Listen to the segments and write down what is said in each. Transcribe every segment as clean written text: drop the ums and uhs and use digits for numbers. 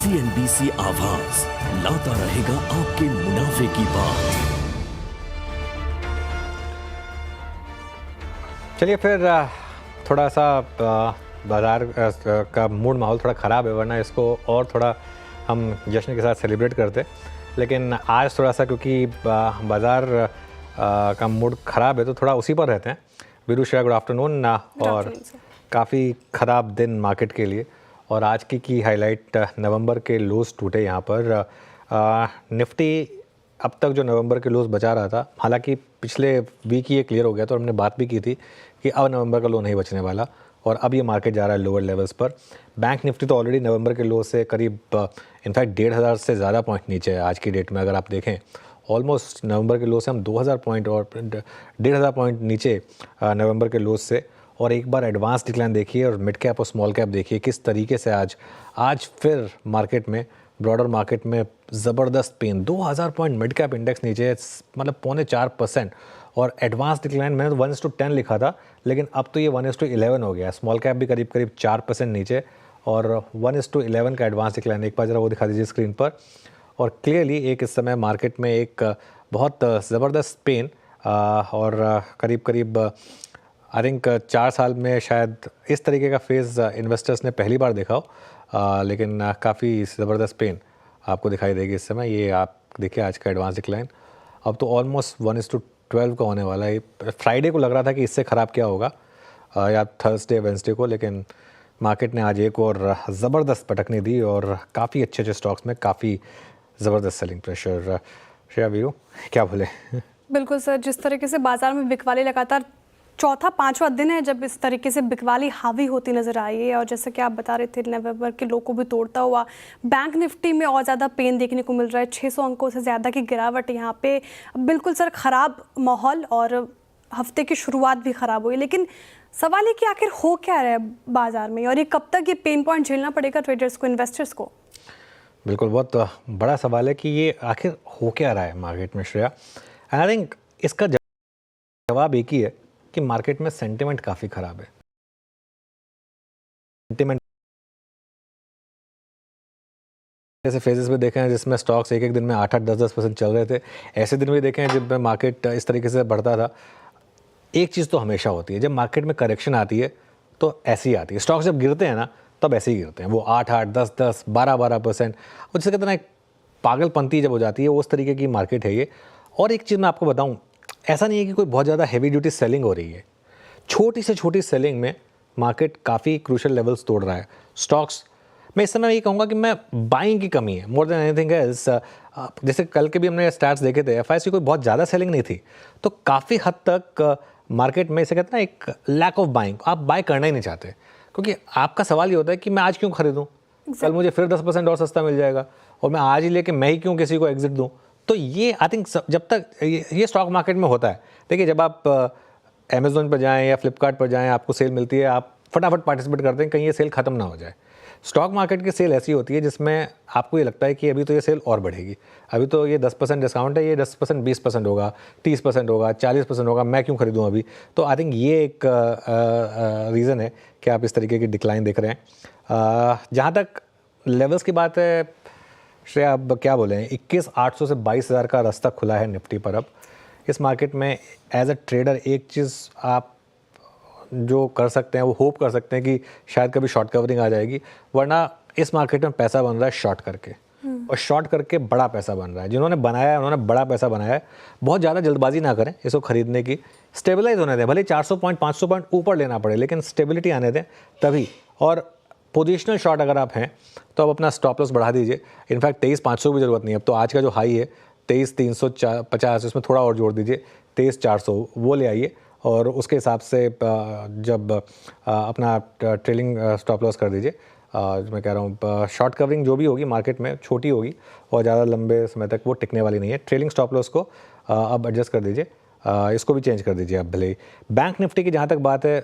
CNBC आवाज लाता रहेगा आपके मुनाफे की बात। चलिए फिर थोड़ा सा बाजार का मूड माहौल थोड़ा ख़राब है, वरना इसको और थोड़ा हम जश्न के साथ सेलिब्रेट करते। लेकिन आज थोड़ा सा क्योंकि बाज़ार का मूड ख़राब है तो थोड़ा उसी पर रहते हैं। Veeru Shreya, good afternoon. और काफ़ी ख़राब दिन मार्केट के लिए, और आज की हाईलाइट नवंबर के लोज टूटे यहाँ पर। निफ्टी अब तक जो नवंबर के लोज बचा रहा था, हालांकि पिछले वीक ही ये क्लियर हो गया, तो हमने बात भी की थी कि अब नवंबर का लो नहीं बचने वाला, और अब ये मार्केट जा रहा है लोअर लेवल्स पर। बैंक निफ्टी तो ऑलरेडी नवंबर के लो से करीब इनफैक्ट 1,500 से ज़्यादा पॉइंट नीचे है आज की डेट में। अगर आप देखें ऑलमोस्ट नवंबर के लो से हम 2,000 पॉइंट और 1,500 पॉइंट नीचे नवंबर के लोज से। और एक बार एडवांस डिक्लाइन देखिए और मिड कैप और स्मॉल कैप देखिए किस तरीके से आज फिर मार्केट में, ब्रॉडर मार्केट में ज़बरदस्त pain. 2,000 point mid cap index नीचे, मतलब 0.4%। और एडवांस डिक्लाइन मैंने तो 1:10 लिखा था, लेकिन अब तो ये 1:11 हो गया। स्मॉल कैप भी करीब 4% नीचे, और 1:11 का एडवांस डिक्लाइन। एक बार ज़रा वो दिखा दीजिए स्क्रीन पर। और क्लियरली एक इस समय मार्केट में एक बहुत ज़बरदस्त पेन, और करीब आई थिंक 4 साल में शायद इस तरीके का फेज़ इन्वेस्टर्स ने पहली बार देखा हो। लेकिन काफ़ी ज़बरदस्त पेन आपको दिखाई देगी इस समय। ये आप देखिए आज का एडवांस डिक्लाइन अब तो ऑलमोस्ट 1:12 का होने वाला है। फ्राइडे को लग रहा था कि इससे ख़राब क्या होगा, या थर्सडे वेंसडे को, लेकिन मार्केट ने आज एक और ज़बरदस्त पटकनी दी, और काफ़ी अच्छे स्टॉक्स में काफ़ी ज़बरदस्त सेलिंग प्रेशर। श्रेया, वीरू, क्या बोले? बिल्कुल सर, जिस तरीके से बाजार में बिकवाली लगातार चौथा पांचवा दिन है जब इस तरीके से बिकवाली हावी होती नजर आई है, और जैसे कि आप बता रहे थे नवंबर के लो को भी तोड़ता हुआ बैंक निफ्टी में और ज़्यादा पेन देखने को मिल रहा है। 600 अंकों से ज़्यादा की गिरावट यहाँ पे। बिल्कुल सर, ख़राब माहौल, और हफ्ते की शुरुआत भी ख़राब हुई। लेकिन सवाल है कि आखिर हो क्या रहा है बाजार में, और ये कब तक ये पेन पॉइंट झेलना पड़ेगा ट्रेडर्स को, इन्वेस्टर्स को? बिल्कुल, बहुत बड़ा सवाल है कि ये आखिर हो क्या रहा है मार्केट में, श्रेया। एंड आई थिंक इसका जवाब एक ही है कि मार्केट में सेंटिमेंट काफ़ी ख़राब है। सेंटिमेंट जैसे फेजेस में देखे हैं जिसमें स्टॉक्स एक दिन में 8-8, 10-10% चल रहे थे, ऐसे दिन भी देखे हैं जब मार्केट इस तरीके से बढ़ता था। एक चीज़ तो हमेशा होती है, जब मार्केट में करेक्शन आती है तो ऐसी ही आती है। स्टॉक्स जब गिरते हैं ना, तब ऐसे ही गिरते हैं, वो 8-8, 10-10, 12-12%। और जिसे कहते हैं ना, पागलपंती जब हो जाती है, उस तरीके की मार्केट है ये। और एक चीज़ मैं आपको बताऊं, ऐसा नहीं है कि कोई बहुत ज़्यादा हैवी ड्यूटी सेलिंग हो रही है। छोटी से छोटी सेलिंग में मार्केट काफ़ी क्रूशल लेवल्स तोड़ रहा है। स्टॉक्स मैं इस समय ये कहूँगा कि मैं बाइंग की कमी है मोर देन एनीथिंग एल्स। जैसे कल के भी हमने स्टैट्स देखे थे, एफआईसी कोई बहुत ज़्यादा सेलिंग नहीं थी, तो काफ़ी हद तक मार्केट में इसे कहते हैं ना एक लैक ऑफ बाइंग। आप बाय करना ही नहीं चाहते, क्योंकि आपका सवाल ये होता है कि मैं आज क्यों खरीदूँ, कल मुझे फिर 10% और सस्ता मिल जाएगा, और मैं आज ही लेके मैं ही क्यों किसी को एग्जिट दूँ। तो ये आई थिंक जब तक ये स्टॉक मार्केट में होता है। देखिए, जब आप अमेज़ॉन पर जाएं या फ्लिपकार्ट पर जाएं, आपको सेल मिलती है, आप फटाफट पार्टिसिपेट करते हैं कहीं ये सेल ख़त्म ना हो जाए। स्टॉक मार्केट की सेल ऐसी होती है जिसमें आपको ये लगता है कि अभी तो ये सेल और बढ़ेगी, अभी तो ये 10% डिस्काउंट है, ये 10%, 20% होगा, 30% होगा, 40% होगा, मैं क्यों खरीदूँ अभी। तो आई थिंक ये एक रीज़न है कि आप इस तरीके की डिक्लाइन देख रहे हैं। जहाँ तक लेवल्स की बात है, श्रेया, अब क्या बोलें, 21,800 से 22,000 का रास्ता खुला है निफ्टी पर। अब इस मार्केट में एज अ ट्रेडर एक चीज़ आप जो कर सकते हैं, वो होप कर सकते हैं कि शायद कभी शॉर्ट कवरिंग आ जाएगी, वरना इस मार्केट में पैसा बन रहा है शॉर्ट करके, और शॉर्ट करके बड़ा पैसा बन रहा है। जिन्होंने बनाया है उन्होंने बड़ा पैसा बनाया है। बहुत ज़्यादा जल्दबाजी ना करें इसको खरीदने की, स्टेबलाइज होने दें, भले 400 पॉइंट 500 पॉइंट ऊपर लेना पड़े, लेकिन स्टेबिलिटी आने दें तभी। और पोजिशनल शॉर्ट अगर आप हैं तो अब अपना स्टॉप लॉस बढ़ा दीजिए। इनफैक्ट 23,500 की ज़रूरत नहीं है, अब तो आज का जो हाई है 23,350, इसमें थोड़ा और जोड़ दीजिए, 23,400 वो ले आइए, और उसके हिसाब से जब अपना ट्रेलिंग स्टॉप लॉस कर दीजिए। मैं कह रहा हूँ शॉर्ट कवरिंग जो भी होगी मार्केट में छोटी होगी, और ज़्यादा लंबे समय तक वो टिकने वाली नहीं है। ट्रेलिंग स्टॉप लॉस को अब एडजस्ट कर दीजिए, इसको भी चेंज कर दीजिए अब भले ही। बैंक निफ्टी की जहाँ तक बात है,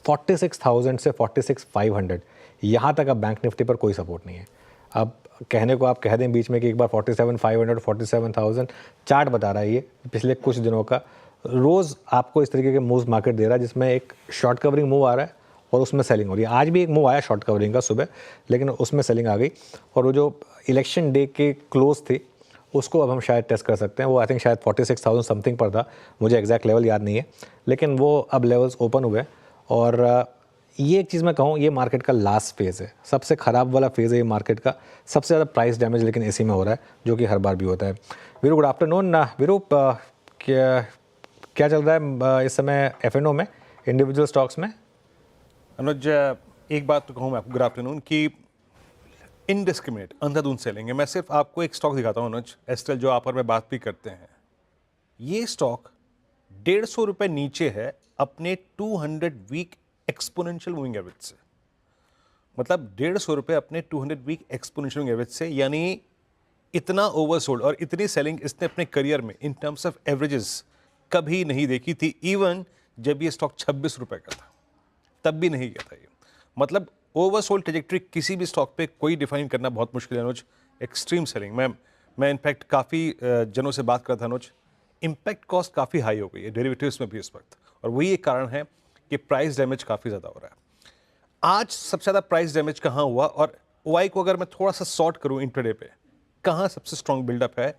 46,000 से 46,500 यहाँ तक अब बैंक निफ्टी पर कोई सपोर्ट नहीं है। अब कहने को आप कह दें बीच में कि एक बार 47,500, 47,000 चार्ट बता रहा है ये पिछले कुछ दिनों का। रोज़ आपको इस तरीके के मूव्स मार्केट दे रहा है जिसमें एक शॉर्ट कवरिंग मूव आ रहा है और उसमें सेलिंग हो रही है। आज भी एक मूव आया शॉर्ट कवरिंग का सुबह, लेकिन उसमें सेलिंग आ गई और वो जो इलेक्शन डे के क्लोज थे उसको अब हम शायद टेस्ट कर सकते हैं। वो आई थिंक शायद 46,000 समथिंग पर था, मुझे एग्जैक्ट लेवल याद नहीं है, लेकिन वो अब लेवल्स ओपन हुए। और ये एक चीज़ मैं कहूँ, ये मार्केट का लास्ट फेज़ है, सबसे ख़राब वाला फेज़ है ये मार्केट का। सबसे ज़्यादा प्राइस डैमेज लेकिन इसी में हो रहा है, जो कि हर बार भी होता है। Veeru, good afternoon. वीरू, क्या चल रहा है इस समय F&O में, इंडिविजुअल स्टॉक्स में? अनुज, एक बात तो कहूँ मैं आपको, गुड आफ्टरनून, कि इनडिस्क्रिमिनेट अंधाधुंध सेलिंग है। मैं सिर्फ आपको एक स्टॉक दिखाता हूँ अनुज, एस्ट्रल, जो आप और मैं बात भी करते हैं। ये स्टॉक 150 रुपये नीचे है अपने 200 वीक एक्सपोनेंशियल मूविंग एवरेज से। मतलब 150 रुपये अपने 200 वीक एक्सपोनेंशियल मूविंग एवरेज से, यानी इतना ओवरसोल्ड और इतनी सेलिंग इसने अपने करियर में इन टर्म्स ऑफ एवरेजेस कभी नहीं देखी थी। इवन जब ये स्टॉक 26 रुपये का था तब भी नहीं किया था ये। मतलब ओवरसोल्ड ट्रेजेक्ट्री किसी भी स्टॉक पे कोई डिफाइन करना बहुत मुश्किल है अनुज। एक्सट्रीम सेलिंग, मैं इनफैक्ट काफ़ी जनों से बात कर रहा था अनुज, इम्पैक्ट कॉस्ट काफ़ी हाई हो गई है डेरिवेटिव्स में भी इस वक्त, और वही एक कारण है कि प्राइस डैमेज काफ़ी ज़्यादा हो रहा है। आज सबसे ज़्यादा प्राइस डैमेज कहाँ हुआ, और ओआई को अगर मैं थोड़ा सा सॉर्ट करूँ इंट्राडे पे, कहाँ सबसे स्ट्रॉन्ग बिल्डअप है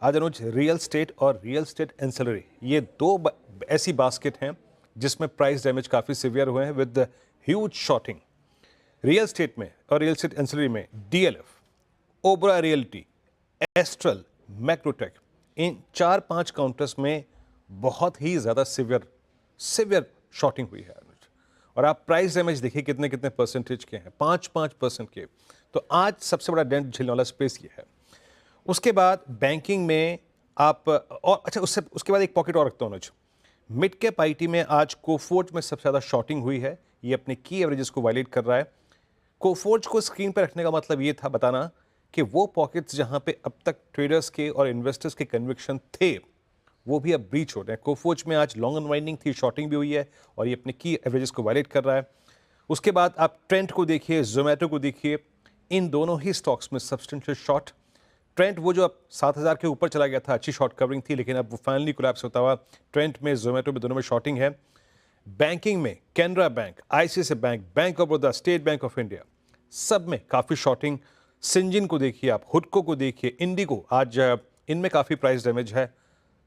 आज अनुज? रियल स्टेट और रियल स्टेट एंसेलरी, ये दो ऐसी बास्केट हैं जिसमें प्राइस डैमेज काफ़ी सिवियर हुए हैं with huge shorting. Real estate में और रियल स्टेट एंसेलरी में DLF, Oberoi Realty, Astral, Macrotech, इन 4-5 काउंटर्स में बहुत ही ज़्यादा सिवियर शॉर्टिंग हुई है। और आप प्राइस डैमेज देखिए कितने कितने परसेंटेज के हैं, 5% के। तो आज सबसे बड़ा डेंट झेलने वाला स्पेस ये है। उसके बाद बैंकिंग में आप, और अच्छा उसके बाद एक पॉकेट और रखता हूँ, मिड कैप आईटी में आज कोफोर्ज में सबसे ज़्यादा शॉर्टिंग हुई है। ये अपने की एवरेजेस को वायलेट कर रहा है। कोफोर्ज को स्क्रीन पर रखने का मतलब ये था बताना कि वो पॉकेट्स जहाँ पे अब तक ट्रेडर्स के और इन्वेस्टर्स के कन्विक्शन थे वो भी अब ब्रीच हो रहे हैं। कोफोर्ज में आज लॉन्ग अनवाइंडिंग थी, शॉर्टिंग भी हुई है, और ये अपने की एवरेजेस को वायलेट कर रहा है। उसके बाद आप ट्रेंड को देखिए, जोमेटो को देखिए, इन दोनों ही स्टॉक्स में सब्सटेंशियल शॉर्ट। ट्रेंड वो जो अब 7,000 के ऊपर चला गया था, अच्छी शॉर्ट कवरिंग थी, लेकिन अब वो फाइनली कोलैप्स होता हुआ ट्रेंड में, जोमेटो में, दोनों में शॉर्टिंग है। बैंकिंग में Canara bank, ICICI bank, bank of Baroda, state bank of India, सब में काफ़ी शॉर्टिंग। सिंजिन को देखिए आप, हुडको को देखिए, इंडिगो, आज इनमें काफ़ी प्राइस डैमेज है।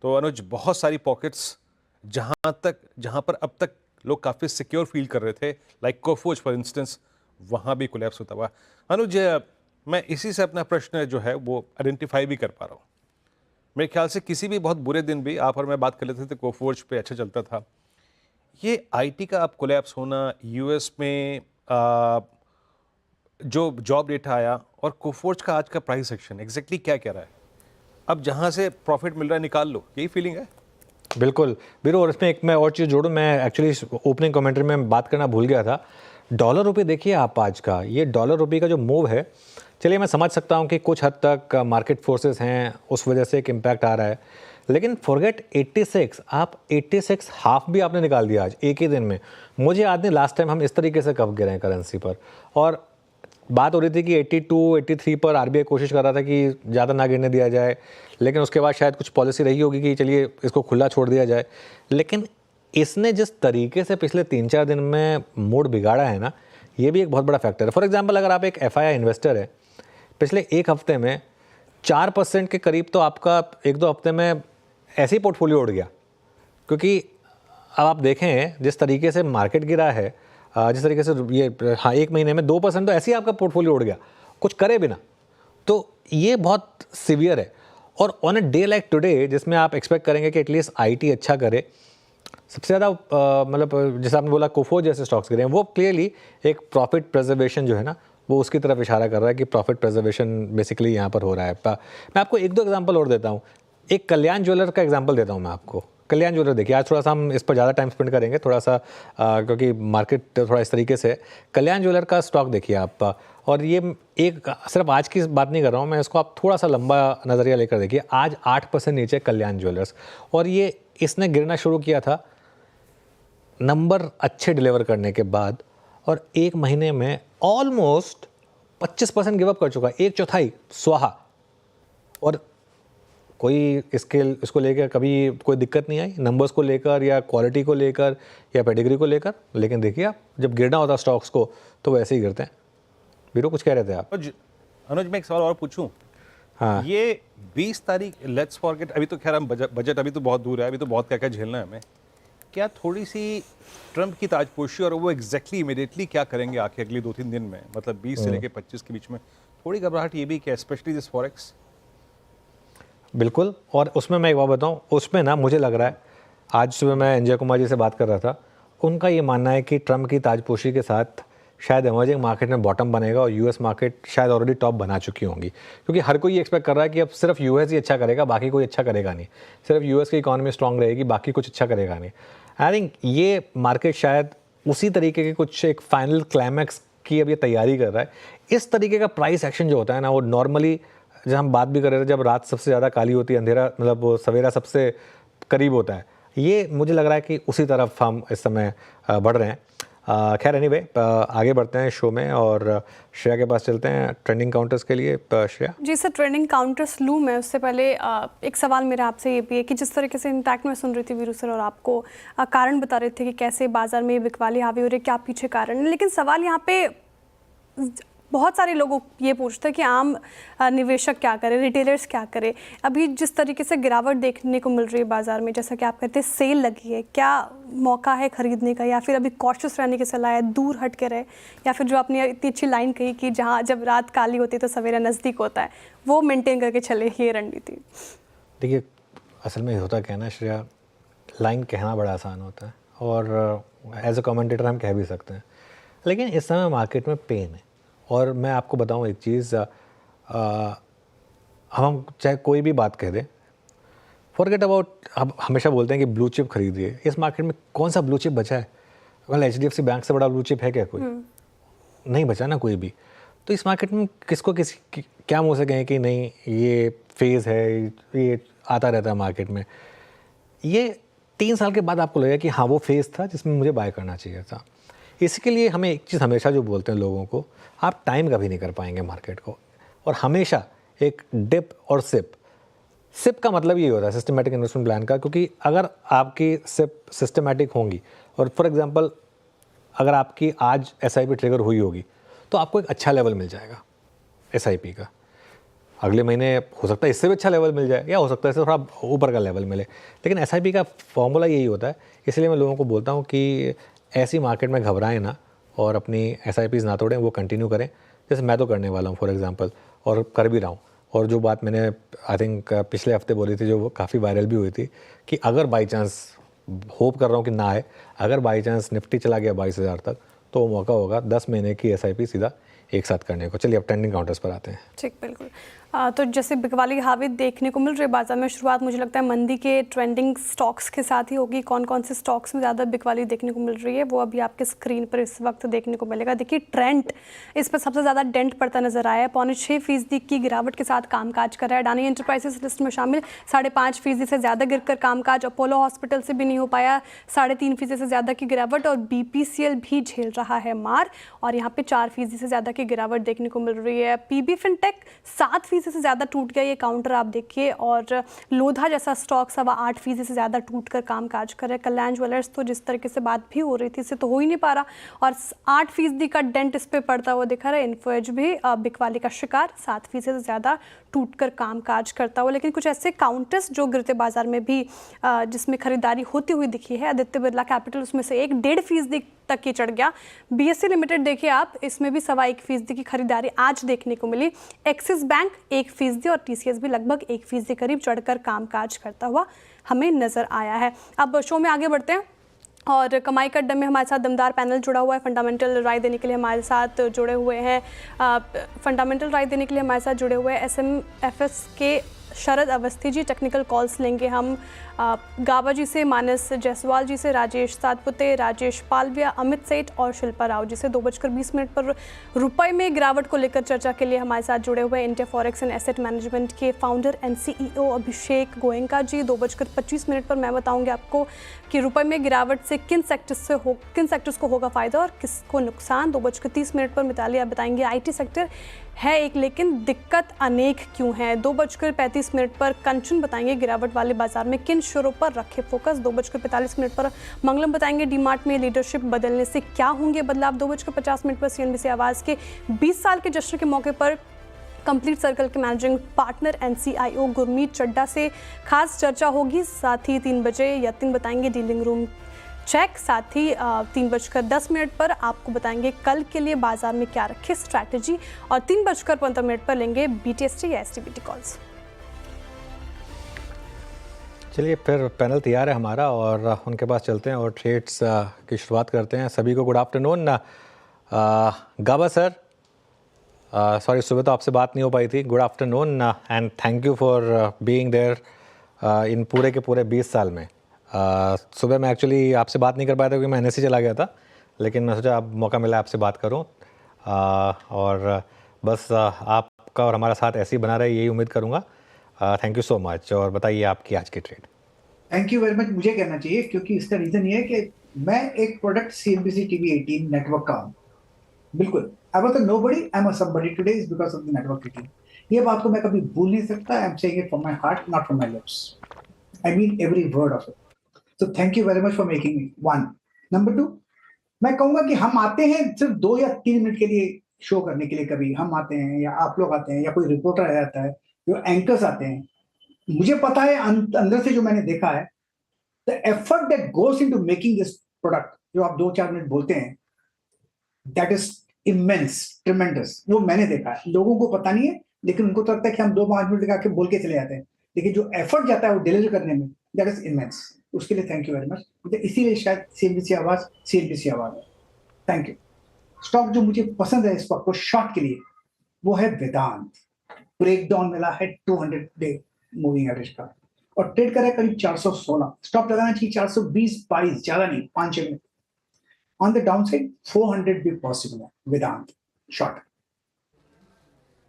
तो अनुज, बहुत सारी पॉकेट्स जहाँ पर अब तक लोग काफ़ी सिक्योर फील कर रहे थे, लाइक कोफोर्ज फॉर इंस्टेंस, वहाँ भी कोलैप्स होता हुआ। अनुज, मैं इसी से अपना प्रश्न जो है वो आइडेंटिफाई भी कर पा रहा हूँ। मेरे ख्याल से किसी भी बहुत बुरे दिन भी आप और मैं बात कर लेते थे, कोफोर्ज पे अच्छा चलता था। ये आईटी का अब कोलैप्स होना, यूएस में जो जॉब डेटा आया, और कोफोर्ज का आज का प्राइस एक्शन एग्जैक्टली क्या कह रहा है? अब जहाँ से प्रॉफिट मिल रहा है निकाल लो, यही फीलिंग है? बिल्कुल वीरू, और इसमें एक मैं और चीज़ जोड़ूँ, मैं एक्चुअली ओपनिंग कमेंट्री में बात करना भूल गया था। डॉलर रुपये देखिए आप आज का, ये डॉलर रुपये का जो मूव है, चलिए मैं समझ सकता हूँ कि कुछ हद तक मार्केट फोर्सेस हैं, उस वजह से एक इम्पैक्ट आ रहा है, लेकिन फॉरगेट 86, आप 86 हाफ भी आपने निकाल दिया आज एक ही दिन में। मुझे याद नहीं लास्ट टाइम हम इस तरीके से कब गिरे हैं करेंसी पर, और बात हो रही थी कि 82, 83 पर आरबीआई कोशिश कर रहा था कि ज़्यादा ना गिरने दिया जाए, लेकिन उसके बाद शायद कुछ पॉलिसी रही होगी कि चलिए इसको खुला छोड़ दिया जाए। लेकिन इसने जिस तरीके से पिछले 3-4 दिन में मूड बिगाड़ा है ना, ये भी एक बहुत बड़ा फैक्टर है। फॉर एग्जांपल, अगर आप एक एफआईआई इन्वेस्टर है, पिछले एक हफ्ते में 4% के करीब तो आपका 1-2 हफ्ते में ऐसे ही पोर्टफोलियो उड़ गया। क्योंकि अब आप देखें जिस तरीके से मार्केट गिरा है, जिस तरीके से ये, हाँ, एक महीने में 2% तो ऐसे ही आपका पोर्टफोलियो उड़ गया, कुछ करे बिना। तो ये बहुत सिवियर है। और on a day like today, जिसमें आप एक्सपेक्ट करेंगे कि एटलीस्ट आईटी अच्छा करे, सबसे ज़्यादा मतलब जैसे आपने बोला कोफोर्ज जैसे स्टॉक्स गिरे हैं, वो क्लियरली एक प्रॉफिट प्रिजर्वेशन जो है ना, वो उसकी तरफ इशारा कर रहा है कि प्रॉफिट प्रिजर्वेशन बेसिकली यहाँ पर हो रहा है। मैं आपको 1-2 एग्जांपल और देता हूँ। एक कल्याण ज्वेलर का एग्जांपल देता हूँ मैं आपको। कल्याण ज्वेलर देखिए, आज थोड़ा सा हम इस पर ज़्यादा टाइम स्पेंड करेंगे, थोड़ा सा क्योंकि मार्केट थोड़ा इस तरीके से है। कल्याण ज्वेलर का स्टॉक देखिए आप, और ये एक सिर्फ आज की बात नहीं कर रहा हूँ मैं, इसको आप थोड़ा सा लंबा नज़रिया लेकर देखिए। आज 8% नीचे कल्याण ज्वेलर्स, और ये इसने गिरना शुरू किया था नंबर अच्छे डिलीवर करने के बाद, और एक महीने में ऑलमोस्ट 25% गिव अप कर चुका, 1/4 स्वाहा। और कोई इसको लेकर कभी कोई दिक्कत नहीं आई, नंबर्स को लेकर या क्वालिटी को लेकर या पेडिग्री को लेकर। लेकिन देखिए आप जब गिरना होता स्टॉक्स को तो वैसे ही गिरते हैं। वीरो कुछ कह रहे थे आप? अनुज मैं एक सवाल और पूछूं। हाँ, ये 20 तारीख, लेट्स फॉरगेट, अभी तो खैर हम बजट अभी तो बहुत दूर है, अभी तो बहुत क्या क्या झेलना है हमें। क्या थोड़ी सी ट्रंप की ताजपोशी और वो एग्जैक्टली इमीडिएटली क्या करेंगे आके अगले 2-3 दिन में, मतलब 20 से लेकर 25 के बीच में थोड़ी घबराहट ये भी क्या, स्पेशली दिस फॉरेक्स? बिल्कुल। और उसमें मैं एक बात बताऊं, उसमें ना मुझे लग रहा है, आज सुबह मैं अंजय कुमार जी से बात कर रहा था, उनका ये मानना है कि ट्रंप की ताजपोशी के साथ शायद इमर्जिंग मार्केट में बॉटम बनेगा और यूएस मार्केट शायद ऑलरेडी टॉप बना चुकी होंगी, क्योंकि हर कोई ये एक्सपेक्ट कर रहा है कि अब सिर्फ यूएस ही अच्छा करेगा, बाकी कोई अच्छा करेगा नहीं। सिर्फ यूएस की इकॉनमी स्ट्रांग रहेगी, बाकी कुछ अच्छा करेगा नहीं। आई थिंक ये मार्केट शायद उसी तरीके के कुछ एक फाइनल क्लाइमैक्स की अब ये तैयारी कर रहा है। इस तरीके का प्राइस एक्शन जो होता है ना, वो नॉर्मली जब हम बात भी कर रहे थे, जब रात सबसे ज़्यादा काली होती है, अंधेरा मतलब वो सवेरा सबसे करीब होता है, ये मुझे लग रहा है कि उसी तरफ हम इस समय बढ़ रहे हैं। खैर एनीवे, आगे बढ़ते हैं शो में और श्रेया के पास चलते हैं ट्रेंडिंग काउंटर्स के लिए। श्रेया जी सर, ट्रेंडिंग काउंटर्स लूँ मैं उससे पहले एक सवाल मेरा आपसे ये भी है कि जिस तरीके से इनफैक्ट मैं सुन रही थी वीरू सर और आपको कारण बता रहे थे कि कैसे बाजार में बिकवाली हावी हो रही है, क्या पीछे कारण है, लेकिन सवाल यहाँ पे बहुत सारे लोग ये पूछते हैं कि आम निवेशक क्या करे, रिटेलर्स क्या करे। अभी जिस तरीके से गिरावट देखने को मिल रही है बाजार में, जैसा कि आप कहते हैं सेल लगी है, क्या मौका है खरीदने का, या फिर अभी कॉशियस रहने की सलाह है, दूर हट के रहे, या फिर जो आपने इतनी अच्छी लाइन कही कि जहाँ जब रात काली होती है तो सवेरा नज़दीक होता है, वो मेंटेन करके चले, ये रणनीति? देखिए असल में होता क्या है ना श्रेया, लाइन कहना बड़ा आसान होता है और एज अ कमेंटेटर हम कह भी सकते हैं, लेकिन इस समय मार्केट में पेन है। और मैं आपको बताऊं एक चीज़, हम चाहे कोई भी बात कह दें, फॉरगेट अबाउट, हम हमेशा बोलते हैं कि ब्लू चिप खरीदिए। इस मार्केट में कौन सा ब्लू चिप बचा है? well, HDFC बैंक से बड़ा ब्लू चिप है क्या कोई? नहीं बचा ना कोई भी। तो इस मार्केट में किसको क्या मुँह से कहें कि नहीं ये फेज़ है, ये आता रहता है मार्केट में। ये 3 साल के बाद आपको लगेगा कि हाँ वो फेज़ था जिसमें मुझे बाय करना चाहिए था। इसके लिए हमें एक चीज़ हमेशा जो बोलते हैं लोगों को, आप टाइम कभी नहीं कर पाएंगे मार्केट को, और हमेशा एक डिप और सिप का मतलब ये होता है सिस्टमेटिक इन्वेस्टमेंट प्लान का, क्योंकि अगर आपकी सिप सिस्टमेटिक होंगी और फॉर एग्जांपल अगर आपकी आज SIP ट्रिगर हुई होगी तो आपको एक अच्छा लेवल मिल जाएगा SIP का, अगले महीने हो सकता है इससे भी अच्छा लेवल मिल जाए या हो सकता है इससे थोड़ा ऊपर का लेवल मिले, लेकिन SIP का फॉर्मूला यही होता है। इसलिए मैं लोगों को बोलता हूँ कि ऐसी मार्केट में घबराएं ना और अपनी SIPs ना तोड़ें, वो कंटिन्यू करें, जैसे मैं तो करने वाला हूँ फॉर एग्जांपल, और कर भी रहा हूँ। और जो बात मैंने आई थिंक पिछले हफ्ते बोली थी, जो वो काफ़ी वायरल भी हुई थी, कि अगर बाई चांस, होप कर रहा हूँ कि ना आए, अगर बाई चांस निफ्टी चला गया 22,000 तक, तो वो मौका होगा 10 महीने की SIP सीधा एक साथ करने को। चलिए अब ट्रेंडिंग काउंटर्स पर आते हैं। ठीक, बिल्कुल। तो जैसे बिकवाली हावी देखने को मिल रही है बाजार में, शुरुआत मुझे लगता है मंदी के ट्रेंडिंग स्टॉक्स के साथ ही होगी। कौन कौन से स्टॉक्स में ज़्यादा बिकवाली देखने को मिल रही है वो अभी आपके स्क्रीन पर इस वक्त देखने को मिलेगा। देखिए ट्रेंड इस पर सबसे ज़्यादा डेंट पड़ता नजर आया है, 6.25% की गिरावट के साथ कामकाज कर रहा है। अडानी एंटरप्राइजेस लिस्ट में शामिल 5.5% से ज़्यादा गिरकर कामकाज, अपोलो हॉस्पिटल से भी नहीं हो पाया 3.5% से ज़्यादा की गिरावट, और BPCL भी झेल रहा है मार, और यहाँ पे 4% से ज़्यादा की गिरावट देखने को मिल रही है। PB फिनटेक 7% से ज़्यादा टूट गया ये काउंटर आप देखिए, और लोधा जैसा स्टॉक 8.25% से ज़्यादा टूटकर कामकाज कर रहा है। कल्याण ज्वेलर्स तो जिस तरीके से बात भी हो रही थी इससे तो हो ही नहीं पा रहा, और 8% का डेंट इस पे पड़ता हुआ दिखा रहा है। इन्फोएज भी बिकवाली का शिकार, 7% से ज़्यादा टूटकर कामकाज करता हुआ। लेकिन कुछ ऐसे काउंटर्स जो गिरते बाजार में भी जिसमें खरीदारी होती हुई दिखी है, आदित्य बिरला कैपिटल उसमें से 1.5% तक ये चढ़ गया। BSE लिमिटेड देखिए आप, इसमें भी 1.25% की खरीदारी आज देखने को मिली। एक्सिस बैंक 1% और TCS भी लगभग 1% करीब चढ़कर कामकाज करता हुआ हमें नजर आया है। अब शो में आगे बढ़ते हैं और कमाई का अड्डा में हमारे साथ दमदार पैनल जुड़ा हुआ है। फंडामेंटल राय देने के लिए हमारे साथ जुड़े हुए हैं SMFS के शरद अवस्थी जी। टेक्निकल कॉल्स लेंगे हम गाबा जी से, मानस जायसवाल जी से, राजेश सातपुते, राजेश पालविया, अमित सेठ और शिल्पा राव जी से। 2:20 पर रुपए में गिरावट को लेकर चर्चा के लिए हमारे साथ जुड़े हुए India forex and asset management के फाउंडर एंड CEO अभिषेक गोयनका जी। 2:25 पर मैं बताऊंगी आपको कि रुपए में गिरावट से किन सेक्टर्स को होगा फायदा और किसको नुकसान। 2:30 पर मिताली आप बताएंगे IT सेक्टर, है एक, लेकिन दिक्कत अनेक क्यों है। 2:35 पर कंचन बताएंगे गिरावट वाले बाजार में किन शेयरों पर रखे फोकस। 2:45 पर मंगलम बताएंगे डीमार्ट में लीडरशिप बदलने से क्या होंगे बदलाव। 2:50 पर सीएनबीसी आवाज़ के 20 साल के जश्न के मौके पर कंप्लीट सर्कल के मैनेजिंग पार्टनर एनसीआईओ गुरमीत चड्डा से खास चर्चा होगी। साथ ही 3 बजे यतिन बताएंगे डीलिंग रूम चेक। साथ ही 3:10 पर आपको बताएंगे कल के लिए बाजार में क्या रखे स्ट्रैटेजी, और 3:15 पर लेंगे बीटीएसटी या एसटीबीटी कॉल्स। चलिए फिर पैनल तैयार है हमारा और उनके पास चलते हैं और ट्रेड्स की शुरुआत करते हैं। सभी को good afternoon. Gaba sir, sorry सुबह तो आपसे बात नहीं हो पाई थी। Good afternoon and thank you for being there in पूरे के पूरे 20 साल में। सुबह मैं एक्चुअली आपसे बात नहीं कर पाया था क्योंकि मैं एनएससी चला गया था, लेकिन मैं सोचा अब मौका मिला आपसे बात करूं और बस आपका और हमारा साथ ऐसे ही बना रहे, यही उम्मीद करूंगा। Thank you so much. और बताइए आपकी आज की trade. Thank you very much. मुझे कहना चाहिए क्योंकि इसका रीजन ये है कि मैं एक प्रोडक्ट सीएनबीसी टीवी 18 नेटवर्क का हूँ। बिल्कुल, I was a nobody, I am a somebody today is because of the network 18। ये बात को मैं कभी भूल नहीं सकता। I am saying it from my heart, not from my lips. I mean every word of it. So thank you very much for making it one. Number 2, मैं कहूंगा कि हम आते हैं सिर्फ 2 या 3 मिनट के लिए शो करने के लिए। कभी हम आते हैं या आप लोग आते हैं या कोई रिपोर्टर आ जाता है, जो एंकर्स आते हैं। मुझे पता है अंदर से जो मैंने देखा है, the effort that goes into making this product, जो आप 2-4 मिनट बोलते हैं, दैट इज इमेंस, ट्रिमेंडस। वो मैंने देखा है। लोगों को पता नहीं है, लेकिन उनको तो लगता है कि हम 2-5 मिनट लगा के बोल के चले जाते हैं, लेकिन जो एफर्ट जाता है वो डिलीवर करने में, दैट इज इमेंस। उसके लिए थैंक यू वेरी मच। इसीलिए शायद सीएनबीसी आवाज है। Thank you. स्टॉक जो मुझे पसंद है इस वक्त को शॉर्ट के लिए, वो है वेदांत। ब्रेकडाउन मिला है 200 डे मूविंग एवरेज का और ट्रेड कर रहा है करीब 416। स्टॉप लगाना चाहिए 420-22, ज्यादा नहीं, 5-6 minute. On the down side 400 भी पॉसिबल है वेदांत शॉर्ट।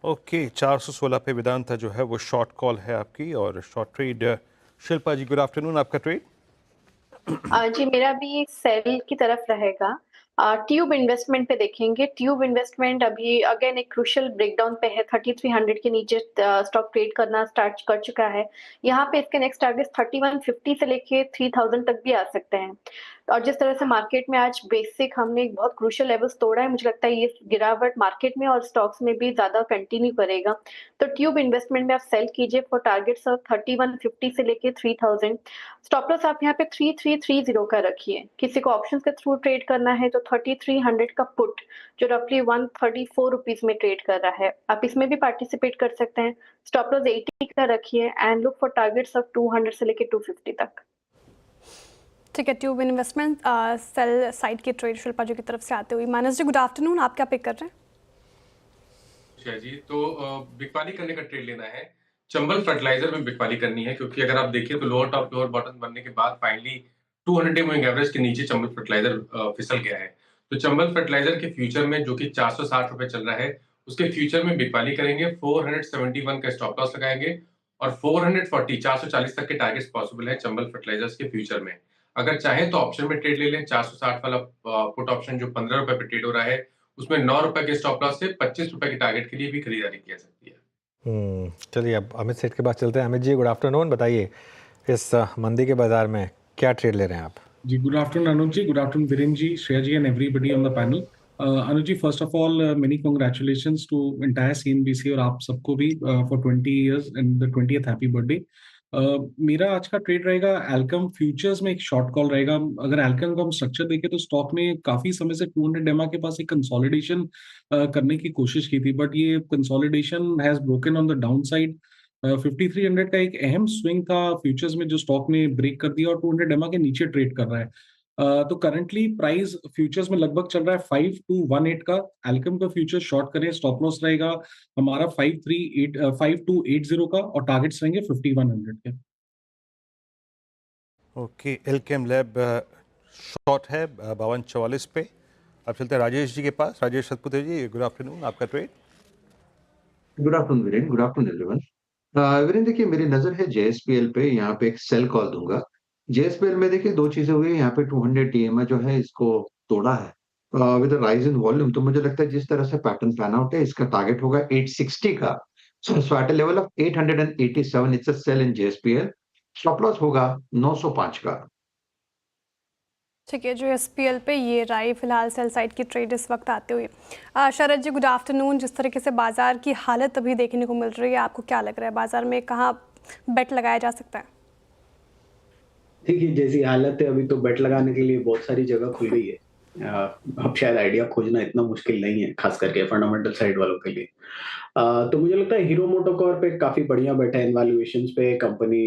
ओके, 416 पे वेदांता जो है वो शॉर्ट कॉल है आपकी और शॉर्ट ट्रेड। शिल्पा जी गुड आफ्टरनून, आपका ट्रेड। जी मेरा भी सेल की तरफ रहेगा। ट्यूब इन्वेस्टमेंट पे देखेंगे। ट्यूब इन्वेस्टमेंट अभी अगेन एक क्रूशियल ब्रेकडाउन पे है। 3300 के नीचे स्टॉक ट्रेड करना स्टार्ट कर चुका है। यहाँ पे इसके नेक्स्ट टारगेट 3150 से लेके 3000 तक भी आ सकते हैं। और जिस तरह से मार्केट में आज बेसिक हमने एक बहुत क्रूशियल लेवल्स तोड़ा है, मुझे लगता है ये गिरावट मार्केट में और स्टॉक्स में भी ज्यादा कंटिन्यू करेगा। तो ट्यूब इन्वेस्टमेंट में आप सेल कीजिए फॉर टारगेट्स ऑफ 3150 से लेके 3000। स्टॉप लॉस आप यहाँ पे 3330 का रखिए। किसी को ऑप्शंस के थ्रू ट्रेड करना है तो 3300 का पुट जो रफली 134 रुपीज में ट्रेड कर रहा है, आप इसमें भी पार्टिसिपेट कर सकते हैं। स्टॉप लॉस 80 का रखिए and look for targets of 200 से लेके 250 तक। ठीक है, ट्यूब इन्वेस्टमेंट सेल साइड की ट्रेड शिल्पा जी की तरफ से आते हुए। मानस जी गुड आफ्टरनून, आप क्या पिक कर रहे हैं? जी तो बिकवाली करने का ट्रेड लेना है। चंबल फर्टिलाइजर में बिकवाली करनी है क्योंकि अगर आप देखिए तो लोअर टॉप लोअर बॉटम बनने के बाद फाइनली 200 डे मूविंग एवरेज के नीचे चंबल फर्टिलाइजर फिसल गया है। तो चंबल फर्टिलाइजर के फ्यूचर में जो कि 460 रुपए चल रहा है, उसके फ्यूचर में बिकवाली करेंगे। 471 का स्टॉप लॉस लगाएंगे और 440 तक के टारगेट्स पॉसिबल है चंबल फर्टिलाइजर्स के फ्यूचर में। अगर चाहें तो ऑप्शन में ट्रेड ले लें। 460 वाला पुट ऑप्शन जो 15 रुपए पे ट्रेड हो रहा है, उसमें 9 रुपए के स्टॉप लॉस से 25 रुपए के टारगेट के लिए भी खरीदारी की जा सकती है। चलिए अब अमित सेठ के पास चलते हैं। अमित जी गुड आफ्टरनून, बताइए इस मंदी के बाजार में क्या ट्रेड ले रहे हैं आप? जी good afternoon Anuj ji, good afternoon Virendra ji, Shreya ji and everybody on the panel. Anuj ji first of all many congratulations to entire CNBC और आप सबको भी for 20 years and the 20th happy birthday. मेरा आज का ट्रेड रहेगा एल्कम फ्यूचर्स में, एक शॉर्ट कॉल रहेगा। अगर एल्कम का हम स्ट्रक्चर देखें तो स्टॉक ने काफी समय से 200 डेमा के पास एक कंसोलिडेशन करने की कोशिश की थी, बट ये consolidation has broken on the down side. 5300 का एक अहम स्विंग था फ्यूचर्स में जो स्टॉक ने ब्रेक कर दिया और 200 डेमा के नीचे ट्रेड कर रहा है। तो करंटली प्राइस फ्यूचर्स में लगभग चल रहा है 5218 का। एल्कम का फ्यूचर शॉर्ट करें, स्टॉप लॉस रहेगा हमारा 5280 का और टारगेट्स रहेंगे 5100 के। ओके, एल्केम लैब शॉर्ट है 5244 पे। अब चलते हैं राजेश जी के पास। राजेश सतपुते जी गुड आफ्टरनून, आपका trade. Good afternoon Viren, good afternoon everyone. Viren देखिए मेरी नजर है जेएसपीएल पे, यहाँ पे एक सेल कॉल दूंगा। जेएसपीएल में देखिए दो चीजें हुई, यहाँ पे 200 टीएमए जो है इसको तोड़ा है विद राइज इन वॉल्यूम, तो मुझे लगता है जिस तरह से पैटर्न पैन आउट है, इसका टारगेट होगा 860 का। So at a level of 887 it's a sell in JSPL. Stop loss होगा 905 का। ठीक है, जो एसपीएल पे ये रही फिलहाल सेल साइड की ट्रेड इस वक्त आते हुए। शरद जी, गुड आफ्टरनून। जिस तरीके से बाजार की हालत अभी देखने को मिल रही है, आपको क्या लग रहा है बाजार में कहाँ बेट लगाया जा सकता है? देखिए, जैसी हालत है अभी तो बेट लगाने के लिए बहुत सारी जगह खुल गई है। अब शायद आइडिया खोजना इतना मुश्किल नहीं है, खास करके फंडामेंटल साइड वालों के लिए। तो मुझे लगता है हीरो मोटोकॉर्प पे काफी बढ़िया बेट है इन वैल्यूएशंस पे। कंपनी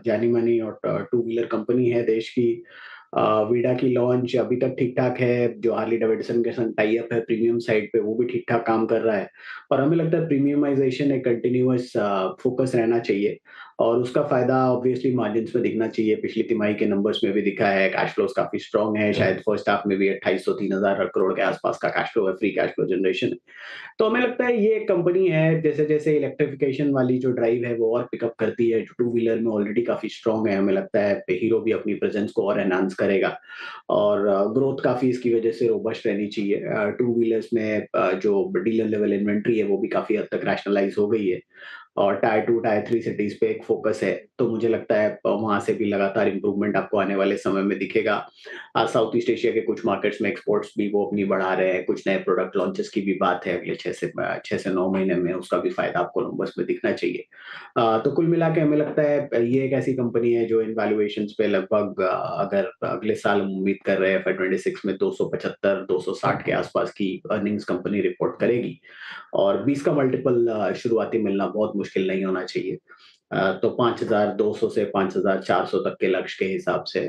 जानी मानी और टू व्हीलर कंपनी है देश की। वीडा की लॉन्च अभी तक ठीक ठाक है। जो हार्ली डेविडसन के संग टाई अप है प्रीमियम साइड पे, वो भी ठीक ठाक काम कर रहा है। और हमें लगता है प्रीमियमाइजेशन एक कंटिन्यूअस फोकस रहना चाहिए और उसका फायदा ऑब्वियसली मार्जिन्स में दिखना चाहिए। पिछली तिमाही के नंबर्स में भी दिखा है। कैश फ्लोस काफी स्ट्रांग है। शायद फर्स्ट हाफ में भी 2800-3000 करोड़ के आसपास का कैश फ्लो है, फ्री कैश फ्लो जनरेशन। तो हमें लगता है ये एक कंपनी है, जैसे जैसे इलेक्ट्रिफिकेशन वाली जो ड्राइव है वो और पिकअप करती है, जो टू व्हीलर में ऑलरेडी काफी स्ट्रांग है। हमें लगता है हीरो भी अपनी प्रेजेंस को और एनहांस करेगा और ग्रोथ काफी इसकी वजह से रोबस्ट रहनी चाहिए। टू व्हीलर्स में जो डीलर लेवल इन्वेंट्री है वो भी काफी हद तक रैशनलाइज हो गई है और टायर 2 टायर 3 सिटीज पे एक फोकस है। तो मुझे लगता है वहां से भी लगातार इंप्रूवमेंट आपको आने वाले समय में दिखेगा। साउथ ईस्ट एशिया के कुछ मार्केट्स में एक्सपोर्ट्स भी वो अपनी बढ़ा रहे हैं। कुछ नए प्रोडक्ट लॉन्चेस की भी बात है अगले 6 से 9 महीने में, उसका भी फायदा आपको नंबर्स में दिखना चाहिए। तो कुल मिला के हमें लगता है ये एक ऐसी कंपनी है जो इन वैल्यूएशंस पे लगभग अगर अगले साल हम उम्मीद कर रहे हैं FY26 में 275-260 के आसपास की अर्निंग्स कंपनी रिपोर्ट करेगी और 20 का मल्टीपल शुरुआती मिलना बहुत मुश्किल नहीं होना चाहिए। तो 5200 से 5400 तक के लक्ष्य के हिसाब से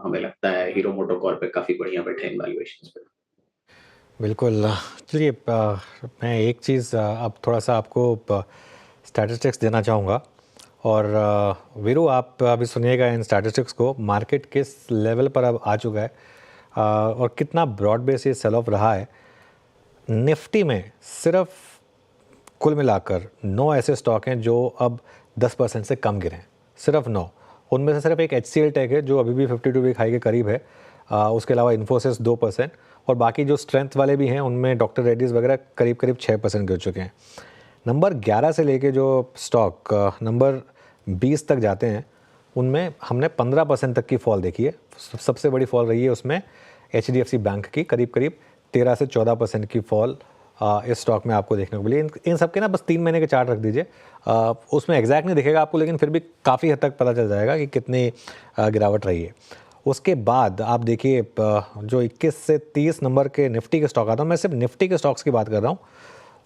हमें लगता है हीरो मोटोकॉर्प पे काफी बढ़िया बैठे इन वैल्यूएशंस पे। बिल्कुल। चलिए, मैं एक चीज़ अब थोड़ा सा आपको स्टैटिस्टिक्स देना चाहूँगा और वीरू आप अभी सुनिएगा इन स्टैटिस्टिक्स को। मार्केट किस लेवल पर अब आ चुका है और कितना ब्रॉड बेस ये सेल ऑफ रहा है। निफ्टी में सिर्फ कुल मिलाकर 9 ऐसे स्टॉक हैं जो अब 10% से कम गिरे हैं, सिर्फ 9। उनमें से सिर्फ एक HCL टेक है जो अभी भी 52 वीक हाई के करीब है। उसके अलावा इन्फोसिस 2% और बाकी जो स्ट्रेंथ वाले भी हैं उनमें डॉक्टर रेड्डीज़ वगैरह करीब करीब 6% गिर चुके हैं। नंबर 11 से लेके जो स्टॉक नंबर 20 तक जाते हैं उनमें हमने 15% तक की फॉल देखी है। सबसे बड़ी फॉल रही है उसमें HDFC बैंक की, करीब करीब 13 से 14% की फॉल इस स्टॉक में आपको देखने को मिली। इन सब के ना बस 3 महीने के चार्ट रख दीजिए, उसमें एग्जैक्ट नहीं दिखेगा आपको, लेकिन फिर भी काफ़ी हद तक पता चल जाएगा कि कितनी गिरावट रही है। उसके बाद आप देखिए जो 21 से 30 नंबर के निफ्टी के स्टॉक आता हूँ, मैं सिर्फ निफ्टी के स्टॉक्स की बात कर रहा हूँ,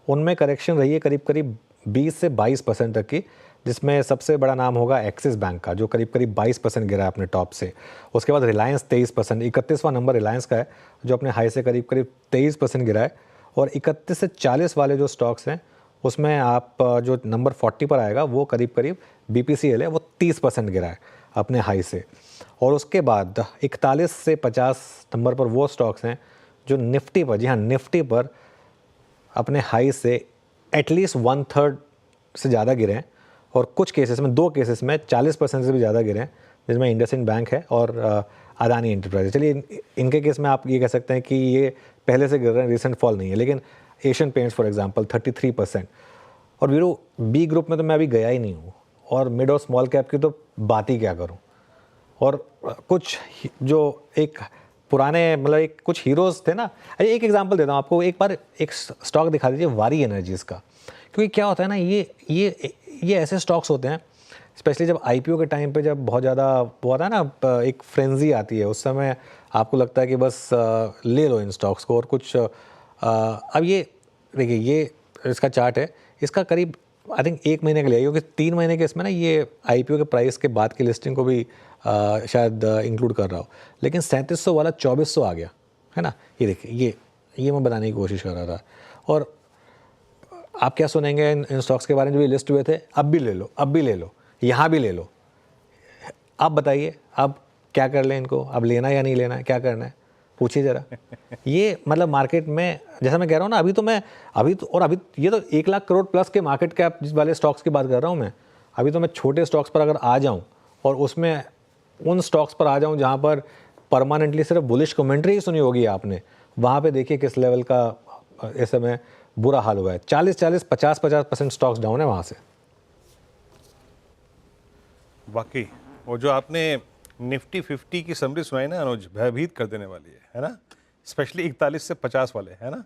उनमें करेक्शन रही है करीब करीब 20 से 22% तक की, जिसमें सबसे बड़ा नाम होगा एक्सिस बैंक का जो करीब करीब 22% गिरा है अपने टॉप से। उसके बाद रिलायंस 23%, 31वां नंबर रिलायंस का है जो अपने हाई से करीब करीब 23% गिरा है। और 31 से 40 वाले जो स्टॉक्स हैं उसमें आप जो नंबर 40 पर आएगा वो करीब करीब BPCL है, वो 30% गिरा है अपने हाई से। और उसके बाद 41 से 50 नंबर पर वो स्टॉक्स हैं जो निफ्टी पर, जी हाँ निफ्टी पर अपने हाई से एटलीस्ट 1/3 से ज़्यादा गिरे हैं और कुछ केसेस में 2 केसेस में 40% से भी ज़्यादा गिरे हैं, जिसमें इंडसइंड बैंक है और अदानी एंटरप्राइज। चलिए इनके केस में आप ये कह सकते हैं कि ये पहले से गिर रहे हैं, रिसेंट फॉल नहीं है। लेकिन एशियन पेंट्स फॉर एग्जांपल 33%। और वीरू बी ग्रुप में तो मैं अभी गया ही नहीं हूँ और मिड और स्मॉल कैप की तो बात ही क्या करूँ। और कुछ जो एक पुराने मतलब एक कुछ हीरोज़ थे ना, एक एग्जांपल देता हूँ आपको। एक बार एक स्टॉक दिखा दीजिए वारी एनर्जीज़ का, क्योंकि क्या होता है ना ये ऐसे स्टॉक्स होते हैं स्पेशली जब IPO के टाइम पे जब बहुत ज़्यादा वो आता है ना, एक फ्रेंजी आती है, उस समय आपको लगता है कि बस ले लो इन स्टॉक्स को और कुछ अब ये देखिए ये इसका चार्ट है, इसका करीब आई थिंक 1 महीने के लिए, क्योंकि 3 महीने के इसमें ना ये IPO के प्राइस के बाद की लिस्टिंग को भी शायद इंक्लूड कर रहा हो। लेकिन 3700 वाला 2400 आ गया है ना। ये देखिए ये मैं बताने की कोशिश कर रहा था। और आप क्या सुनेंगे इन स्टॉक्स के बारे में जो ये लिस्ट हुए थे, अब भी ले लो, अब भी ले लो, यहाँ भी ले लो। आप बताइए अब क्या कर लें इनको, अब लेना या नहीं लेना है, क्या करना है, पूछिए ज़रा। ये मतलब मार्केट में जैसा मैं कह रहा हूँ ना, अभी ये तो 1 लाख करोड़ प्लस के मार्केट कैप वाले स्टॉक्स की बात कर रहा हूँ मैं। अभी तो मैं छोटे स्टॉक्स पर अगर आ जाऊँ और उसमें उन स्टॉक्स पर आ जाऊँ जहाँ पर परमानेंटली सिर्फ बुलिश कमेंट्री ही सुनी होगी आपने, वहाँ पे देखिए किस लेवल का इस समय बुरा हाल हुआ है। 40-40, 50-50% स्टॉक्स डाउन है वहाँ से। वाकई वो जो आपने निफ्टी 50 की समरी सुनाई ना अनुज, भयभीत कर देने वाली है ना, स्पेशली 41 से 50 वाले, है ना।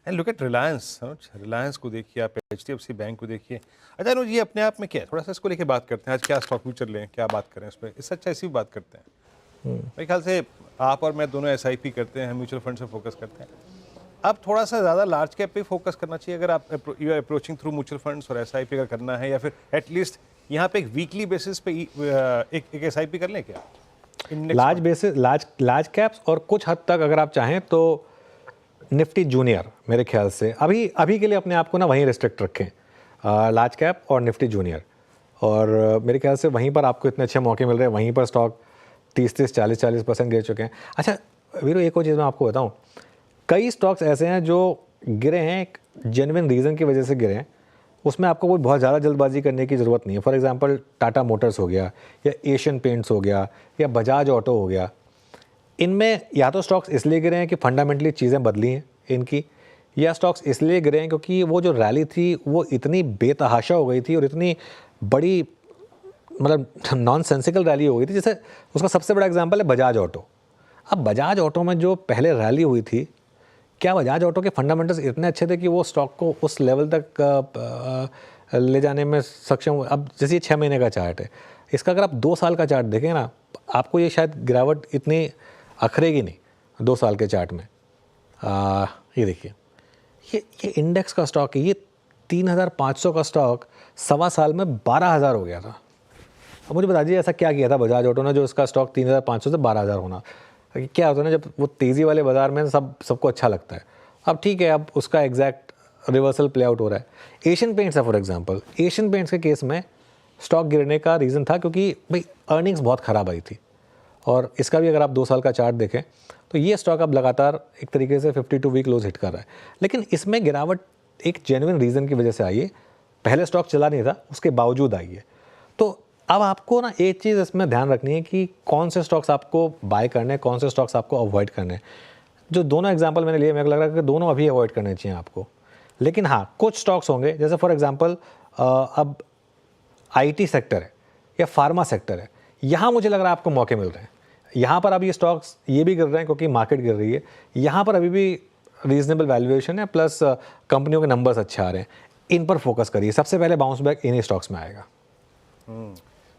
एंड लुक एट रिलायंस अनुज, रिलायंस को देखिए आप, HDFC बैंक को देखिए। अच्छा अनुज, ये अपने आप में क्या है, थोड़ा सा इसको लेके बात करते हैं। आज क्या स्टॉक फ्यूचर लें, क्या बात करें इस पर, इससे अच्छा ऐसी भी बात करते हैं। मेरे ख्याल से आप और मैं दोनों SIP करते हैं, म्यूचुअल फंड से फोकस करते हैं। अब थोड़ा सा ज़्यादा लार्ज कैप पे फोकस करना चाहिए अगर आप you are approaching through mutual funds और SIP अगर करना है, या फिर एटलीस्ट यहाँ पे एक वीकली बेसिस पे एक SIP कर लें क्या? लार्ज बेसिस, लार्ज कैप्स, और कुछ हद तक अगर आप चाहें तो निफ्टी जूनियर, मेरे ख्याल से अभी के लिए अपने आप को ना वहीं रिस्ट्रिक्ट रखें, लार्ज कैप और निफ्टी जूनियर। और मेरे ख्याल से वहीं पर आपको इतने अच्छे मौके मिल रहे हैं, वहीं पर स्टॉक 30-30, 40-40% गिर चुके हैं। अच्छा वीरू, एक और चीज़ मैं आपको बताऊं, कई स्टॉक्स ऐसे हैं जो गिरे हैं एक जेन्युइन रीज़न की वजह से गिरे हैं, उसमें आपको कोई बहुत ज़्यादा जल्दबाजी करने की ज़रूरत नहीं है। फॉर एग्जांपल टाटा मोटर्स हो गया, या एशियन पेंट्स हो गया, या बजाज ऑटो हो गया। इनमें या तो स्टॉक्स इसलिए गिरे हैं कि फंडामेंटली चीज़ें बदली हैं इनकी, या स्टॉक्स इसलिए गिरे हैं क्योंकि वो जो रैली थी वो इतनी बेतहाशा हो गई थी और इतनी बड़ी, मतलब नॉनसेंसिकल रैली हो गई थी। जैसे उसका सबसे बड़ा एग्जांपल है बजाज ऑटो। अब बजाज ऑटो में जो पहले रैली हुई थी, क्या बजाज ऑटो के फंडामेंटल्स इतने अच्छे थे कि वो स्टॉक को उस लेवल तक ले जाने में सक्षम हुए? अब जैसे ये 6 महीने का चार्ट है, इसका अगर आप 2 साल का चार्ट देखें ना, आपको ये शायद गिरावट इतनी अखरेगी नहीं 2 साल के चार्ट में। ये देखिए, ये इंडेक्स का स्टॉक है, ये 3500 का स्टॉक 1.25 साल में 12,000 हो गया था। अब मुझे बता दीजिए ऐसा क्या किया था बजाज ऑटो ने जो इसका स्टॉक 3500 से 12,000 होना। क्या होता है ना, जब वो तेज़ी वाले बाजार में सबको अच्छा लगता है। अब ठीक है, अब उसका एग्जैक्ट रिवर्सल प्ले आउट हो रहा है। एशियन पेंट्स है फॉर एग्जांपल, एशियन पेंट्स के केस में स्टॉक गिरने का रीज़न था क्योंकि भाई अर्निंग्स बहुत ख़राब आई थी, और इसका भी अगर आप 2 साल का चार्ट देखें तो ये स्टॉक अब लगातार एक तरीके से 52 वीक लोज हिट कर रहा है। लेकिन इसमें गिरावट एक जेन्युइन रीज़न की वजह से आई है, पहले स्टॉक चला नहीं था, उसके बावजूद आई है। तो अब आपको ना एक चीज़ इसमें ध्यान रखनी है कि कौन से स्टॉक्स आपको बाय करने हैं, कौन से स्टॉक्स आपको अवॉइड करने हैं। जो दोनों एग्जांपल मैंने लिए, मेरे को लग रहा है कि दोनों अभी अवॉइड करने चाहिए आपको। लेकिन हाँ, कुछ स्टॉक्स होंगे, जैसे फॉर एग्जांपल अब IT सेक्टर है या फार्मा सेक्टर है, यहाँ मुझे लग रहा है आपको मौके मिल रहे हैं। यहाँ पर अभी ये स्टॉक्स ये भी गिर रहे हैं क्योंकि मार्केट गिर रही है, यहाँ पर अभी भी रीजनेबल वैल्यूएशन है, प्लस कंपनियों के नंबर्स अच्छे आ रहे हैं। इन पर फोकस करिए, सबसे पहले बाउंस बैक इन्हीं स्टॉक्स में आएगा।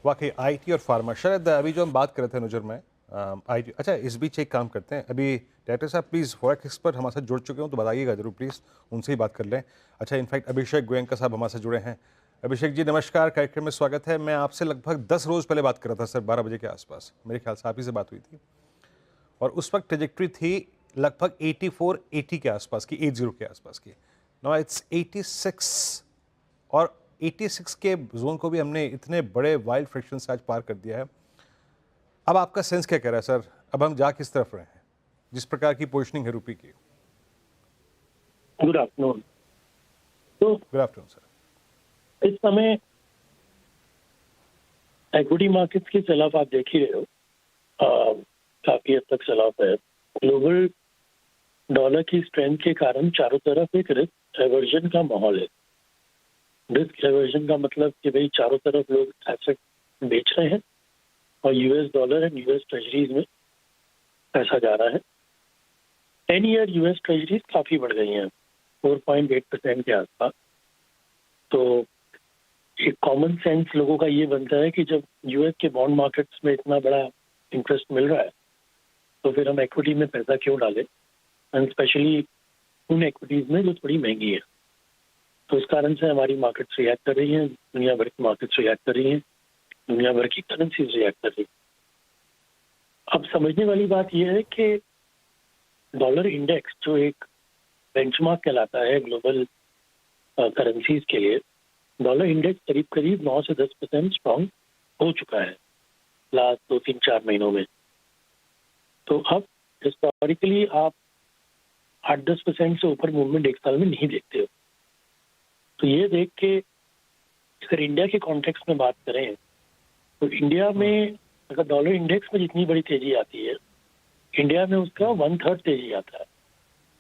वाकई IT और फार्मा, शायद अभी जो हम बात कर रहे थे नजर में IT। अच्छा, इस बीच एक काम करते हैं, अभी डायरेक्टर साहब प्लीज़ फॉरेक्स एक्सपर्ट हमारे साथ जुड़ चुके हो तो बताइएगा जरूर प्लीज़, उनसे ही बात कर लें। अच्छा, इनफैक्ट अभिषेक गोयनका साहब हमारे साथ जुड़े हैं। अभिषेक जी नमस्कार, कार्यक्रम में स्वागत है। मैं आपसे लगभग 10 रोज़ पहले बात कर रहा था सर, 12 बजे के आसपास मेरे ख्याल से आप ही से बात हुई थी, और उस वक्त ट्रेजेक्ट्री थी लगभग 84-80 के आसपास की, 80 के आसपास की। नाउ इट्स 86, और 86 के जोन को भी हमने इतने बड़े वाइल्ड फ्रिक्शन से आज पार कर दिया है। अब आपका सेंस क्या कह रहा है सर, अब हम जा किस तरफ रहे हैं, जिस प्रकार की पोजीशनिंग है रुपये की? Good afternoon. तो गुड आफ्टरनून सर। इस समय इक्विटी मार्केट्स की सलाफ आप देख ही रहे हो, काफी हद तक सलाफ है। ग्लोबल डॉलर की स्ट्रेंथ के कारण चारों तरफ एक रिस्क एवर्जन का माहौल है। रिस्क एवर्जन का मतलब कि भाई चारों तरफ लोग एसेट बेच रहे हैं और US dollar and US treasuries में पैसा जा रहा है। 10 ईयर US ट्रेजरीज काफी बढ़ गई हैं, 4.8% के आसपास। तो एक कॉमन सेंस लोगों का ये बनता है कि जब US के बॉन्ड मार्केट्स में इतना बड़ा इंटरेस्ट मिल रहा है तो फिर हम इक्विटी में पैसा क्यों डालें, एंड स्पेशली उन इक्विटीज में जो थोड़ी महंगी है। तो इस कारण से हमारी मार्केट्स रिएक्ट कर रही हैं, दुनिया भर की मार्केट्स रिएक्ट कर रही हैं, दुनिया भर की करेंसीज रिएक्ट कर रही हैं। अब समझने वाली बात यह है कि डॉलर इंडेक्स जो एक बेंचमार्क कहलाता है ग्लोबल करेंसीज के लिए, डॉलर इंडेक्स करीब करीब 9 से 10% स्ट्रॉन्ग हो चुका है लास्ट 2-3-4 महीनों में। तो अब हिस्टोरिकली आप 8-10% से ऊपर मूवमेंट एक साल में नहीं देखते हो। तो ये देख के अगर इंडिया के कॉन्टेक्स्ट में बात करें तो इंडिया में अगर डॉलर इंडेक्स में जितनी बड़ी तेजी आती है, इंडिया में उसका 1/3 तेजी आता है।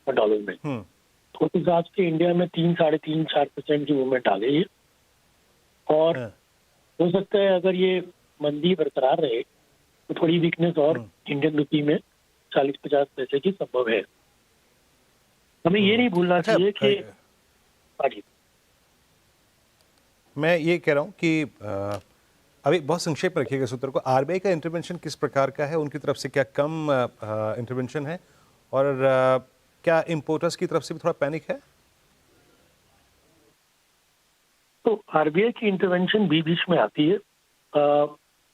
डॉलर में। तो उस हिसाब से इंडिया में 3-3.5-4% की मूवमेंट आ गई है और हो सकता है अगर ये मंदी बरकरार रहे तो थोड़ी वीकनेस और इंडियन रुपी में 40-50 पैसे की संभव है। हमें ये नहीं भूलना चाहिए कि मैं ये कह रहा हूँ कि अभी बहुत संक्षेप में रखिएगा इस उत्तर को। आरबीआई का इंटरवेंशन किस प्रकार का है, उनकी तरफ से क्या कम इंटरवेंशन है और क्या इंपोर्टर्स की तरफ से भी थोड़ा पैनिक है? तो आरबीआई की इंटरवेंशन बीच में आती है,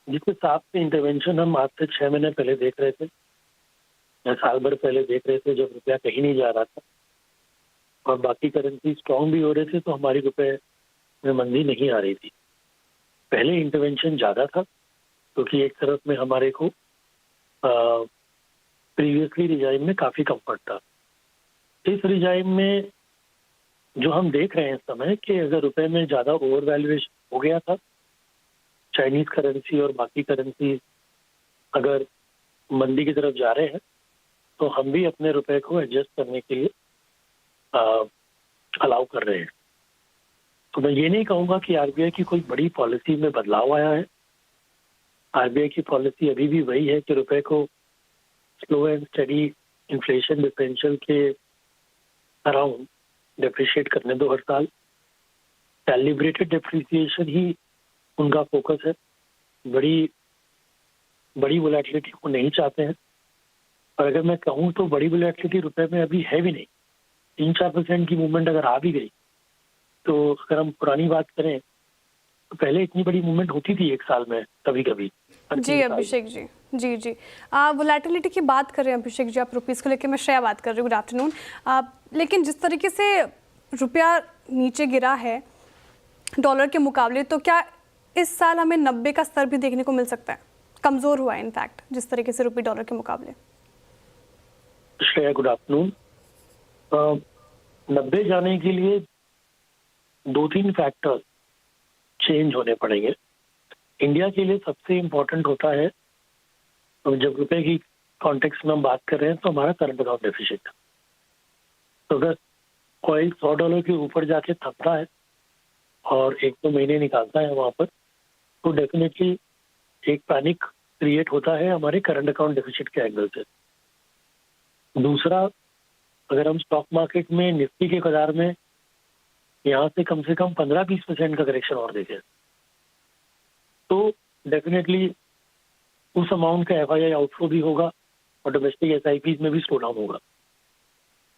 जिसके हिसाब से इंटरवेंशन हम आज से 6 महीने पहले देख रहे थे या साल भर पहले देख रहे थे, जब रुपया कहीं नहीं जा रहा था और बाकी करेंसी स्ट्रांग भी हो रहे थे, तो हमारी रुपए में मंदी नहीं आ रही थी। पहले इंटरवेंशन ज़्यादा था क्योंकि एक तरफ में हमारे को प्रीवियसली रिजाइम में काफ़ी कंफर्ट था। इस रिजाइम में जो हम देख रहे हैं इस समय कि अगर रुपए में ज़्यादा ओवर वैल्यूएशन हो गया था, चाइनीज करेंसी और बाकी करेंसी अगर मंदी की तरफ जा रहे हैं, तो हम भी अपने रुपए को एडजस्ट करने के लिए अलाउ कर रहे हैं। तो मैं ये नहीं कहूँगा कि आरबीआई की कोई बड़ी पॉलिसी में बदलाव आया है। आरबीआई की पॉलिसी अभी भी वही है कि रुपए को slow and study inflation differential के अराउंड डेप्रिशिएट करने दो हर साल। कैलिब्रेटेड डेप्रिसिएशन ही उनका फोकस है। बड़ी वोलेटिलिटी को नहीं चाहते हैं। और अगर मैं कहूँ तो बड़ी वोलेटिलिटी रुपए में अभी है भी नहीं। 3-4% की मूवमेंट अगर आ भी गई, तो अगर हम पुरानी बात करें तो पहले इतनी बड़ी मूवमेंट होती थी एक साल में कभी कभी। जी अभिषेक जी, जी वोलेटिलिटी की बात कर रहे हैं अभिषेक जी, आप रुपीस को लेकर, मैं श्रेया बात कर रही हूँ, गुड आफ्टरनून। लेकिन जिस तरीके से रुपया नीचे गिरा है डॉलर के मुकाबले, तो क्या इस साल हमें 90 का स्तर भी देखने को मिल सकता है? कमजोर हुआ है इनफैक्ट जिस तरीके से रुपये डॉलर के मुकाबले। Shreya good afternoon. 90 जाने के लिए 2-3 फैक्टर चेंज होने पड़ेंगे। इंडिया के लिए सबसे इम्पोर्टेंट होता है, जब रुपए की कॉन्टेक्स्ट में हम बात कर रहे हैं, तो हमारा करंट अकाउंट डेफिसिट। तो अगर ऑयल $100 के ऊपर जाके थकता है और 1-2 महीने निकालता है वहां पर, तो डेफिनेटली एक पैनिक क्रिएट होता है हमारे करंट अकाउंट डेफिसिट के एंगल से। दूसरा, अगर हम स्टॉक मार्केट में निफ्टी के कदार में यहाँ से कम 15-20% का करेक्शन और देखें, तो डेफिनेटली उस अमाउंट का एफआईआई आउटफ्लो भी होगा और डोमेस्टिक एसआईपी में भी स्लो डाउन होगा।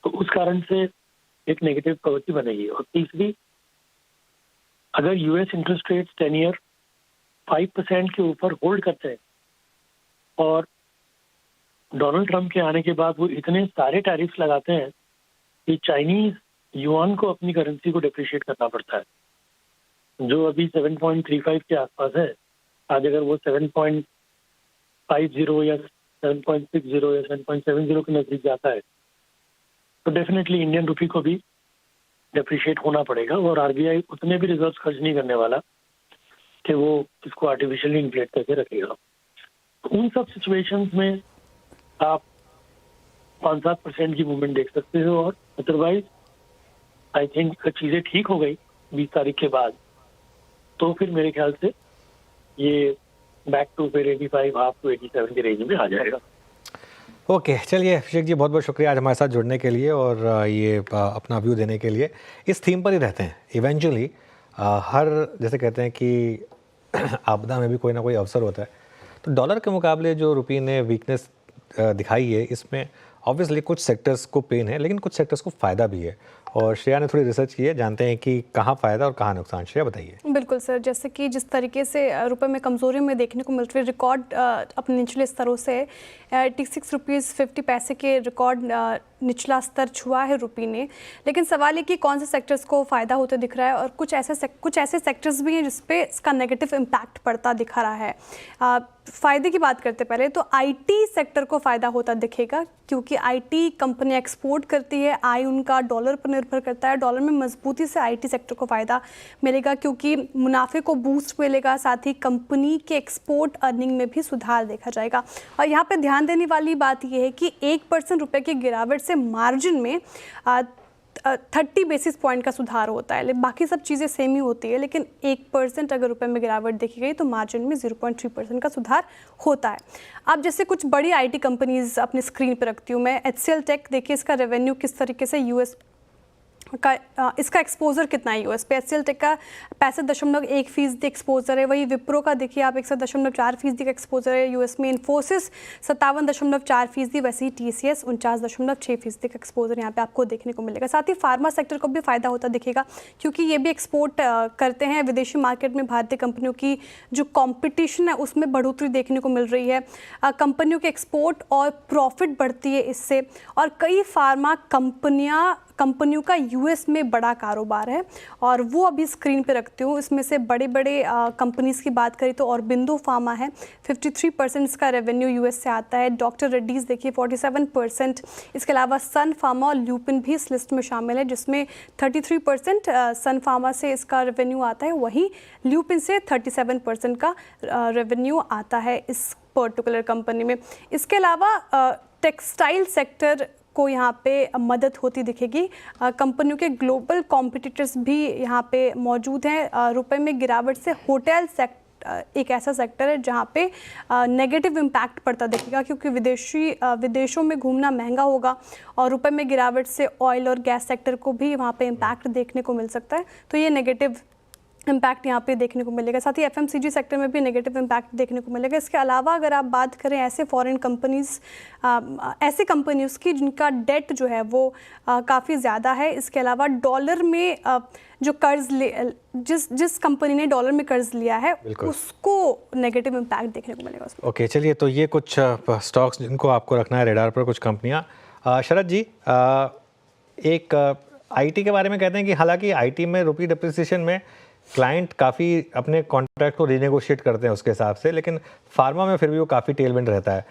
तो उस कारण से एक नेगेटिव प्रवृत्ति बनेगी। और तीसरी, अगर यूएस इंटरेस्ट रेट 10 ईयर 5% के ऊपर होल्ड करते हैं और डोनाल्ड ट्रंप के आने के बाद वो इतने सारे टैरिफ्स लगाते हैं कि चाइनीज युआन को अपनी करेंसी को डिप्रिशिएट करना पड़ता है, जो अभी 7.35 के आसपास है। आज अगर वो 7.50 या 7.60 या 7.70 के नजदीक जाता है, तो डेफिनेटली इंडियन रुपी को भी डिप्रिशिएट होना पड़ेगा और आरबीआई उतने भी रिजर्व्स खर्च नहीं करने वाला कि वो इसको आर्टिफिशियली इन्फ्लेट करके रखेगा। तो उन सब सिचुएशंस में आप 5-7% की मूवमेंट देख सकते हो। और अदरवाइज आई थिंक चीज़ें ठीक हो गई 20 तारीख के बाद, तो फिर मेरे ख्याल से ये बैक टू फिर 85.5 to 87 के रेंज में आ जाएगा। ओके चलिए अभिषेक जी, बहुत बहुत शुक्रिया आज हमारे साथ जुड़ने के लिए और ये अपना व्यू देने के लिए। इस थीम पर ही रहते हैं इवेंचुअली, हर जैसे कहते हैं कि आपदा में भी कोई ना कोई अवसर होता है। तो डॉलर के मुकाबले जो रुपये ने वीकनेस दिखाई है, इसमें ऑब्वियसली कुछ सेक्टर्स को पेन है लेकिन कुछ सेक्टर्स को फ़ायदा भी है। और श्रेया ने थोड़ी रिसर्च की है, जानते हैं कि कहाँ फ़ायदा और कहाँ नुकसान। श्रेया बताइए। बिल्कुल सर, जैसे कि जिस तरीके से रुपए में कमज़ोरी में देखने को मिल रही है, रिकॉर्ड अपने निचले स्तरों से 86 रुपीज़ 50 पैसे के रिकॉर्ड निचला स्तर छुआ है रुपये ने। लेकिन सवाल ये कि कौन से सेक्टर्स को फ़ायदा होते दिख रहा है और कुछ ऐसे सेक्टर्स भी हैं जिसपे इसका नेगेटिव इम्पैक्ट पड़ता दिखा रहा है। फ़ायदे की बात करते पहले तो आईटी सेक्टर को फ़ायदा होता दिखेगा, क्योंकि आईटी कंपनी एक्सपोर्ट करती है, आय उनका डॉलर पर निर्भर करता है। डॉलर में मजबूती से आईटी सेक्टर को फ़ायदा मिलेगा क्योंकि मुनाफे को बूस्ट मिलेगा, साथ ही कंपनी के एक्सपोर्ट अर्निंग में भी सुधार देखा जाएगा। और यहाँ पे ध्यान देने वाली बात यह है कि 1% रुपये की गिरावट से से मार्जिन में 30 बेसिस पॉइंट का सुधार होता है। बाकी सब चीज़ें सेम ही होती है, लेकिन 1% अगर रुपए में गिरावट देखी गई तो मार्जिन में 0.3% का सुधार होता है। अब जैसे कुछ बड़ी आईटी कंपनीज अपने स्क्रीन पर रखती हूँ मैं, HCL टेक, देखिए इसका रेवेन्यू किस तरीके से यूएस का, इसका एक्सपोजर कितना है यूएस पे। HCL टेक का 65.1% एक्सपोजर है। वही विप्रो का देखिए आप 61.4% का एक्सपोजर है यूएस में। इन्फोसिस 57.4%, वैसे ही TCS 49.6% का एक्सपोजर यहाँ पे आपको देखने को मिलेगा। साथ ही फार्मा सेक्टर को भी फायदा होता दिखेगा, क्योंकि ये भी एक्सपोर्ट करते हैं विदेशी मार्केट में। भारतीय कंपनियों की जो कॉम्पिटिशन है उसमें बढ़ोतरी देखने को मिल रही है। कंपनियों के एक्सपोर्ट और प्रॉफिट बढ़ती है इससे, और कई फार्मा कंपनियों का यूएस में बड़ा कारोबार है, और वो अभी स्क्रीन पे रखती हूँ। इसमें से बड़े बड़े कंपनीज की बात करें तो ऑरबिंदो फार्मा है, 53% इसका रेवेन्यू यूएस से आता है। डॉक्टर रेड्डीज देखिए 47%। इसके अलावा सन फार्मा और ल्यूपिन भी इस लिस्ट में शामिल है, जिसमें 33% सन फार्मा से इसका रेवेन्यू आता है, वहीं ल्यूपिन से 37% का रेवेन्यू आता है इस पर्टिकुलर कंपनी में। इसके अलावा टेक्सटाइल सेक्टर को यहाँ पे मदद होती दिखेगी। कंपनियों के ग्लोबल कॉम्पिटिटर्स भी यहाँ पे मौजूद हैं। रुपए में गिरावट से होटल सेक्टर एक ऐसा सेक्टर है जहाँ पे नेगेटिव इम्पैक्ट पड़ता दिखेगा, क्योंकि विदेशों में घूमना महंगा होगा, और रुपए में गिरावट से ऑयल और गैस सेक्टर को भी वहाँ पे इम्पैक्ट देखने को मिल सकता है। तो ये नेगेटिव इम्पैक्ट यहाँ पे देखने को मिलेगा। साथ ही FMCG सेक्टर में भी नेगेटिव इम्पैक्ट देखने को मिलेगा। इसके अलावा अगर आप बात करें ऐसे फॉरेन कंपनीज, ऐसे कंपनीज की जिनका डेट जो है वो काफ़ी ज़्यादा है, इसके अलावा डॉलर में जो कर्ज जिस कंपनी ने डॉलर में कर्ज लिया है उसको नेगेटिव इम्पैक्ट देखने को मिलेगा। ओके, चलिए, तो ये कुछ स्टॉक्स जिनको आपको रखना है रेडार पर, कुछ कंपनियाँ। शरद जी, एक IT के बारे में कहते हैं कि हालांकि IT में रुपी डिप्रिसिएशन में क्लाइंट काफ़ी अपने कॉन्ट्रैक्ट को रीनेगोशिएट करते हैं उसके हिसाब से, लेकिन फार्मा में फिर भी वो काफ़ी टेलविंड रहता है।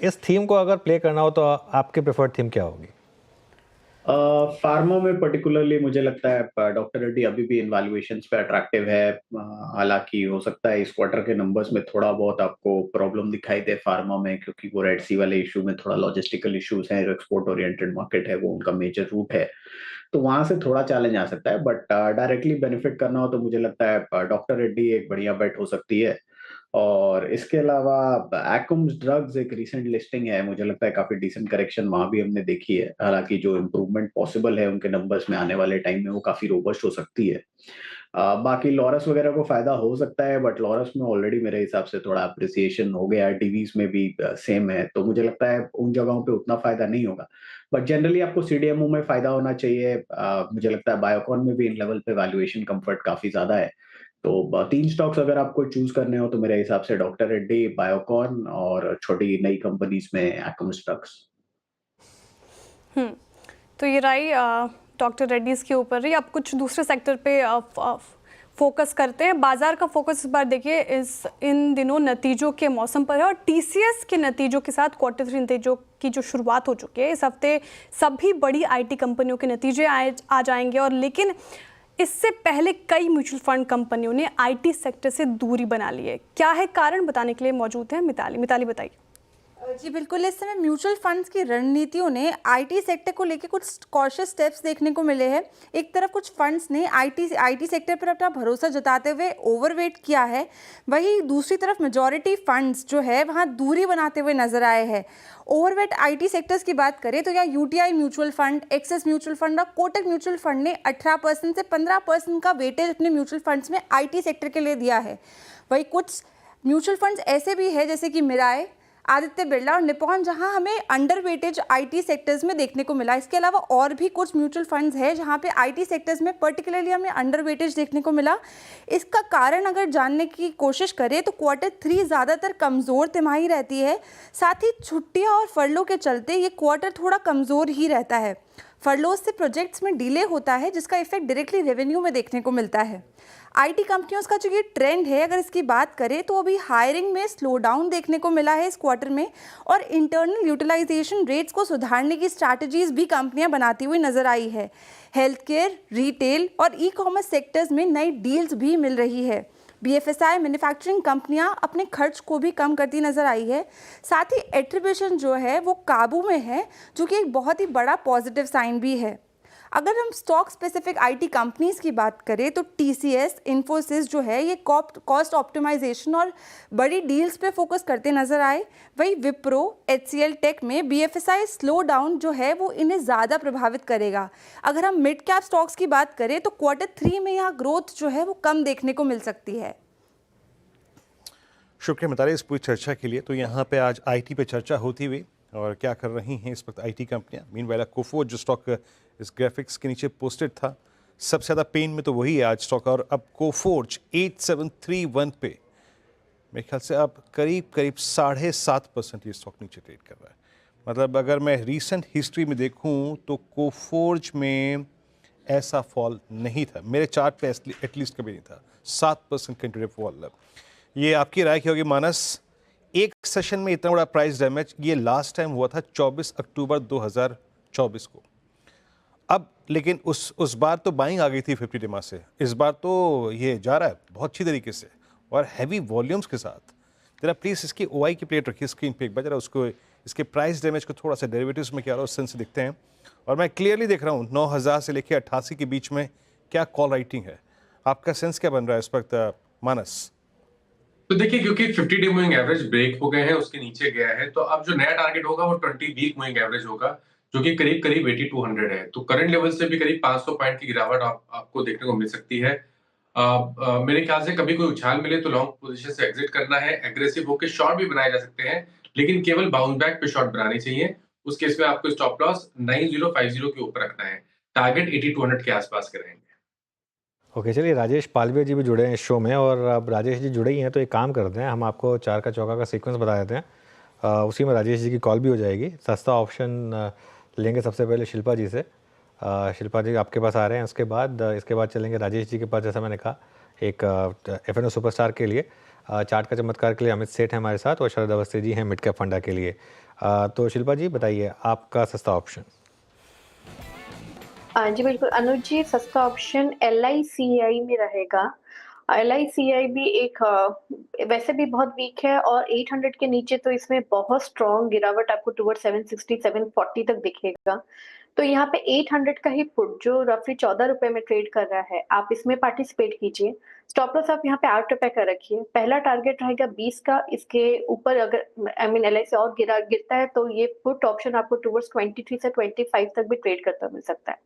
इस थीम को अगर प्ले करना हो तो आपकी प्रेफर्ड थीम क्या होगी? फार्मा में पर्टिकुलरली मुझे लगता है डॉक्टर रेड्डी अभी भी इन वैल्यूएशंस पे अट्रैक्टिव है। हालांकि हो सकता है इस क्वार्टर के नंबर्स में थोड़ा बहुत आपको प्रॉब्लम दिखाई दे फार्मा में, क्योंकि वो रेड सी वाले इशू में थोड़ा लॉजिस्टिकल इश्यूज हैं। जो एक्सपोर्ट ओरिएंटेड मार्केट है वो उनका मेजर रूट है, तो वहां से थोड़ा चैलेंज आ सकता है। बट डायरेक्टली बेनिफिट करना हो तो मुझे लगता है डॉक्टर रेड्डी एक बढ़िया बेट हो सकती है। और इसके अलावा एक्यूम्स ड्रग्स एक रीसेंट लिस्टिंग है, मुझे लगता है काफी डिसेंट करेक्शन वहां भी हमने देखी है। हालांकि जो इम्प्रूवमेंट पॉसिबल है उनके नंबर्स में आने वाले टाइम में वो काफी रोबस्ट हो सकती है। बाकी लॉरस वगैरह को फायदा हो सकता है, बट लॉरस में ऑलरेडी मेरे हिसाब से थोड़ा अप्रिसिएशन हो गया है। डीवीज में भी सेम है, तो मुझे लगता है उन जगहों पे उतना फायदा नहीं होगा। बट जनरली आपको CDMO में फायदा होना चाहिए। मुझे लगता है बायोकॉन में भी इन लेवल पे वैल्यूएशन कंफर्ट काफी ज्यादा है। तो 3 स्टॉक्स अगर आपको चूज करने हो तो मेरे हिसाब से डॉक्टर रेड्डी, बायोकॉन और छोटी नई कंपनीज में एक्यूम्स ड्रग्स। तो ये रही डॉक्टर रेड्डीज के ऊपर ही। अब कुछ दूसरे सेक्टर पे फोकस करते हैं। बाजार का फोकस इस बार देखिए इन दिनों नतीजों के मौसम पर है, और TCS के नतीजों के साथ Q3 नतीजों की जो शुरुआत हो चुकी है। इस हफ्ते सभी बड़ी IT कंपनियों के नतीजे आ जाएंगे, और लेकिन इससे पहले कई म्यूचुअल फंड कंपनियों ने IT सेक्टर से दूरी बना ली है। क्या है कारण, बताने के लिए मौजूद है मिताली बताइए। जी बिल्कुल, इस समय म्यूचुअल फंड्स की रणनीतियों ने IT सेक्टर को लेकर कुछ कॉशियस स्टेप्स देखने को मिले हैं। एक तरफ कुछ फंड्स ने IT सेक्टर पर अपना भरोसा जताते हुए ओवरवेट किया है, वहीं दूसरी तरफ मेजॉरिटी फंड्स जो है वहाँ दूरी बनाते हुए नजर आए हैं। ओवरवेट IT सेक्टर्स की बात करें तो यहाँ UTI mutual fund, axis mutual fund और कोटक म्यूचुअल फंड ने 18% से 15% का वेटेज अपने म्यूचुअल फंड्स में IT सेक्टर के लिए दिया है। वहीं कुछ म्यूचुअल फंड्स ऐसे भी है जैसे कि मिराय, आदित्य बिरला और निपॉन, जहां हमें अंडर वेटेज IT सेक्टर्स में देखने को मिला। इसके अलावा और भी कुछ म्यूचुअल फंड्स हैं जहां पे IT सेक्टर्स में पर्टिकुलरली हमें अंडर वेटेज देखने को मिला। इसका कारण अगर जानने की कोशिश करें तो Q3 ज़्यादातर कमज़ोर तिमाही रहती है। साथ ही छुट्टियाँ और फरलों के चलते ये क्वार्टर थोड़ा कमज़ोर ही रहता है। फरलोज से प्रोजेक्ट्स में डिले होता है, जिसका इफेक्ट डायरेक्टली रेवेन्यू में देखने को मिलता है। IT कंपनियों का जो ये ट्रेंड है, अगर इसकी बात करें तो अभी हायरिंग में स्लो डाउन देखने को मिला है इस क्वार्टर में, और इंटरनल यूटिलाइजेशन रेट्स को सुधारने की स्ट्रैटेजीज भी कंपनियां बनाती हुई नजर आई है। हेल्थ केयर, रिटेल और ई-कॉमर्स सेक्टर्स में नई डील्स भी मिल रही है। BFSI मैन्युफैक्चरिंग कंपनियां अपने खर्च को भी कम करती नजर आई है। साथ ही एट्रीब्यूशन जो है वो काबू में है, जो कि एक बहुत ही बड़ा पॉजिटिव साइन भी है। अगर हम स्टॉक स्पेसिफिक IT कंपनीज की बात करें तो TCS, इन्फोसिस जो है ये कॉस्ट ऑप्टिमाइजेशन और बड़ी डील्स पे फोकस करते नजर आए। वही विप्रो, HCL टेक में BFSI स्लो डाउन जो है वो इन्हें ज़्यादा प्रभावित करेगा। अगर हम मिड कैप स्टॉक्स की बात करें तो Q3 में यहाँ ग्रोथ जो है वो कम देखने को मिल सकती है। शुक्रिया मिताली इस पूरी चर्चा के लिए। तो यहाँ पे आज IT पे चर्चा होती हुई और क्या कर रही हैं इस वक्त IT कंपनियां। मीनवाइल कोफोर्ज जो स्टॉक इस ग्राफिक्स के नीचे पोस्टेड था, सबसे ज़्यादा पेन में तो वही है आज स्टॉक। और अब कोफोर्ज 8731 पे मेरे ख्याल से अब करीब 7.5% ये स्टॉक नीचे ट्रेड कर रहा है। मतलब अगर मैं रीसेंट हिस्ट्री में देखूं तो कोफोर्ज में ऐसा फॉल नहीं था, मेरे चार्ट पे एटलीस्ट कभी नहीं था। 7% का इंट्राडे फॉल। ये आपकी राय क्या होगी मानस? एक सेशन में इतना बड़ा प्राइस डैमेज ये लास्ट टाइम हुआ था 24 अक्टूबर 2024 को। अब लेकिन उस बार तो बाइंग आ गई थी 50 डेमा से, इस बार तो ये जा रहा है बहुत अच्छी तरीके से और हैवी वॉल्यूम्स के साथ। जरा प्लीज़ इसकी OI की प्लेट रखिए स्क्रीन पे एक बार, जरा उसको इसके प्राइस डैमेज को थोड़ा सा डेरिवेटिव्स में क्या रहा है उस सेंस से दिखते हैं। और मैं क्लियरली देख रहा हूँ 9000 से लेकर 88 के बीच में क्या कॉल राइटिंग है। आपका सेंस क्या बन रहा है इस वक्त मानस? तो देखिए, क्योंकि 50 डे मूविंग एवरेज ब्रेक हो गए हैं, उसके नीचे गया है, तो अब जो नया टारगेट होगा वो 20 वीक मूविंग एवरेज होगा, जो कि करीब 8200 है। तो करंट लेवल से भी करीब 500 पॉइंट की गिरावट आपको देखने को मिल सकती है। मेरे ख्याल से कभी कोई उछाल मिले तो लॉन्ग पोजीशन से एग्जिट करना है। एग्रेसिव होकर शॉर्ट भी बनाए जा सकते हैं, लेकिन केवल बाउंस बैक पे शॉर्ट बनानी चाहिए। उस केस में आपको स्टॉप लॉस 9050 के ऊपर रखना है, टारगेट 8200 के आसपास करेंगे। ओके, चलिए राजेश पालवे जी भी जुड़े हैं इस शो में, और अब राजेश जी जुड़े ही हैं तो एक काम करते हैं, हम आपको 4 का चौका का सीक्वेंस बता देते हैं। उसी में राजेश जी की कॉल भी हो जाएगी। सस्ता ऑप्शन लेंगे सबसे पहले शिल्पा जी से। शिल्पा जी आपके पास आ रहे हैं, इसके बाद चलेंगे राजेश जी के पास। जैसा मैंने कहा, एक FNO सुपरस्टार के लिए चार्ट का चमत्कार के लिए अमित सेठ है हमारे साथ, और शरद अवस्थी जी हैं मिड कैप फंडा के लिए। तो शिल्पा जी बताइए आपका सस्ता ऑप्शन। जी बिल्कुल अनुज जी, सस्ता ऑप्शन LICI में रहेगा। LICI भी एक वैसे भी बहुत वीक है और 800 के नीचे तो इसमें बहुत स्ट्रॉन्ग गिरावट आपको टुवर्ड 760 740 तक दिखेगा। तो यहाँ पे 800 का ही पुट जो रफली 14 रुपए में ट्रेड कर रहा है, आप इसमें पार्टिसिपेट कीजिए। स्टॉप लॉस आप यहाँ पे 8 रुपए का रखिए। पहला टारगेट रहेगा 20 का। इसके ऊपर अगर LIC और गिरता है तो ये पुट ऑप्शन आपको टुवर्ड्स 23 से 25 तक भी ट्रेड करता मिल सकता है।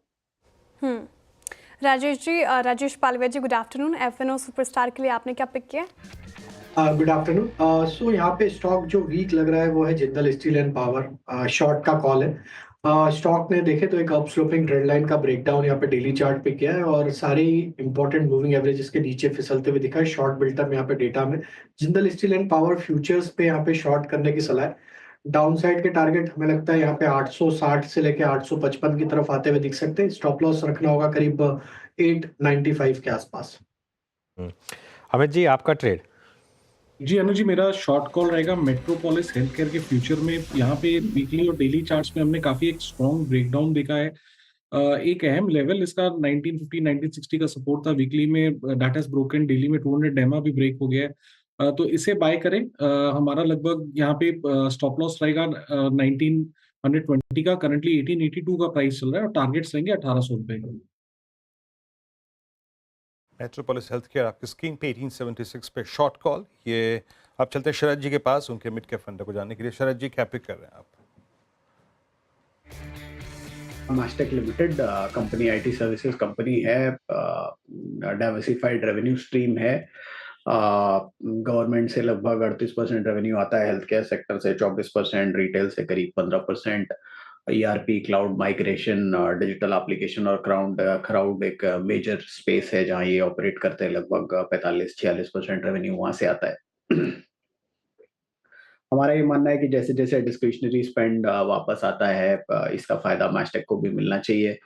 राजेश जी, राजेश पालवे जी, गुड आफ्टरनून। FNO सुपरस्टार के लिए आपने क्या पिक किया? Good afternoon. सो यहाँ पे स्टॉक जो वीक लग रहा है वो है Jindal steel and power. Short का कॉल है। स्टॉक ने देखे तो एक अप स्लोपिंग ट्रेंड लाइन का ब्रेकडाउन यहाँ पे डेली चार्ट पे किया है और सारे इंपॉर्टेंट मूविंग एवरेजेस के नीचे फिसलते हुए दिखा है। शॉर्ट बिल्टअप यहाँ पे डेटा में Jindal steel and power futures पे यहाँ पे शॉर्ट करने की सलाह है। डाउन साइड के टारगेट हमें लगता है यहाँ पे 860 से लेके 855 की तरफ आते हुए दिख सकते हैं। स्टॉप लॉस रखना होगा करीब 895 के आसपास। अमित जी आपका ट्रेड? जी अनुज जी, मेरा शॉर्ट कॉल रहेगा मेट्रोपोलिस हेल्थ केयर के फ्यूचर में। यहाँ पे वीकली और डेली चार्ट्स में हमने काफी एक स्ट्रॉन्ग ब्रेकडाउन देखा है। एक अहम लेवल इसका 1950 1960 का सपोर्ट था वीकली में, दैट हैज ब्रोकन। डेली में 200 डेमा भी ब्रेक हो गया है, तो इसे बाय करें। हमारा लगभग यहाँ पे स्टॉप लॉस रहेगा 1920 का। करंटली 1882 का प्राइस चल रहा है और टारगेट्स रहेंगे 1800 रुपए का। मेट्रोपोलिस हेल्थ केयर आपकी स्क्रीन पे 1876 पे शॉर्ट कॉल। ये आप चलते हैं शरद जी के पास उनके मिड कैप फंड को जानने के लिए। शरद जी क्या पिक कर रहे हैं आप? Mastek limited company IT services company है, डाइवर्सिफाइड रेवेन्यू स्ट्रीम है। गवर्नमेंट से लगभग 38% रेवेन्यू आता है, हेल्थ केयर सेक्टर से 24%, रिटेल से करीब 15%। ERP, cloud migration, digital application और क्राउड एक मेजर स्पेस है जहां ये ऑपरेट करते हैं। लगभग 45-46% रेवेन्यू वहां से आता है। हमारा ये मानना है कि जैसे जैसे डिस्क्रिशनरी स्पेंड वापस आता है, इसका फायदा मास्टेक को भी मिलना चाहिए।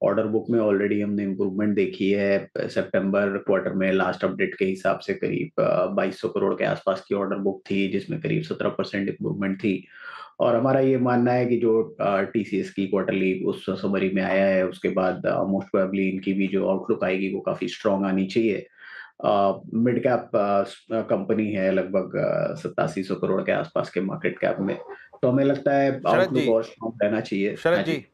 ऑर्डर बुक में ऑलरेडी हमने इम्प्रूवमेंट देखी है। सितंबर क्वार्टर में लास्ट अपडेट के हिसाब से करीब 2200 करोड़ के आसपास की ऑर्डर बुक थी, जिसमें करीब 17% इम्प्रूवमेंट थी। और हमारा ये मानना है कि जो TCS की क्वार्टरली उस समरी में आया है, उसके बाद मोस्ट प्रोबेबली इनकी भी जो आउटलुक आएगी वो काफी स्ट्रॉन्ग आनी चाहिए। मिड कैप कंपनी है, लगभग 8700 करोड़ के आसपास के मार्केट कैप में। तो हमें लगता है आउटलुक और स्ट्रॉन्ग रहना चाहिए। हाँ शरद जी, जी,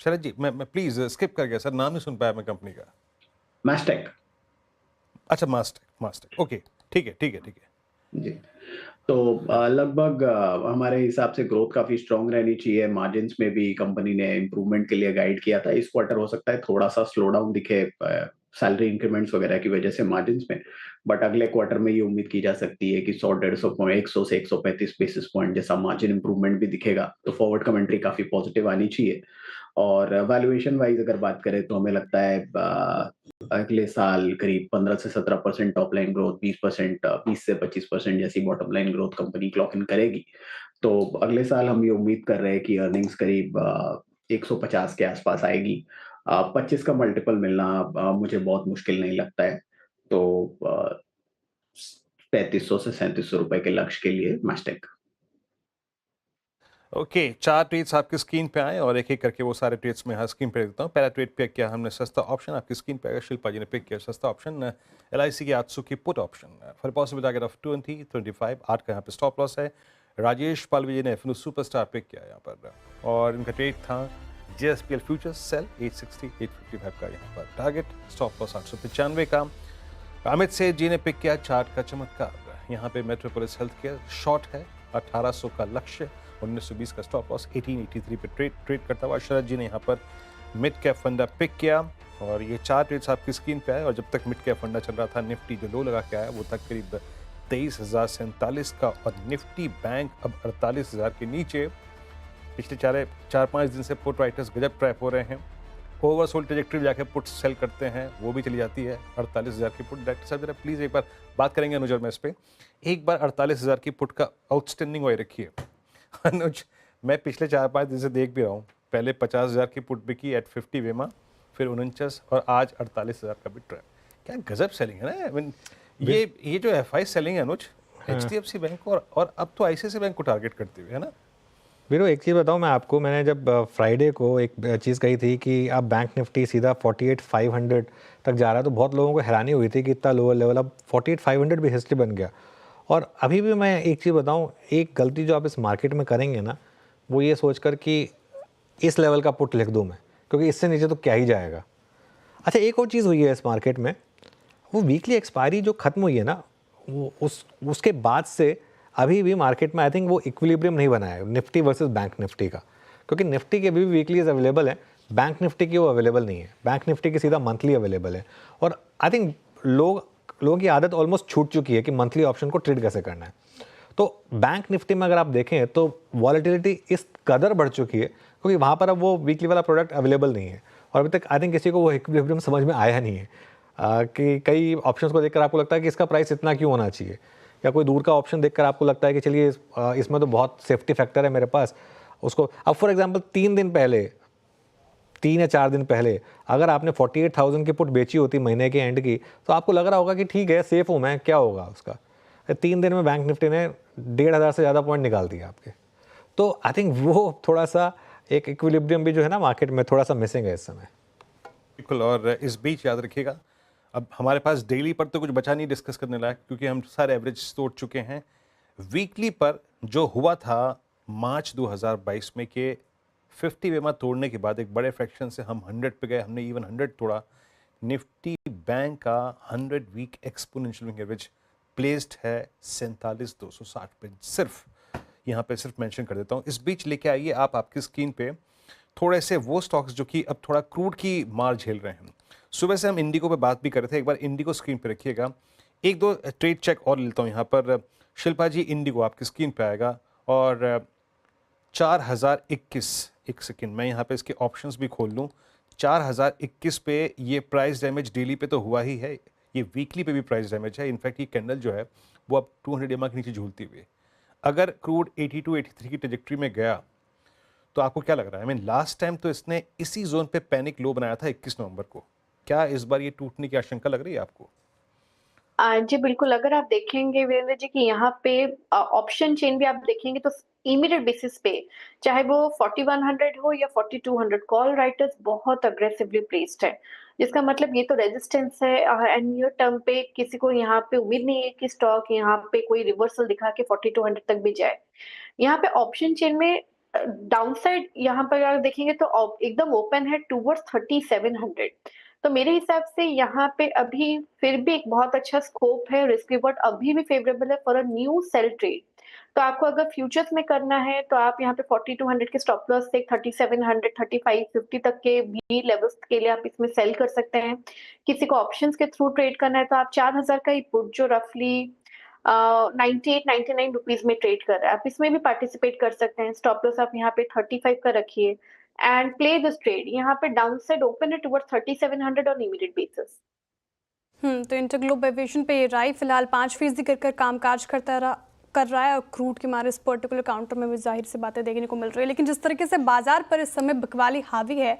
शरद जी, मैं प्लीज स्किप कर गया सर, नाम नहीं सुन पाया मैं कंपनी का। मैस्टेक। अच्छा, मास्टेक, ओके, ठीक है। जी। तो लगभग हमारे हिसाब से ग्रोथ काफी स्ट्रांग रहनी चाहिए। मार्जिन्स में भी कंपनी ने इम्प्रूवमेंट के लिए गाइड किया था। इस क्वार्टर हो सकता है थोड़ा सा स्लो डाउन दिखे सैलरी इंक्रीमेंट्स वगैरह की वजह से मार्जिन्स में, बट अगले क्वार्टर में ये उम्मीद की जा सकती है कि 100-150 पॉइंट, 100 से 135 बेसिस पॉइंट जैसा मार्जिन इंप्रूवमेंट भी दिखेगा। तो फॉरवर्ड कमेंट्री काफी पॉजिटिव आनी चाहिए। और वैल्यूएशन वाइज अगर बात करें तो हमें लगता है अगले साल करीब 15 से 17% टॉप लाइन ग्रोथ, 20 से 25% जैसी bottom line growth company clock in करेगी। तो अगले साल हम ये उम्मीद कर रहे हैं कि अर्निंग्स करीब 150 के आसपास आएगी। 25 का मल्टीपल मिलना मुझे बहुत मुश्किल नहीं लगता है। तो 3500 से 3700 रुपए के लक्ष्य के लिए मैस्टेक। ओके, 4 ट्रेड्स आपकी स्क्रीन पे आए और एक एक करके वो सारे ट्रेड्स मैं यहाँ स्क्रीन पे देता हूँ। पहला ट्रेड पे किया हमने सस्ता ऑप्शन, आपकी स्क्रीन पे आएगा, शिल्पा जी ने पिक किया सस्ता ऑप्शन LIC की आत्सुकी put option for possible target of 20, 25, 8 का यहाँ पे स्टॉप लॉस है। राजेश पालवी जी ने FNO सुपरस्टार पिक किया यहाँ पर और इनका ट्रेड था JSPL फ्यूचर्स सेल 860, 855 का यहाँ पर टारगेट, स्टॉप लॉस 895 का। अमित सेठ जी ने पिक किया चार्ट का चमत्कार, यहाँ पे मेट्रोपोलिस हेल्थ केयर शॉर्ट है, 1800 का लक्ष्य, 1920 का स्टॉप लॉस, 1883 पे ट्रेड करता हुआ। शरद जी ने यहाँ पर मिड कैप फंडा पिक किया और ये 4 ट्रेड्स आपकी स्क्रीन पे आए। और जब तक मिड कैप फंडा चल रहा था, निफ्टी जो लो लगा के आया वो तक करीब 23,047 का, और निफ्टी बैंक अब 48,000 के नीचे। पिछले 4-5 दिन से पुट राइटर्स गजब ट्रैप हो रहे हैं। ओवरसोल्ड ट्रेजेक्ट्री जाके पुट सेल करते हैं, वो भी चली जाती है 48,000 की पुट। डायरेक्टर साहब जरा प्लीज़ एक बार बात करेंगे अनुज और मैं इस पर, एक बार 48,000 की पुट का आउटस्टैंडिंग वाई रखिए। अनुज, मैं पिछले 4-5 दिन से देख भी रहा हूँ, पहले 50,000 की पुट बिकी एट 50 वेमा, फिर 49 और आज 48,000 का भी ट्रैप। क्या गजब सेलिंग है ना। I mean, ये जो FI सेलिंग है अनुज, HDFC बैंक और अब तो ICICI बैंक को टारगेट करते हुए, है ना। वीरो, एक चीज़ बताऊँ मैं आपको, मैंने जब फ्राइडे को एक चीज़ कही थी कि अब बैंक निफ्टी सीधा 48,500 तक जा रहा है, तो बहुत लोगों को हैरानी हुई थी कि इतना लोअर लेवल, अब 48,500 भी हिस्ट्री बन गया। और अभी भी मैं एक चीज़ बताऊं, एक गलती जो आप इस मार्केट में करेंगे ना, वो ये सोचकर कि इस लेवल का पुट लिख दूं मैं, क्योंकि इससे नीचे तो क्या ही जाएगा। अच्छा, एक और चीज़ हुई है इस मार्केट में, वो वीकली एक्सपायरी जो ख़त्म हुई है ना, वो उसके बाद से अभी भी मार्केट में आई थिंक वो इक्विलिब्रियम नहीं बना है निफ्टी वर्सेस बैंक निफ्टी का, क्योंकि निफ्टी के भी वीकलीज अवेलेबल है, बैंक निफ्टी की वो अवेलेबल नहीं है। बैंक निफ्टी की सीधा मंथली अवेलेबल है। और आई थिंक लोगों की आदत ऑलमोस्ट छूट चुकी है कि मंथली ऑप्शन को ट्रेड कैसे करना है। तो बैंक निफ्टी में अगर आप देखें तो वॉलेटिलिटी इस कदर बढ़ चुकी है, क्योंकि वहाँ पर अब वो वीकली वाला प्रोडक्ट अवेलेबल नहीं है। और अभी तक आई थिंक किसी को वो इक्विलिब्रियम समझ में आया नहीं है कि कई ऑप्शंस को देखकर आपको लगता है कि इसका प्राइस इतना क्यों होना चाहिए, या कोई दूर का ऑप्शन देखकर आपको लगता है कि चलिए इसमें तो बहुत सेफ्टी फैक्टर है मेरे पास, उसको अब फॉर एग्जांपल 3 या 4 दिन पहले अगर आपने 48,000 की पुट बेची होती महीने के एंड की, तो आपको लग रहा होगा कि ठीक है, सेफ हूँ मैं, क्या होगा उसका। 3 दिन में बैंक निफ्टी ने 1,500 से ज़्यादा पॉइंट निकाल दिया आपके। तो आई थिंक वो थोड़ा सा एक इक्विलिब्रियम भी जो है ना मार्केट में थोड़ा सा मिसिंग है इस समय। बिल्कुल, और इस बीच याद रखिएगा, अब हमारे पास डेली पर तो कुछ बचा नहीं डिस्कस करने लायक, क्योंकि हम सारे एवरेज तोड़ चुके हैं। वीकली पर जो हुआ था मार्च 2022 में के 50 वेमा तोड़ने के बाद एक बड़े फ्रैक्शन से हम 100 पे गए, हमने इवन 100 तोड़ा। निफ्टी बैंक का 100 week exponential moving average placed है 47,260 पे। सिर्फ यहाँ पे सिर्फ मेंशन कर देता हूँ। इस बीच लेके आइए आप आपकी स्क्रीन पे थोड़े से वो स्टॉक्स जो कि अब थोड़ा क्रूड की मार झेल रहे हैं। सुबह से हम इंडिगो पे बात भी कर रहे थे, एक बार इंडिगो स्क्रीन पे रखिएगा। 1-2 ट्रेड चेक और लेता हूँ यहाँ पर। शिल्पा जी, इंडिगो आपकी स्क्रीन पे आएगा और 4021, एक सेकेंड मैं यहाँ पे इसके ऑप्शंस भी खोल लूँ। 4021 पे ये प्राइस डैमेज डेली पे तो हुआ ही है, ये वीकली पे भी प्राइस डैमेज है। इनफैक्ट ये कैंडल जो है वो अब 200 EMA के नीचे झूलती हुई। अगर क्रूड 82-83 की ट्रेजेक्ट्री में गया तो आपको क्या लग रहा है? आई मीन लास्ट टाइम तो इसने इसी जोन पे पैनिक लो बनाया था 21 नवंबर को। क्या इस बार ये टूटने की आशंका लग रही है आपको? जी बिल्कुल, अगर आप देखेंगे वीरेंद्र जी कि यहाँ पे ऑप्शन चेन भी आप देखेंगे तो इमीडिएट बेसिस पे चाहे वो 4100 हो या 4200, कॉल राइटर्स बहुत अग्रेसिवली प्लेस्ड है। जिसका मतलब ये तो रेजिस्टेंस है एंड नियर टर्म पे किसी को यहाँ पे उम्मीद नहीं है कि स्टॉक यहाँ पे कोई रिवर्सल दिखा के 4200 तक भी जाए। यहाँ पे ऑप्शन चेन में डाउनसाइड यहाँ पर अगर देखेंगे तो एकदम ओपन है टूवर्ड्स 3700। तो मेरे हिसाब से यहाँ पे अभी फिर भी एक बहुत अच्छा स्कोप है, रिस्क रिवॉर्ड अभी भी फेवरेबल है for a new sell trade. तो आपको अगर फ्यूचर्स में करना है तो आप यहाँ पे 4200 के स्टॉप लॉस से 3700, 3550 तक के भी लेवल्स के लिए आप इसमें सेल कर सकते हैं। किसी को ऑप्शंस के थ्रू ट्रेड करना है तो आप 4000 का ही पुट जो रफली 98-99 रुपीज में ट्रेड कर रहा है, आप इसमें भी पार्टिसिपेट कर सकते हैं। स्टॉप लॉस आप यहाँ पे 35 का रखिए एंड प्ले दिस ट्रेड। यहाँ पे डाउन साइड ओपन है टुवर्ड्स 3700 ऑन इमीडिएट बेसिस। तो इंटरग्लोब एविएशन पे ये राई फिलहाल 5% कर कामकाज कर रहा है और क्रूड के मारे इस पर्टिकुलर काउंटर में भी जाहिर सी बातें देखने को मिल रही है। लेकिन जिस तरीके से बाजार पर इस समय बिकवाली हावी है,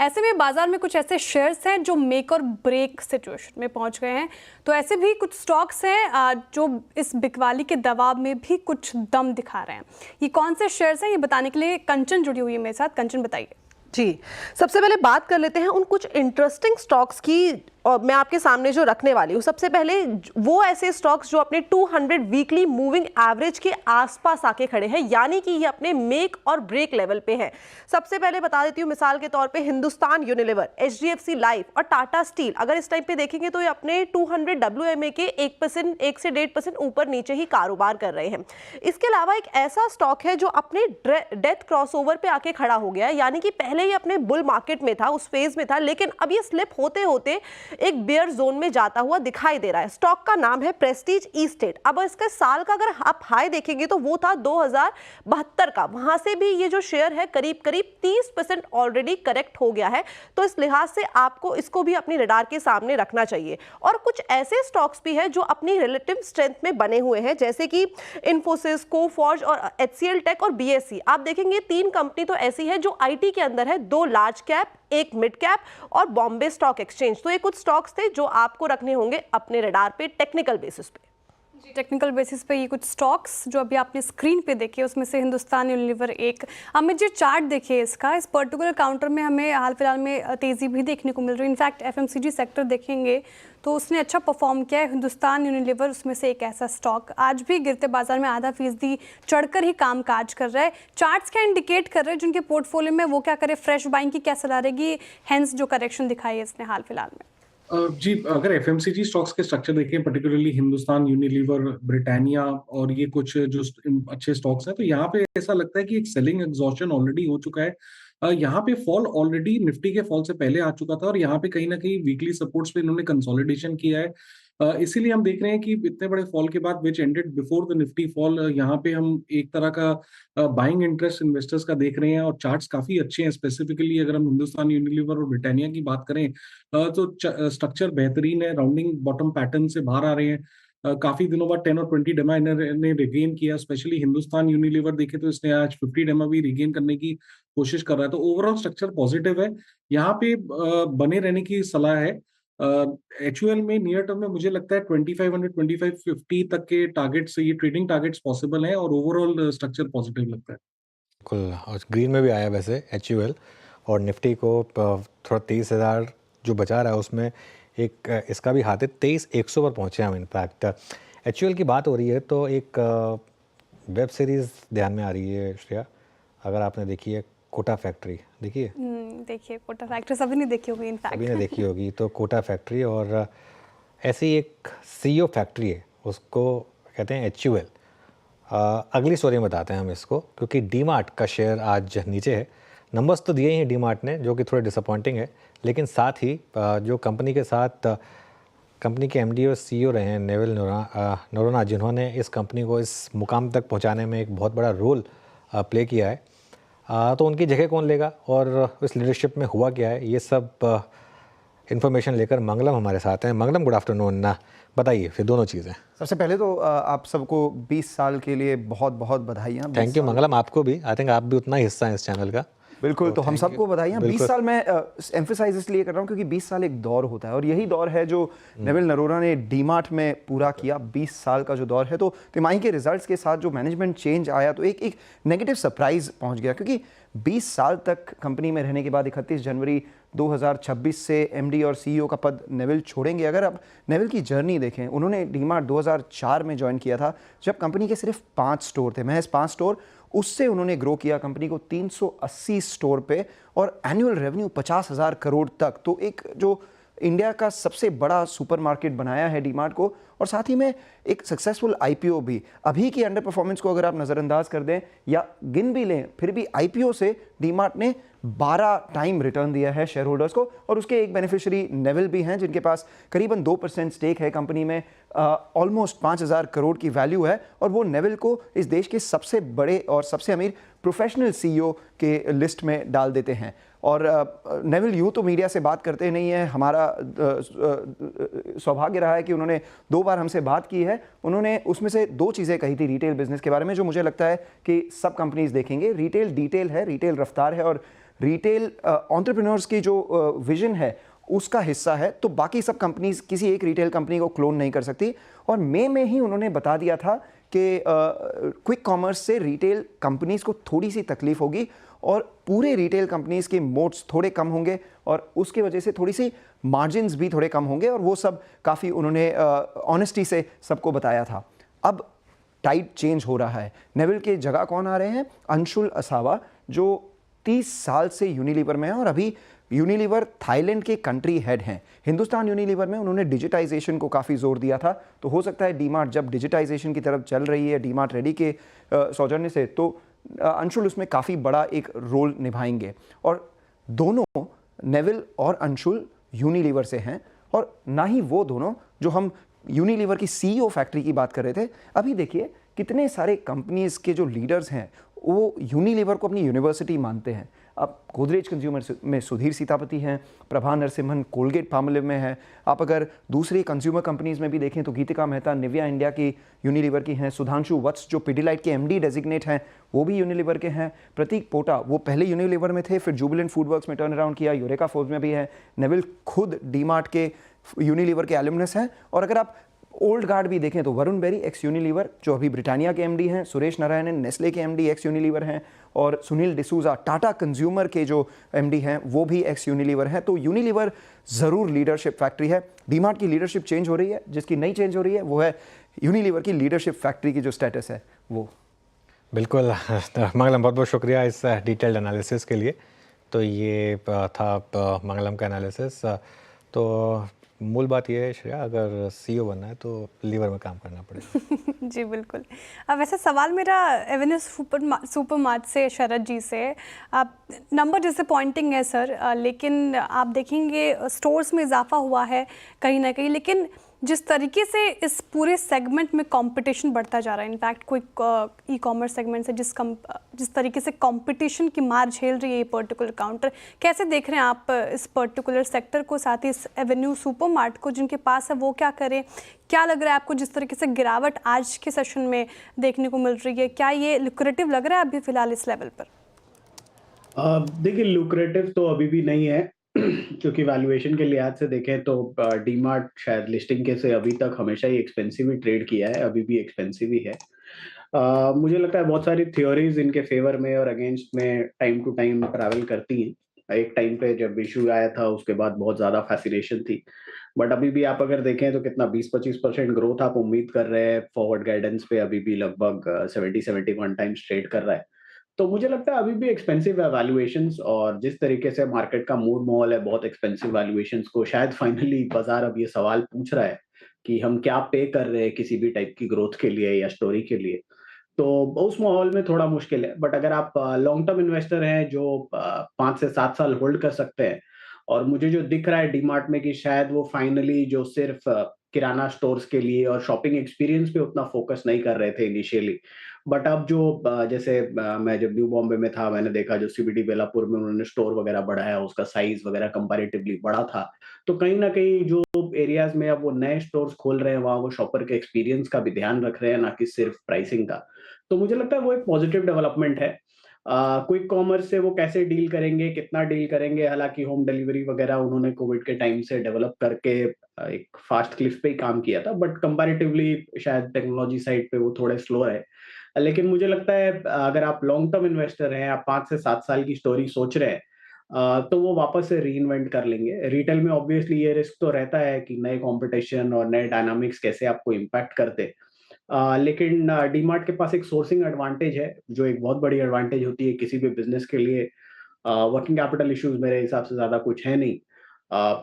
ऐसे में बाजार में कुछ ऐसे शेयर्स हैं जो मेक और ब्रेक सिचुएशन में पहुंच गए हैं। तो ऐसे भी कुछ स्टॉक्स हैं जो इस बिकवाली के दबाव में भी कुछ दम दिखा रहे हैं। ये कौन से शेयर्स हैं, ये बताने के लिए कंचन जुड़ी हुई है मेरे साथ। कंचन, बताइए। जी, सबसे पहले बात कर लेते हैं उन कुछ इंटरेस्टिंग स्टॉक्स की और मैं आपके सामने जो रखने वाली हूँ। सबसे पहले वो ऐसे स्टॉक्स जो अपने 200 वीकली मूविंग एवरेज के आसपास आके खड़े हैं, यानी कि ये अपने मेक और ब्रेक लेवल पे हैं। सबसे पहले बता देती हूँ, मिसाल के तौर पे हिंदुस्तान यूनिलीवर, HDFC लाइफ और टाटा स्टील अगर इस टाइम पे देखेंगे तो ये अपने 200 WMA के 1% 1 से 1.5% ऊपर नीचे ही कारोबार कर रहे हैं। इसके अलावा एक ऐसा स्टॉक है जो अपने डेथ क्रॉसओवर पे आके खड़ा हो गया है, यानी कि पहले ही अपने बुल मार्केट में था, उस फेज में था, लेकिन अब ये स्लिप होते होते एक बेयर जोन में जाता हुआ दिखाई दे रहा है। स्टॉक का नाम है प्रेस्टीज ई स्टेट। अब इसका साल का अगर आप हाई देखेंगे तो वो था 2072 का, वहां से भी ये जो शेयर है करीब करीब 30% ऑलरेडी करेक्ट हो गया है। तो इस लिहाज से आपको इसको भी अपनी रडार के सामने रखना चाहिए। और कुछ ऐसे स्टॉक्स भी है जो अपनी रिलेटिव स्ट्रेंथ में बने हुए हैं, जैसे कि इन्फोसिस, कोफॉर्ज और HCL टेक और BSE। आप देखेंगे 3 कंपनी तो ऐसी है जो IT के अंदर है, 2 लार्ज कैप, 1 मिड कैप और बॉम्बे स्टॉक एक्सचेंज। तो ये कुछ स्टॉक्स थे जो आपको रखने होंगे अपने रडार पे टेक्निकल बेसिस पे। टेक्निकल बेसिस पे ये कुछ स्टॉक्स जो अभी आपने स्क्रीन पे देखे, उसमें से हिंदुस्तान यूनिलीवर एक। हमें जो चार्ट देखिए इसका, इस पर्टिकुलर काउंटर में हमें हाल फिलहाल में तेज़ी भी देखने को मिल रही है। इनफैक्ट FMCG सेक्टर देखेंगे तो उसने अच्छा परफॉर्म किया है। हिंदुस्तान यूनिलीवर उसमें से एक ऐसा स्टॉक आज भी गिरते बाजार में आधा फीसदी चढ़कर ही काम काज कर रहा है। चार्ट्स क्या इंडिकेट कर रहे हैं जिनके पोर्टफोलियो में, वो क्या करे, फ्रेश बाइंग की क्या सलाह रहेगी, हेंस जो करेक्शन दिखाई है इसने हाल फिलहाल में? जी, अगर FMCG स्टॉक्स के स्ट्रक्चर देखें, पर्टिकुलरली हिंदुस्तान यूनिलीवर, ब्रिटानिया और ये कुछ जो अच्छे स्टॉक्स हैं, तो यहाँ पे ऐसा लगता है कि एक सेलिंग एग्जॉस्शन ऑलरेडी हो चुका है। यहाँ पे फॉल ऑलरेडी निफ्टी के फॉल से पहले आ चुका था और यहाँ पे कहीं ना कहीं वीकली सपोर्ट्स पे इन्होंने कंसोलिडेशन किया है। इसीलिए हम देख रहे हैं कि इतने बड़े फॉल के बाद विच ended before the Nifty fall, यहाँ पे हम एक तरह का बाइंग इंटरेस्ट इन्वेस्टर्स का देख रहे हैं और चार्ट्स काफी अच्छे हैं। स्पेसिफिकली अगर हम हिंदुस्तान यूनिलीवर और ब्रिटानिया की बात करें तो स्ट्रक्चर बेहतरीन है, राउंडिंग बॉटम पैटर्न से बाहर आ रहे हैं। काफी दिनों बाद 10 और 20 डेमा ने रिगेन किया। स्पेशली हिंदुस्तान यूनिलीवर देखे तो इसने आज 50 डेमा भी रिगेन करने की कोशिश कर रहा है। तो ओवरऑल स्ट्रक्चर पॉजिटिव है, यहाँ पे बने रहने की सलाह है। HUL में नियर टर्म में मुझे लगता है 2500 2550 तक के टारगेट से ये ट्रेडिंग टारगेट्स पॉसिबल हैं और ओवरऑल स्ट्रक्चर पॉजिटिव लगता है। बिल्कुल, और ग्रीन में भी आया वैसे HUL, और निफ्टी को थोड़ा 23,000 जो बचा रहा है उसमें एक इसका भी हाथ है, 23,100 पर पहुँचे हम। इनफैक्ट HUL की बात हो रही है तो एक वेब सीरीज़ ध्यान में आ रही है श्रेया, अगर आपने देखी है, कोटा फैक्ट्री देखिए। देखिए कोटा फैक्ट्री सभी ने देखी होगी, इनफैक्ट सभी ने देखी होगी। तो कोटा फैक्ट्री और ऐसी एक CEO फैक्ट्री है, उसको कहते हैं HUL। अगली स्टोरी में बताते हैं हम इसको, क्योंकि डीमार्ट का शेयर आज नीचे है। नंबर्स तो दिए ही हैं डीमार्ट ने, जो कि थोड़े डिसअपॉइंटिंग है, लेकिन साथ ही जो कंपनी के साथ कंपनी के MD और CEO रहे हैं नेविल नोरोना, जिन्होंने इस कंपनी को इस मुकाम तक पहुंचाने में एक बहुत बड़ा रोल प्ले किया है, तो उनकी जगह कौन लेगा और इस लीडरशिप में हुआ क्या है, ये सब इन्फॉर्मेशन लेकर मंगलम हमारे साथ हैं। मंगलम, गुड आफ्टरनून, बताइए फिर दोनों चीज़ें। सबसे पहले तो आप सबको 20 साल के लिए बहुत बहुत बधाइयाँ। थैंक यू मंगलम, आपको भी। आई थिंक आप भी उतना हिस्सा है इस चैनल का। बिल्कुल, तो हम सबको बधाइयाँ। 20 साल मैं एम्फेसाइज इसलिए कर रहा हूँ क्योंकि 20 साल एक दौर होता है और यही दौर है जो नेविल नरोरा ने डीमार्ट में पूरा किया। 20 साल का जो दौर है, तो तिमाही के रिजल्ट्स के साथ जो मैनेजमेंट चेंज आया तो एक नेगेटिव सरप्राइज पहुंच गया, क्योंकि 20 साल तक कंपनी में रहने के बाद 31 जनवरी 2026 से एमडी और सीईओ का पद नेविल छोड़ेंगे। अगर आप नेविल की जर्नी देखें, उन्होंने डीमार्ट 2004 में ज्वाइन किया था जब कंपनी के सिर्फ 5 स्टोर थे, महज 5 स्टोर। उससे उन्होंने ग्रो किया कंपनी को 380 स्टोर पे और एनुअल रेवेन्यू 50,000 करोड़ तक। तो एक जो इंडिया का सबसे बड़ा सुपरमार्केट बनाया है डीमार्ट को, और साथ ही में एक सक्सेसफुल आईपीओ भी। अभी की अंडर परफॉर्मेंस को अगर आप नज़रअंदाज कर दें या गिन भी लें, फिर भी आईपीओ से डीमार्ट ने 12 टाइम रिटर्न दिया है शेयर होल्डर्स को, और उसके एक बेनिफिशियरी नेविल भी हैं जिनके पास करीबन 2% स्टेक है कंपनी में। ऑलमोस्ट 5,000 करोड़ की वैल्यू है, और वो नेविल को इस देश के सबसे बड़े और सबसे अमीर प्रोफेशनल सीईओ के लिस्ट में डाल देते हैं। और नेविल यूँ तो मीडिया से बात करते नहीं है, हमारा सौभाग्य रहा है कि उन्होंने 2 बार हमसे बात की है। उन्होंने उसमें से 2 चीज़ें कही थी रिटेल बिजनेस के बारे में, जो मुझे लगता है कि सब कंपनीज देखेंगे। रिटेल डिटेल है, रिटेल रफ्तार है, और रिटेल एंटरप्रेन्योर्स की जो विजन है उसका हिस्सा है। तो बाकी सब कंपनीज किसी एक रिटेल कंपनी को क्लोन नहीं कर सकती। और मई में ही उन्होंने बता दिया था कि क्विक कॉमर्स से रिटेल कंपनीज को थोड़ी सी तकलीफ होगी और पूरे रिटेल कंपनीज के मोड्स थोड़े कम होंगे, और उसकी वजह से थोड़ी सी मार्जिन्स भी थोड़े कम होंगे, और वो सब काफ़ी उन्होंने ऑनेस्टी से सबको बताया था। अब टाइड चेंज हो रहा है। नेविल के जगह कौन आ रहे हैं? अंशुल असावा, जो 30 साल से यूनिलीवर में है और अभी यूनिलीवर थाईलैंड के कंट्री हेड हैं। हिंदुस्तान यूनिलीवर में उन्होंने डिजिटाइजेशन को काफ़ी जोर दिया था। तो हो सकता है डीमार्ट जब डिजिटाइजेशन की तरफ चल रही है डीमार्ट रेडी के सौजन्य से, तो अंशुल उसमें काफ़ी बड़ा एक रोल निभाएंगे। और दोनों नेविल और अंशुल यूनिलीवर से हैं, और ना ही वो दोनों जो हम यूनिलीवर की सीईओ फैक्ट्री की बात कर रहे थे। अभी देखिए कितने सारे कंपनीज के जो लीडर्स हैं वो यूनिलीवर को अपनी यूनिवर्सिटी मानते हैं। अब गोदरेज कंज्यूमर में सुधीर सीतापति हैं, प्रभा नरसिम्हन कोलगेट पामोलिव में है। आप अगर दूसरी कंज्यूमर कंपनीज में भी देखें तो गीतिका मेहता निविया इंडिया की यूनिलीवर की हैं। सुधांशु वत्स जो पिडिलाइट के एमडी डेजिग्नेट हैं वो भी यूनिलीवर के हैं। प्रतीक पोटा वो पहले यूनिलीवर में थे, फिर जुबिलेंट फूडवर्क्स में टर्न अराउंड किया, यूरेका फोर्ब्स में भी है। नेविल खुद डीमार्ट के यूनिलीवर के एलुमनस हैं। और अगर आप ओल्ड गार्ड भी देखें तो वरुण बेरी एक्स यूनिलीवर जो अभी ब्रिटानिया के एमडी हैं, सुरेश नारायणन नेस्ले के एमडी एक्स यूनिलीवर हैं, और सुनील डिसूजा टाटा कंज्यूमर के जो एमडी हैं वो भी एक्स यूनिलीवर हैं। तो यूनिलीवर ज़रूर लीडरशिप फैक्ट्री है। डीमार्ट की लीडरशिप चेंज हो रही है, जिसकी नहीं चेंज हो रही है वो है यूनिलीवर की लीडरशिप फैक्ट्री की जो स्टेटस है वो। बिल्कुल मंगलम, बहुत बहुत शुक्रिया इस डिटेल्ड एनालिसिस के लिए। तो ये था मंगलम का एनालिसिस। तो मूल बात ये है श्रेया, अगर सीईओ बनना है तो लीवर में काम करना पड़ेगा। जी बिल्कुल। अब वैसे सवाल मेरा एवेन्यू सुपरमार्ट से शरद जी से, आप नंबर डिसअपॉइंटिंग है सर, लेकिन आप देखेंगे स्टोर्स में इजाफा हुआ है कहीं ना कहीं, लेकिन जिस तरीके से इस पूरे सेगमेंट में कंपटीशन बढ़ता जा रहा है, इनफैक्ट कोई ई कॉमर्स सेगमेंट से जिस तरीके से कंपटीशन की मार झेल रही है ये पर्टिकुलर काउंटर, कैसे देख रहे हैं आप इस पर्टिकुलर सेक्टर को, साथ ही इस एवेन्यू सुपरमार्ट को जिनके पास है वो क्या करें? क्या लग रहा है आपको जिस तरीके से गिरावट आज के सेशन में देखने को मिल रही है, क्या ये लुक्रेटिव लग रहा है अभी फिलहाल इस लेवल पर? देखिए लुक्रेटिव तो अभी भी नहीं है क्योंकि वैल्यूएशन के लिहाज से देखें तो डीमार्ट शायद लिस्टिंग के से अभी तक हमेशा ही एक्सपेंसिव ही ट्रेड किया है, अभी भी एक्सपेंसिव ही है। मुझे लगता है बहुत सारी थ्योरीज इनके फेवर में और अगेंस्ट में टाइम टू टाइम ट्रैवल करती हैं। एक टाइम पे जब इशू आया था उसके बाद बहुत ज्यादा फैसिनेशन थी, बट अभी भी आप अगर देखें तो कितना 20-25% ग्रोथ आप उम्मीद कर रहे हैं। फॉरवर्ड गाइडेंस पे अभी भी लगभग 70-71 टाइम्स ट्रेड कर रहा है। तो मुझे लगता है अभी भी एक्सपेंसिव है वैल्यूएशंस, और जिस तरीके से मार्केट का मूड माहौल है बहुत एक्सपेंसिव वैल्यूएशंस को, शायद फाइनली बाजार अब ये सवाल पूछ रहा है कि हम क्या पे कर रहे हैं किसी भी टाइप की ग्रोथ के लिए या स्टोरी के लिए। तो उस माहौल में थोड़ा मुश्किल है। बट अगर आप लॉन्ग टर्म इन्वेस्टर हैं जो 5 से 7 साल होल्ड कर सकते हैं, और मुझे जो दिख रहा है डीमार्ट में कि शायद वो फाइनली जो सिर्फ किराना स्टोर्स के लिए और शॉपिंग एक्सपीरियंस पे उतना फोकस नहीं कर रहे थे इनिशियली, बट अब जो जैसे मैं जब न्यू बॉम्बे में था मैंने देखा जो सीबीडी बेलापुर में उन्होंने स्टोर वगैरह बढ़ाया, उसका साइज वगैरह कंपैरेटिवली बड़ा था। तो कहीं ना कहीं जो एरियाज में अब वो नए स्टोर्स खोल रहे हैं वहाँ वो शॉपर के एक्सपीरियंस का भी ध्यान रख रहे हैं, ना कि सिर्फ प्राइसिंग का। तो मुझे लगता है वो एक पॉजिटिव डेवलपमेंट है। क्विक कॉमर्स से वो कैसे डील करेंगे, कितना डील करेंगे, हालांकि होम डिलीवरी वगैरह उन्होंने कोविड के टाइम से डेवलप करके एक फास्ट क्लिप पे ही काम किया था, बट कंपैरेटिवली शायद टेक्नोलॉजी साइड पे वो थोड़े स्लो है। लेकिन मुझे लगता है अगर आप लॉन्ग टर्म इन्वेस्टर हैं, आप 5 से 7 साल की स्टोरी सोच रहे हैं, तो वो वापस से रीइन्वेंट कर लेंगे। रिटेल में ऑब्वियसली ये रिस्क तो रहता है कि नए कंपटीशन और नए डायनामिक्स कैसे आपको इम्पैक्ट करते। लेकिन डीमार्ट के पास एक सोर्सिंग एडवांटेज है, जो एक बहुत बड़ी एडवांटेज होती है किसी भी बिज़नेस के लिए। वर्किंग कैपिटल इश्यूज़ मेरे हिसाब से ज़्यादा कुछ है नहीं।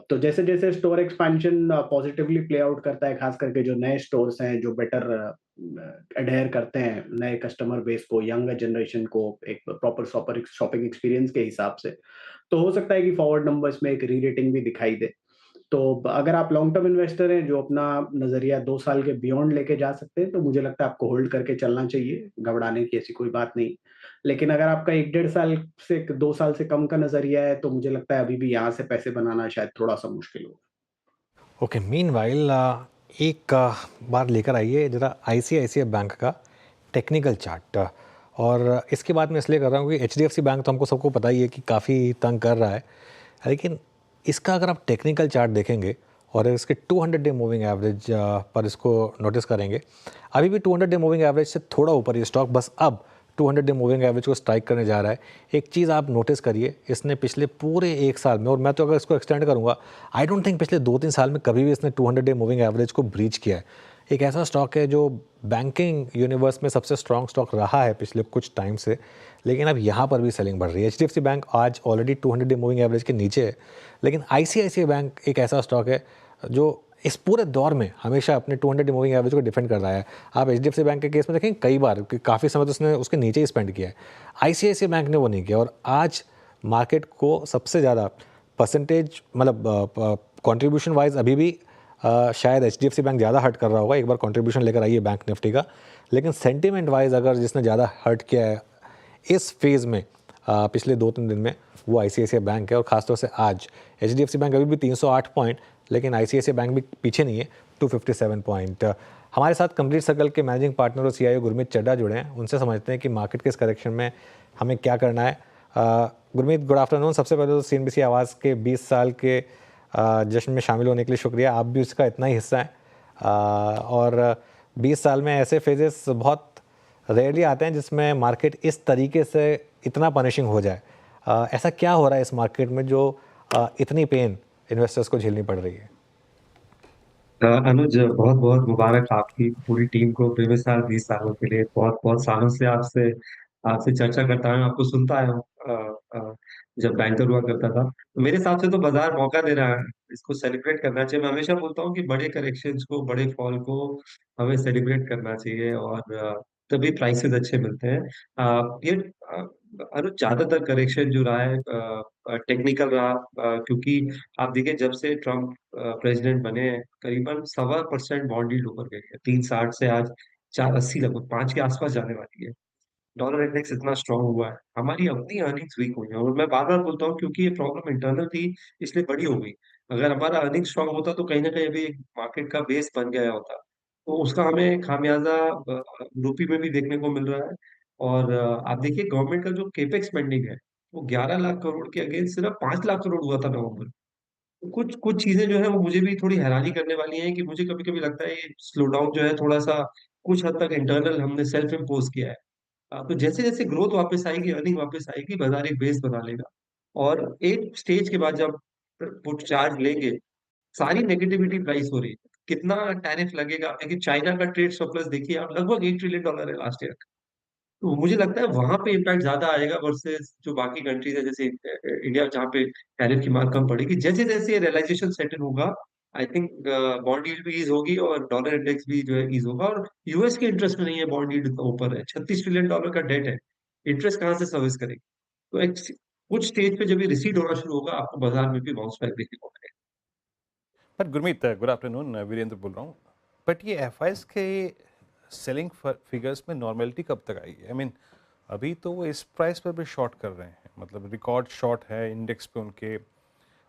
तो जैसे-जैसे store expansion positively play out करता है, खास करके जो नए स्टोर्स हैं, जो बेटर एडहेयर करते हैं नए कस्टमर बेस को, यंगर जनरेशन को एक प्रॉपर शॉपिंग एक्सपीरियंस के हिसाब से, तो हो सकता है कि फॉरवर्ड नंबर्स में एक री-रेटिंग भी दिखाई दे। तो अगर आप लॉन्ग टर्म इन्वेस्टर हैं जो अपना नज़रिया 2 साल के बियॉन्ड लेके जा सकते हैं, तो मुझे लगता है आपको होल्ड करके चलना चाहिए, घबराने की ऐसी कोई बात नहीं। लेकिन अगर आपका 1 डेढ़ साल से 2 साल से कम का नज़रिया है, तो मुझे लगता है अभी भी यहाँ से पैसे बनाना शायद थोड़ा-सा मुश्किल हो। ओके, मीनवाइल एक बार लेकर आइए ज़रा आईसीआईसीआई बैंक का टेक्निकल चार्ट। और इसके बाद मैं इसलिए कर रहा हूँ कि एचडीएफसी बैंक तो हमको सबको पता ही है कि काफ़ी तंग कर रहा है, लेकिन इसका अगर आप टेक्निकल चार्ट देखेंगे और इसके 200 डे मूविंग एवरेज पर इसको नोटिस करेंगे, अभी भी 200 डे मूविंग एवरेज से थोड़ा ऊपर ये स्टॉक बस अब 200 डे मूविंग एवरेज को स्ट्राइक करने जा रहा है। एक चीज़ आप नोटिस करिए, इसने पिछले पूरे 1 साल में, और मैं तो अगर इसको एक्सटेंड करूँगा, आई डोंट थिंक पिछले 2-3 साल में कभी भी इसने 200 डे मूविंग एवरेज को ब्रीच किया है। एक ऐसा स्टॉक है जो बैंकिंग यूनिवर्स में सबसे स्ट्रॉन्ग स्टॉक रहा है पिछले कुछ टाइम से, लेकिन अब यहाँ पर भी सेलिंग बढ़ रही है। एचडीएफसी बैंक आज ऑलरेडी 200 डे मूविंग एवरेज के नीचे है, लेकिन आईसीआईसीआई बैंक एक ऐसा स्टॉक है जो इस पूरे दौर में हमेशा अपने 200 डे मूविंग एवरेज को डिफेंड कर रहा है। आप एचडीएफसी बैंक के केस में देखें, कई बार काफ़ी समय तो उसने उसके नीचे ही स्पेंड किया है। आईसीआईसीआई बैंक ने वो नहीं किया, और आज मार्केट को सबसे ज़्यादा परसेंटेज मतलब कॉन्ट्रीब्यूशन वाइज अभी भी शायद एचडीएफसी बैंक ज़्यादा हर्ट कर रहा होगा। एक बार कंट्रीब्यूशन लेकर आइए बैंक निफ्टी का, लेकिन सेंटीमेंट वाइज अगर जिसने ज़्यादा हर्ट किया है इस फेज़ में पिछले 2-3 दिन में, वो आईसीआईसीआई बैंक है। और ख़ासतौर से आज एचडीएफसी बैंक अभी भी 308 पॉइंट, लेकिन आईसीआईसीआई बैंक भी पीछे नहीं है, 257 पॉइंट। हमारे साथ कंप्लीट सर्कल के मैनेजिंग पार्टनर और सीईओ गुरमीत चड्ढा जुड़े हैं, उनसे समझते हैं कि मार्केट के इस करेक्शन में हमें क्या करना है। Gurmeet, good afternoon. सबसे पहले तो सीएनबीसी आवाज़ के 20 साल के जश्न में शामिल होने के लिए शुक्रिया, आप भी उसका इतना ही हिस्सा हैं। और 20 साल में ऐसे फेजेस बहुत रेयरली आते हैं जिसमें मार्केट इस तरीके से इतना पनिशिंग हो जाए। ऐसा क्या हो रहा है इस मार्केट में जो इतनी पेन इन्वेस्टर्स को झेलनी पड़ रही है? अनुज, बहुत बहुत मुबारक आपकी पूरी टीम को प्रीवियस साल 20 सालों के लिए। बहुत बहुत सालों से आपसे आपसे चर्चा करता हूँ, आपको सुनता आया हूँ जब बैंकर हुआ करता था। तो मेरे हिसाब से तो बाजार मौका दे रहा है, इसको सेलिब्रेट करना चाहिए। मैं हमेशा बोलता हूँ कि बड़े करेक्शंस को, बड़े फॉल को हमें सेलिब्रेट करना चाहिए, और तभी प्राइसेस अच्छे मिलते हैं। ये अनुज, ज्यादातर करेक्शन जो रहा है टेक्निकल रहा, क्योंकि आप देखिए जब से ट्रम्प प्रेसिडेंट बने हैं, करीबन 1.25% बॉन्ड यील्ड ऊपर गई है। 3.60 से आज 4.80 लगभग 5 के आसपास जाने वाली है। डॉलर इंडेक्स इतना स्ट्रांग हुआ है, हमारी अपनी अर्निंग्स वीक हुई है। और मैं बार बार बोलता हूँ, क्योंकि ये प्रॉब्लम इंटरनल थी इसलिए बड़ी हो गई। अगर हमारा अर्निंग स्ट्रांग होता तो कहीं ना कहीं अभी एक मार्केट का बेस बन गया होता। तो उसका हमें खामियाजा रूपी में भी देखने को मिल रहा है। और आप देखिए गवर्नमेंट का जो केपेक्स स्पेंडिंग है, वो 11 लाख करोड़ के अगेंस्ट सिर्फ 5 लाख करोड़ हुआ था नवंबर। तो कुछ कुछ चीजें जो है वो मुझे भी थोड़ी हैरानी करने वाली हैं, कि मुझे कभी कभी लगता है ये स्लो डाउन जो है थोड़ा सा कुछ हद तक इंटरनल हमने सेल्फ इम्पोज किया है। तो जैसे जैसे ग्रोथ वापस आएगी, अर्निंग वापस आएगी, बाजार एक बेस बना लेगा। और एक स्टेज के बाद जब पुट चार्ज लेंगे, सारी नेगेटिविटी प्राइस हो रही है। कितना टैरिफ लगेगा, देखिए चाइना का ट्रेड सरप्लस देखिए आप, लगभग $8 ट्रिलियन है लास्ट ईयर। तो मुझे लगता है वहां पे इम्पैक्ट ज्यादा आएगा वर्सेस जो बाकी कंट्रीज है, जैसे इंडिया, जहाँ पे टैरिफ की मार कम पड़ेगी। जैसे जैसे रियलाइजेशन सेटल होगा, आई थिंक बॉन्ड यील्ड भी ईज होगी और डॉलर इंडेक्स भी जो है ईज होगा। और यूएस के इंटरेस्ट में नहीं है, बॉन्ड यील्ड ऊपर है, $36 ट्रिलियन का डेट है, इंटरेस्ट कहाँ से सर्विस करेगी? तो एक कुछ स्टेज पे जब ये रिसीड होना शुरू होगा, आपको बाजार में भी बाउंस बैक देखने को मिलेगा। पर गुरमीत, गुड आफ्टरनून, वीरेंद्र बोल रहा हूँ। बट ये एफआईएस के सेलिंग फिगर्स में नॉर्मेलिटी कब तक आएगी? आई मीन अभी तो वो इस प्राइस पर भी शॉर्ट कर रहे हैं, मतलब रिकॉर्ड शॉर्ट है इंडेक्स पे उनके।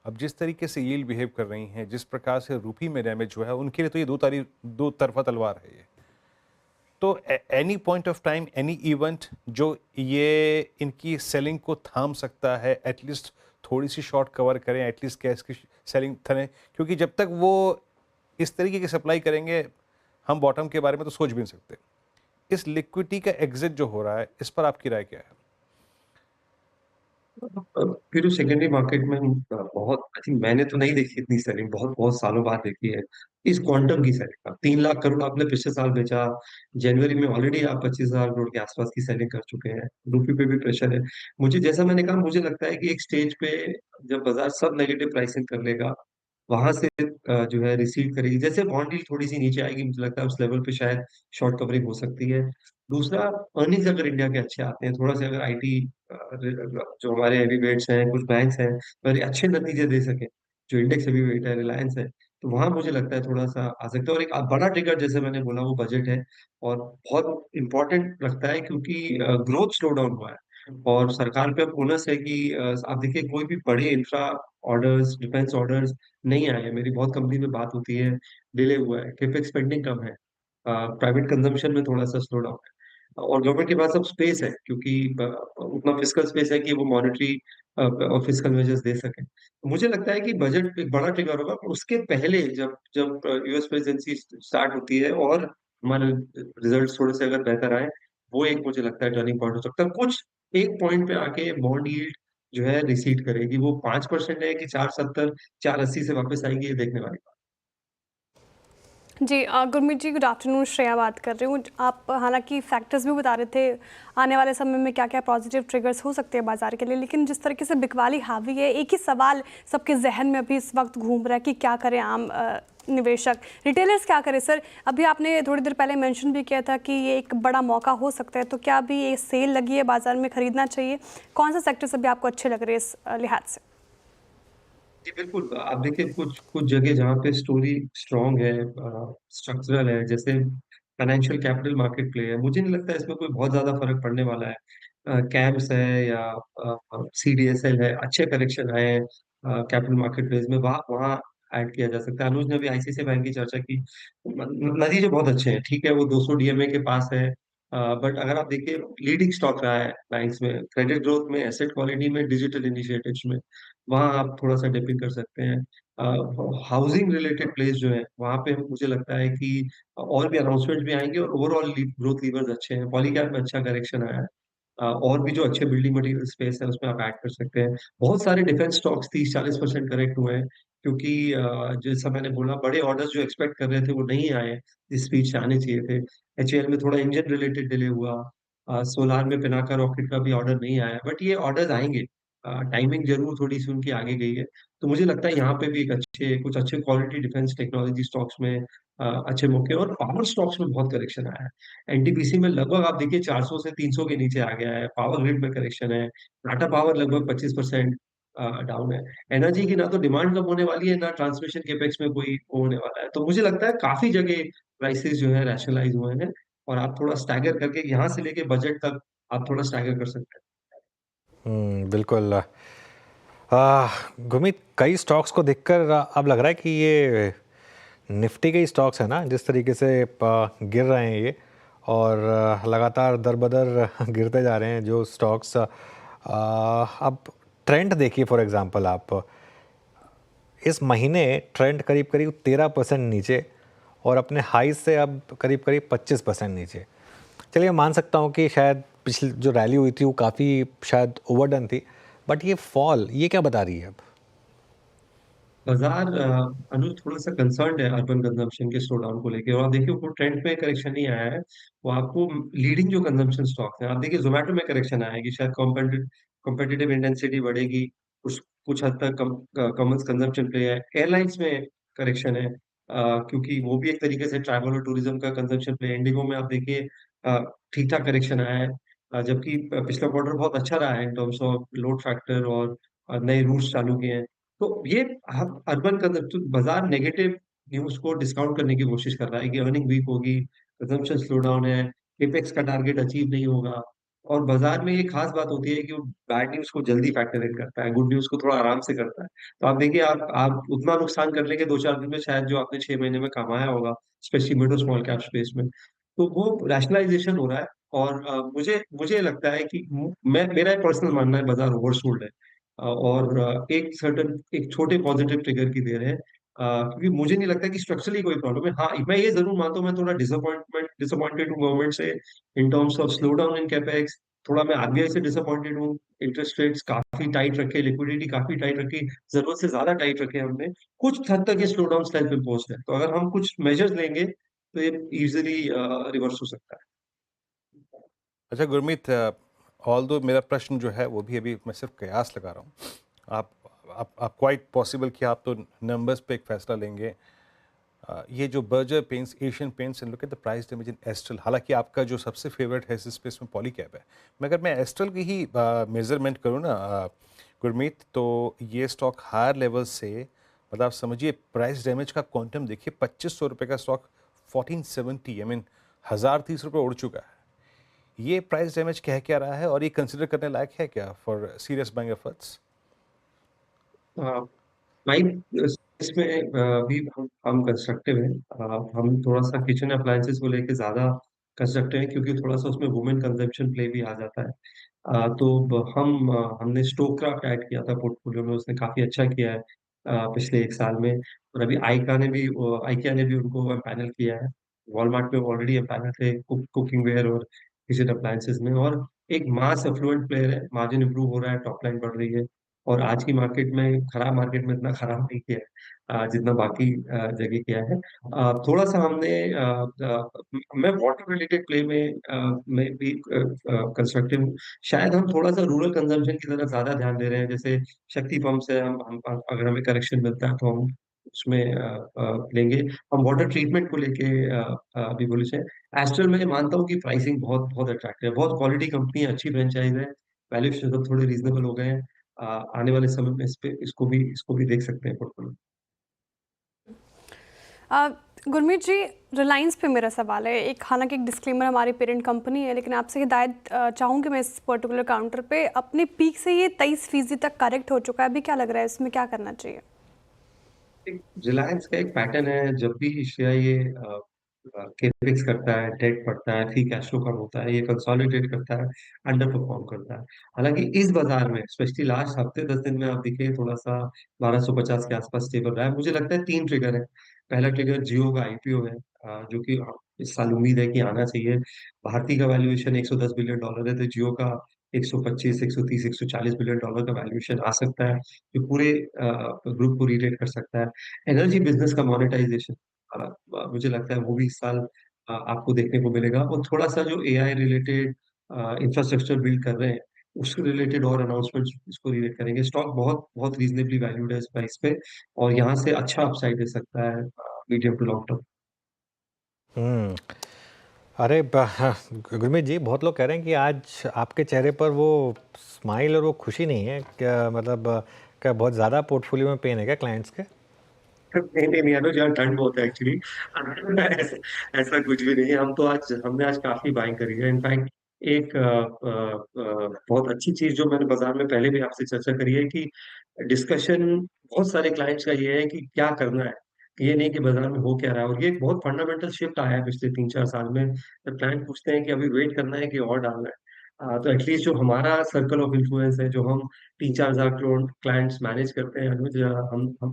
अब जिस तरीके से यील्ड बिहेव कर रही हैं, जिस प्रकार से रूपी में डैमेज हुआ है, उनके लिए तो ये दो तरफा तलवार है ये। तो any point of time, any event जो ये इनकी सेलिंग को थाम सकता है, एटलीस्ट थोड़ी सी शॉर्ट कवर करें, एटलीस्ट कैश की सेलिंग थने, क्योंकि जब तक वो इस तरीके की सप्लाई करेंगे, हम बॉटम के बारे में तो सोच भी नहीं सकते। इस लिक्विडिटी का एग्जिट जो हो रहा है, इस पर आपकी राय क्या है? फिर सेकेंडरी मार्केट में बहुत आई थिंक मैंने तो नहीं देखी इतनी सेलिंग, बहुत बहुत सालों बाद देखी है इस क्वांटम की सेलिंग। 3 लाख करोड़ आपने पिछले साल बेचा, जनवरी में ऑलरेडी आप 25,000 करोड़ के आसपास की सेलिंग कर चुके हैं, रूपी पे भी प्रेशर है। मुझे जैसा मैंने कहा, मुझे लगता है कि एक स्टेज पे जब बाजार सब नेगेटिव प्राइसिंग कर लेगा, वहां से जो है रिसीव करेगी, जैसे बॉन्ड यील्ड थोड़ी सी नीचे आएगी, मुझे लगता है उस लेवल पे शायद शॉर्ट कवरिंग हो सकती है। दूसरा, अर्निंग्स अगर इंडिया के अच्छे आते हैं, थोड़ा सा अगर आईटी जो हमारे हेवीवेट्स हैं, कुछ बैंक्स हैं, अगर ये अच्छे नतीजे दे सके, जो इंडेक्स हेवीवेट है, रिलायंस है, तो वहां मुझे लगता है थोड़ा सा आ सकता है। और एक बड़ा ट्रिगर जैसे मैंने बोला वो बजट है, और बहुत इंपॉर्टेंट लगता है क्योंकि ग्रोथ स्लो डाउन हुआ है, और सरकार पे अब ओनस है कि आप देखिए कोई भी बड़े इंफ्रा ऑर्डर्स, डिफेंस ऑर्डर्स नहीं आए हैं। मेरी बहुत कंपनी में बात होती है, डिले हुआ है, कैपेक्स स्पेंडिंग कम है, प्राइवेट कंजम्पशन में थोड़ा सा स्लो डाउन है, और गवर्नमेंट के पास अब स्पेस है क्योंकि उतना फिस्कल स्पेस है कि वो मॉनेटरी और फिस्कल मेजर्स दे सके। तो मुझे लगता है कि बजट एक बड़ा ट्रिगर होगा, पर उसके पहले जब जब यूएस प्रेसिडेंसी स्टार्ट होती है और हमारे रिजल्ट थोड़े से अगर बेहतर आए, वो एक मुझे लगता है टर्निंग पॉइंट हो सकता है। कुछ एक पॉइंट पे आके बॉन्ड यील्ड जो है रिसीड करेगी, वो 5% है कि 4.70 4.80 से वापस आएगी, ये देखने वाली बात। जी गुरमीत जी, गुड आफ्टरनून। श्रेया बात कर रही हूँ। आप हालांकि फैक्टर्स भी बता रहे थे आने वाले समय में क्या क्या पॉजिटिव ट्रिगर्स हो सकते हैं बाजार के लिए, लेकिन जिस तरीके से बिकवाली हावी है, एक ही सवाल सबके जहन में अभी इस वक्त घूम रहा है कि क्या करें आम निवेशक, रिटेलर्स क्या करें। सर, अभी आपने थोड़ी देर पहले मेंशन भी किया था कि ये एक बड़ा मौका हो सकता है, तो क्या अभी ये सेल लगी है, बाजार में खरीदना चाहिए? कौन सा सेक्टर्स अभी आपको अच्छे लग रहे हैं इस लिहाज से? जी बिल्कुल, आप देखिए कुछ कुछ जगह जहाँ पे स्टोरी स्ट्रांग है, स्ट्रक्चरल है, जैसे फाइनेंशियल कैपिटल मार्केट प्ले है, मुझे नहीं लगता इसमें कोई बहुत ज्यादा फर्क पड़ने वाला है। कैम्स है या सीडीएसएल है, अच्छे करेक्शन है कैपिटल मार्केट प्लेस में, वहाँ वहाँ ऐड किया जा सकता है। अनुज ने भी आईसीआईसीआई बैंक की चर्चा की, नतीजे बहुत अच्छे हैं, ठीक है वो 200 डीएमए के पास है, बट अगर आप देखिए लीडिंग स्टॉक रहा है बैंक्स में, क्रेडिट ग्रोथ में, एसेट क्वालिटी में, डिजिटल इनिशिएटिव्स में, वहाँ आप थोड़ा सा डिपिंग कर सकते हैं। हाउसिंग रिलेटेड प्लेस जो है वहाँ पे मुझे लगता है कि और भी अनाउंसमेंट भी आएंगे, और ओवरऑल ग्रोथ लीवर्स अच्छे हैं, पॉलीकैप में अच्छा करेक्शन आया है, और भी जो अच्छे बिल्डिंग मटेरियल स्पेस है उसमें आप ऐड कर सकते हैं। बहुत सारे डिफेंस स्टॉक्स 30-40% करेक्ट हुए हैं, क्योंकि जैसा मैंने बोला, बड़े ऑर्डर्स जो एक्सपेक्ट कर रहे थे वो नहीं आए, इस स्पीड से आने चाहिए थे। एचएएल में थोड़ा इंजन रिलेटेड डिले हुआ, सोलार में पिनाका रॉकेट का भी ऑर्डर नहीं आया, बट ये ऑर्डर्स आएंगे, टाइमिंग जरूर थोड़ी सी उनकी आगे गई है। तो मुझे लगता है यहाँ पे भी एक कुछ अच्छे क्वालिटी डिफेंस टेक्नोलॉजी स्टॉक्स में अच्छे मौके, और पावर स्टॉक्स में बहुत करेक्शन आया है। एनटीपीसी में लगभग आप देखिए 400 से 300 के नीचे आ गया है, पावर ग्रिड में करेक्शन है, टाटा पावर लगभग 25% डाउन है। एनर्जी की ना तो डिमांड कम होने वाली है, ना ट्रांसमिशन केपेक्स में कोई वो होने वाला है, तो मुझे लगता है काफी जगह प्राइसेस जो है रैशनलाइज हुए हैं, और आप थोड़ा स्टैगर करके यहाँ से लेके बजट तक आप थोड़ा स्टैगर कर सकते हैं। बिल्कुल। गुरमीत, कई स्टॉक्स को देखकर अब लग रहा है कि ये निफ्टी के ही स्टॉक्स हैं ना, जिस तरीके से गिर रहे हैं ये, और लगातार दर बदर गिरते जा रहे हैं जो स्टॉक्स। अब ट्रेंड देखिए, फॉर एग्जांपल आप इस महीने ट्रेंड करीब करीब 13% नीचे, और अपने हाई से अब करीब करीब 25% नीचे। चलिए मान सकता हूँ कि शायद पिछली जो रैली हुई थी वो काफ़ी शायद ओवरडन थी, बट ये फॉल ये क्या बता रही है अब? बाजार अनुज थोड़ा सा कंसर्न है अर्बन कंजम्पशन के स्लो डाउन को लेके, और आप देखिए वो ट्रेंड में करेक्शन नहीं आया है, वो आपको लीडिंग जो कंजम्पशन स्टॉक्स हैं, आप देखिए जोमेटो में करेक्शन आया है कि शायद कॉम्पिटिटिव इंटेंसिटी बढ़ेगी, कुछ हद तक कॉमन कंजम्पशन प्ले है। एयरलाइंस में करेक्शन है, क्योंकि वो भी एक तरीके से ट्रैवल और टूरिज्म का कंजम्पशन प्ले है। इंडिगो में आप देखिए ठीक ठाक करेक्शन आया है, जबकि पिछला क्वार्टर बहुत अच्छा रहा है in terms of load factor, और नए रूट्स चालू किए हैं। तो ये हम अर्बन कंजम्पशन बाजार नेगेटिव न्यूज़ को डिस्काउंट करने की कोशिश कर रहा है कि अर्निंग वीक होगी, कंजम्पशन स्लो डाउन है, कैपेक्स का टारगेट अचीव नहीं होगा, और बाजार में ये खास बात होती है कि वो बैड न्यूज़ को जल्दी फैक्टर इन करता है, गुड न्यूज़ को थोड़ा आराम से करता है। तो आप देखिए, आप उतना नुकसान कर लेंगे 2-4 दिन में शायद जो आपने 6 महीने में कमाया होगा, स्पेशली मिड और स्मॉल कैप स्पेस में। तो वो रैशनलाइजेशन हो रहा है, और मुझे मुझे लगता है कि मेरा एक पर्सनल मानना है बाजार ओवरसोल्ड है, और एक छोटे पॉजिटिव ट्रिगर की देर है, क्योंकि मुझे नहीं लगता कि स्ट्रक्चरली कोई प्रॉब्लम है। हाँ, मैं ये जरूर मानता हूँ, मैं थोड़ा डिसअपॉइंटेड हूँ गवर्नमेंट से in terms of slow down in capex, थोड़ा मैं आरबीआई से डिसअपॉइंटेड हूँ इंटरेस्ट रेट्स काफी टाइट रखे, लिक्विडिटी काफी टाइट रखी, जरूरत से ज्यादा टाइट रखे हमने, कुछ हद तक ये स्लो डाउन सेल्फ इम्पोज्ड है। तो अगर हम कुछ मेजर्स लेंगे तो ये इजीली रिवर्स हो सकता है। अच्छा गुरमीत, ऑल्दो मेरा प्रश्न जो है वो भी अभी मैं सिर्फ कयास लगा रहा हूँ, आप क्वाइट पॉसिबल कि आप तो नंबर्स पे एक फैसला लेंगे। ये जो Berger paints, Asian paints and look at the price difference in astral, हालांकि आपका जो सबसे फेवरेट है इस स्पेस में पॉलीकैब है, मगर मैं एस्ट्रल की ही मेजरमेंट करूँ ना गुरमीत, तो ये स्टॉक हायर लेवल से, मतलब आप समझिए प्राइस डैमेज का क्वांटम देखिए, 2500 रुपये का स्टॉक 1470, आई मीन 1030 रुपये उड़ चुका है। ये प्राइस डैमेज कह क्या रहा है और ये कंसिडर करने लायक है क्या फॉर सीरियस बाइंग एफर्ट्स? भाई इसमें भी हम कंस्ट्रक्टिव हैं। हम थोड़ा सा किचन अप्लायंसेस को लेके ज्यादा कंस्ट्रक्टिव हैं क्योंकि थोड़ा सा उसमें वुमेन कंजम्पशन प्ले भी आ जाता है। हमने स्टोक्राफ्ट ऐड किया था पोर्टफोलियो में, उसने काफी अच्छा किया है पिछले एक साल में। और अभी आइकिया ने भी उनको पैनल किया है। वॉलमार्ट में ऑलरेडी पैनल थे कुकिंग वेयर और किचन अप्लायंसेस में। और एक मास एफ्लुएंट प्लेयर है, मार्जिन इंप्रूव हो रहा है, टॉप लाइन बढ़ रही है। और आज की मार्केट में, खराब मार्केट में इतना खराब नहीं किया है जितना बाकी जगह किया है। थोड़ा सा हमने मैं वाटर रिलेटेड प्ले में भी कंस्ट्रक्टिव हूँ। शायद हम थोड़ा सा रूरल कंजम्पशन की तरफ ज्यादा ध्यान दे रहे हैं, जैसे शक्ति पंप से हम अगर हमें करेक्शन मिलता है तो हम उसमें लेंगे। हम वाटर ट्रीटमेंट को लेके भी बुलिश है। एस्ट्रल में मानता हूँ कि प्राइसिंग बहुत बहुत अट्रैक्टिव है, बहुत क्वालिटी कंपनी है, अच्छी फ्रेंचाइज है, वैल्यूएशन सब थोड़े रीजनेबल हो गए हैं। आने वाले समय में इसको भी देख सकते हैं पोर्टफोलियो। गुरमीत जी, रिलायंस पे मेरा सवाल है। एक हालांकि एक डिस्क्लेमर, हमारी पेरेंट कंपनी है, लेकिन आपसे हिदायत चाहूँगी मैं इस पर्टिकुलर काउंटर पे। अपने पीक से ये 23% तक करेक्ट हो चुका है, अभी क्या लग रहा है इसमें क्या करना चाहिए? रिलायंस का एक पैटर्न है, जब भी शेयर ये केपेक्स करता है, डेट बढ़ता है, फ्री कैश फ्लो कम होता है, ये कंसोलिडेट करता है, अंडर परफॉर्म करता है। हालांकि इस बाजार में स्पेशली लास्ट हफ्ते 10 दिन में आप देखिए थोड़ा सा 1250 के आसपास स्टेबल रहा है। मुझे लगता है 3 ट्रिगर है। पहला ट्रिगर जियो का आईपीओ है, जो कि इस साल उम्मीद है कि आना चाहिए। भारती का वैल्यूएशन $110 बिलियन है, तो जियो का 125, 130, $140 बिलियन का वैल्यूएशन आ सकता है, जो पूरे ग्रुप को रिलेट कर सकता है। एनर्जी बिजनेस का मोनेटाइजेशन मुझे लगता है वो भी इस साल आपको देखने को मिलेगा। और थोड़ा सा जो एआई रिलेटेड इंफ्रास्ट्रक्चर बिल्ड कर रहे हैं, उसके रिलेटेड और अनाउंसमेंट इसको रिलेट करेंगे। स्टॉक बहुत बहुत रीजनेबली वैल्यूड है इस प्राइस पे, और यहाँ से अच्छा अपसाइड दे सकता है मीडियम टू लॉन्ग टर्म। अरे गुरमीत जी, बहुत लोग कह रहे हैं कि आज आपके चेहरे पर वो स्माइल और वो खुशी नहीं है क्या? मतलब क्या बहुत ज़्यादा पोर्टफोलियो में पेन है क्या क्लाइंट्स के? नहीं अनुज, यहाँ ठंड बहुत है एक्चुअली। ऐसा कुछ भी नहीं है। हमने आज काफी बाइंग करी है। इनफैक्ट एक बहुत अच्छी चीज जो मैंने बाजार में पहले भी आपसे चर्चा करी है कि डिस्कशन बहुत सारे क्लाइंट्स का ये है कि क्या करना है, ये नहीं कि बाजार में हो क्या रहा है। और ये एक बहुत फंडामेंटल शिफ्ट आया है पिछले 3-4 साल में, जब क्लाइंट पूछते हैं कि अभी वेट करना है कि और डालना है। तो एटलीस्ट जो हमारा सर्कल ऑफ इन्फ्लुएंस है, जो हम 3-4 हजार करोड़ क्लाइंट्स मैनेज करते हैं अनुज,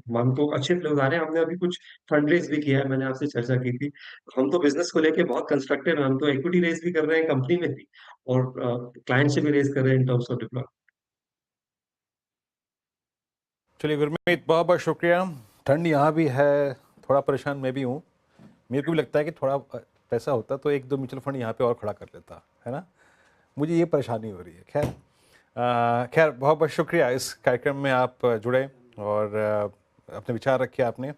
हम तो अच्छे फ्लोज आ रहे हैं। हमने अभी कुछ फंड रेज भी किया है, मैंने आपसे चर्चा की थी। हम तो बिजनेस को लेके बहुत कंस्ट्रक्टिव हैं। हम तो इक्विटी रेज भी कर रहे हैं कंपनी में भी, और क्लाइंट से भी रेज कर रहे हैं इन टर्म्स ऑफ डिप्लॉय। चलिए गुरमीत, बहुत बहुत शुक्रिया। ठंड यहाँ भी है, थोड़ा परेशान मैं भी हूँ। मेरे को भी लगता है कि थोड़ा पैसा होता तो 1-2 म्यूचुअल फंड यहाँ पे और खड़ा कर लेता, है ना। मुझे ये परेशानी हो रही है। खैर बहुत बहुत शुक्रिया, इस कार्यक्रम में आप जुड़े और अपने विचार रखे आपने।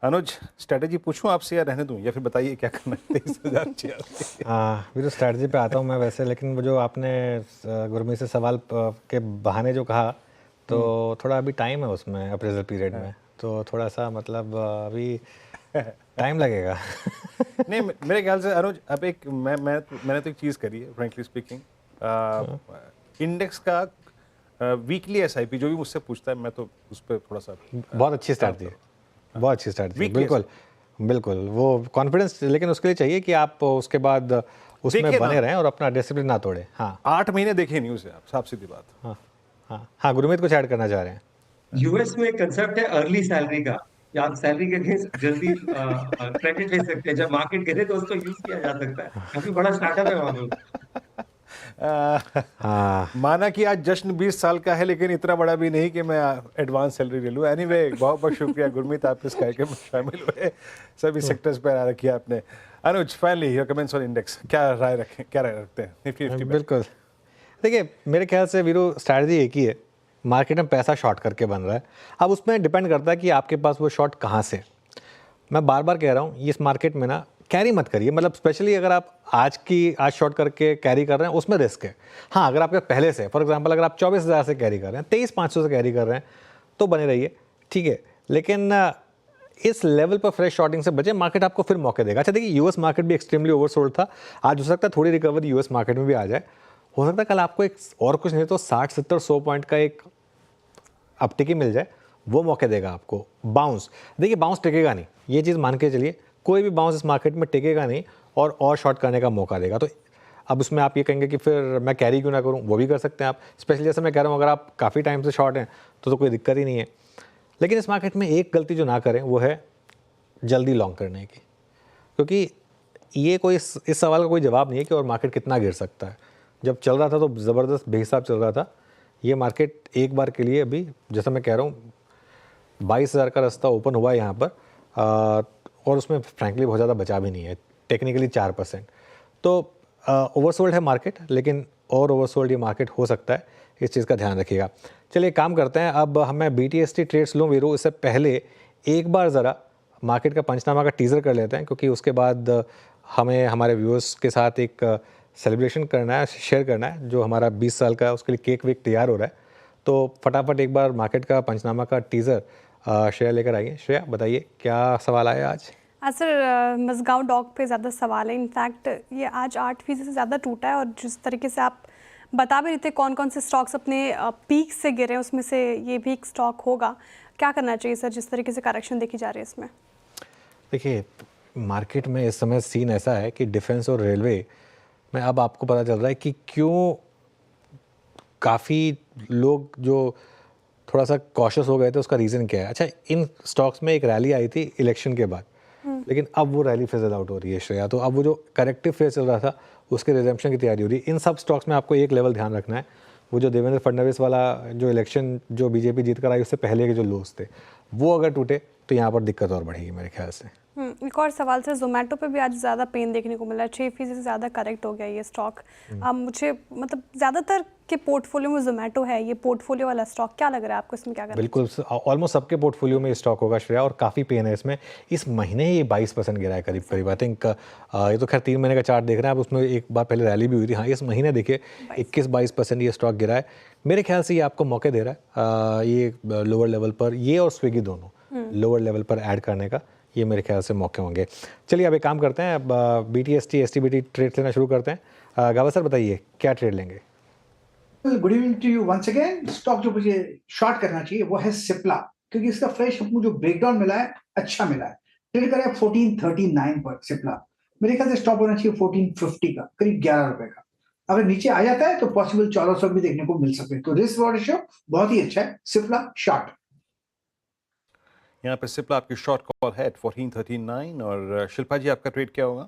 अनुज, स्ट्रैटेजी पूछूं आपसे या रहने दूं, या फिर बताइए क्या करना है 23,000? फिर स्ट्रैटेजी पे आता हूँ मैं वैसे, लेकिन वो जो आपने गुरमीत से सवाल के बहाने जो कहा, तो थोड़ा अभी टाइम है उसमें अप्रेजल पीरियड में, तो थोड़ा सा मतलब अभी टाइम लगेगा। नहीं, मेरे ख्याल से अनुज, अब एक मैंने तो एक चीज़ करी है फ्रेंकली स्पीकिंग। इंडेक्स का वीकली एसआईपी जो भी मुझसे पूछता है, मैं तो उस पर थोड़ा सा बहुत अच्छी स्ट्रैटेजी है, बहुत अच्छी स्ट्रैटेजी, बिल्कुल बिल्कुल वो कॉन्फिडेंस, लेकिन उसके लिए चाहिए कि आप उसके बाद उसमें बने रहें और अपना डिसिप्लिन ना तोड़ें। हाँ, 8 महीने देखे नहीं उसे आप, साफ सीधी बात। हाँ हाँ हाँ, गुरमीत कुछ ऐड करना चाह रहे हैं? यूएस में एक कंसेप्ट है अर्ली सैलरी का, कि आप सैलरी के अगेंस्ट जल्दी क्रेडिट ले सकते हैं। जब मार्केट गिरे तो उसको यूज किया जा सकता है। काफी बड़ा स्टार्टअप है वहां पे। माना कि आज जश्न 20 साल का है, लेकिन इतना बड़ा भी नहीं कि मैं एडवांस सैलरी ले लूँ। एनीवे, बहुत बहुत शुक्रिया गुरमीत, आप इस कार्यक्रम में शामिल हुए, सभी सेक्टर्स पर राय रखी आपने। Anuj, finally your comments on index, क्या राय रखते हैं निफ्टी 50 पे? बिल्कुल, देखिए मेरे ख्याल से वीरू स्ट्रैटेजी एक ही है, मार्केट में पैसा शॉर्ट करके बन रहा है। अब उसमें डिपेंड करता है कि आपके पास वो शॉर्ट कहाँ से। मैं बार बार कह रहा हूँ, इस मार्केट में ना कैरी मत करिए, मतलब स्पेशली अगर आप आज शॉर्ट करके कैरी कर रहे हैं उसमें रिस्क है। हाँ, अगर आपके पहले से, फॉर एग्जांपल अगर आप 24,000 से कैरी कर रहे हैं, 23,500 से कैरी कर रहे हैं, तो बने रहिए, ठीक है। लेकिन इस लेवल पर फ्रेश शॉर्टिंग से बचे, मार्केट आपको फिर मौके देगा। अच्छा देखिए, यूएस मार्केट भी एक्सट्रीमली ओवरसोल्ड था, आज हो सकता है थोड़ी रिकवरी यूएस मार्केट में भी आ जाए। हो सकता है कल आपको एक और कुछ नहीं तो 60, 70, 100 पॉइंट का एक अपटिक ही मिल जाए, वो मौके देगा आपको। बाउंस, देखिए बाउंस टिकेगा नहीं, ये चीज़ मान के चलिए, कोई भी बाउंस इस मार्केट में टिकेगा नहीं और शॉर्ट करने का मौका देगा। तो अब उसमें आप ये कहेंगे कि फिर मैं कैरी क्यों ना करूं, वो भी कर सकते हैं आप। स्पेशली जैसे मैं कह रहा हूं, अगर आप काफ़ी टाइम से शॉर्ट हैं तो कोई दिक्कत ही नहीं है। लेकिन इस मार्केट में एक गलती जो ना करें वो है जल्दी लॉन्ग करने की, क्योंकि ये कोई इस सवाल का कोई जवाब नहीं है कि और मार्केट कितना गिर सकता है। जब चल रहा था तो ज़बरदस्त बेहिसाब चल रहा था, ये मार्केट एक बार के लिए अभी जैसा मैं कह रहा हूँ 22,000 का रास्ता ओपन हुआ है यहाँ पर, और उसमें फ्रैंकली बहुत ज़्यादा बचा भी नहीं है, टेक्निकली 4%। तो ओवरसोल्ड है मार्केट, लेकिन और ओवरसोल्ड ये मार्केट हो सकता है, इस चीज़ का ध्यान रखिएगा। चलिए काम करते हैं, अब मैं BTST ट्रेड्स लूँ वीरू, इससे पहले एक बार ज़रा मार्केट का पंचनामा का टीज़र कर लेते हैं, क्योंकि उसके बाद हमें हमारे व्यूअर्स के साथ एक सेलिब्रेशन करना है, शेयर करना है, जो हमारा 20 साल का उसके लिए केक वेक तैयार हो रहा है। तो फटाफट एक बार मार्केट का पंचनामा का टीज़र श्रेया लेकर आइए। श्रेया, बताइए क्या सवाल आया आज? सर, मज़गांव डॉक पे ज़्यादा सवाल है। इनफैक्ट ये आज 8% से ज़्यादा टूटा है, और जिस तरीके से आप बता भी रहे थे कौन कौन से स्टॉक्स अपने पीक से गिरे, उसमें से ये भी एक स्टॉक होगा। क्या करना चाहिए सर, जिस तरीके से करेक्शन देखी जा रही है इसमें? देखिए, मार्केट में इस समय सीन ऐसा है कि डिफेंस और रेलवे में अब आपको पता चल रहा है कि क्यों काफ़ी लोग जो थोड़ा सा कॉशियस हो गए थे, उसका रीज़न क्या है। अच्छा, इन स्टॉक्स में एक रैली आई थी इलेक्शन के बाद, लेकिन अब वो रैली फिजल आउट हो रही है श्रेया। तो अब वो जो करेक्टिव फेज चल रहा था उसके रिजम्पशन की तैयारी हो रही है। इन सब स्टॉक्स में आपको एक लेवल ध्यान रखना है, वो जो देवेंद्र फडणवीस वाला जो इलेक्शन जो बीजेपी जीत कर आई उससे पहले के जो लोस थे, वो अगर टूटे तो यहाँ पर दिक्कत और बढ़ेगी मेरे ख्याल से। एक और सवाल सर, जोमेटो पे भी आज ज़्यादा पेन देखने को मिला है, 6% से ज़्यादा करेक्ट हो गया ये स्टॉक। मुझे मतलब ज़्यादातर के पोर्टफोलियो में जोमेटो है, ये पोर्टफोलियो वाला स्टॉक, क्या लग रहा है आपको, इसमें क्या करना? बिल्कुल, ऑलमोस्ट सबके पोर्टफोलियो में स्टॉक होगा श्रेया, और काफ़ी पेन है इसमें। इस महीने ही 22% गिरा है करीब करीब। आई थिंक ये तो खैर 3 महीने का चार्ट देख रहे हैं आप, उसमें एक बार पहले रैली भी हुई थी। हाँ, इस महीने देखिए 21-22% ये स्टॉक गिरा है। मेरे ख्याल से ये आपको मौके दे रहा है, ये लोअर लेवल पर, ये और स्विगी दोनों लोअर लेवल पर ऐड करने का, ये मेरे ख्याल से मौके होंगे। चलिए अब एक काम करते हैं, अब BTST STBT ट्रेड लेना शुरू करते हैं। गावा सर, बताइए क्या ट्रेड लेंगे? Good evening to you once again. Stock जो मुझे शॉर्ट करना चाहिए वो है सिप्ला, क्योंकि इसका फ्रेश अपने जो ब्रेकडाउन मिला है अच्छा मिला है। ट्रेड करें 1439 पर सिप्ला, मेरे ख्याल से स्टॉप होना चाहिए 1450 का, करीब 11 रुपए का। अगर नीचे आ जाता है तो पॉसिबल 1400 भी देखने को मिल सकते हैं। तो रिस्क रिवॉर्ड रेशियो बहुत ही अच्छा है, सिप्ला शॉर्ट। यहाँ पे सिप्ला आपकी शॉर्ट कॉल है 1439। और शिल्पा जी, आपका ट्रेड क्या होगा?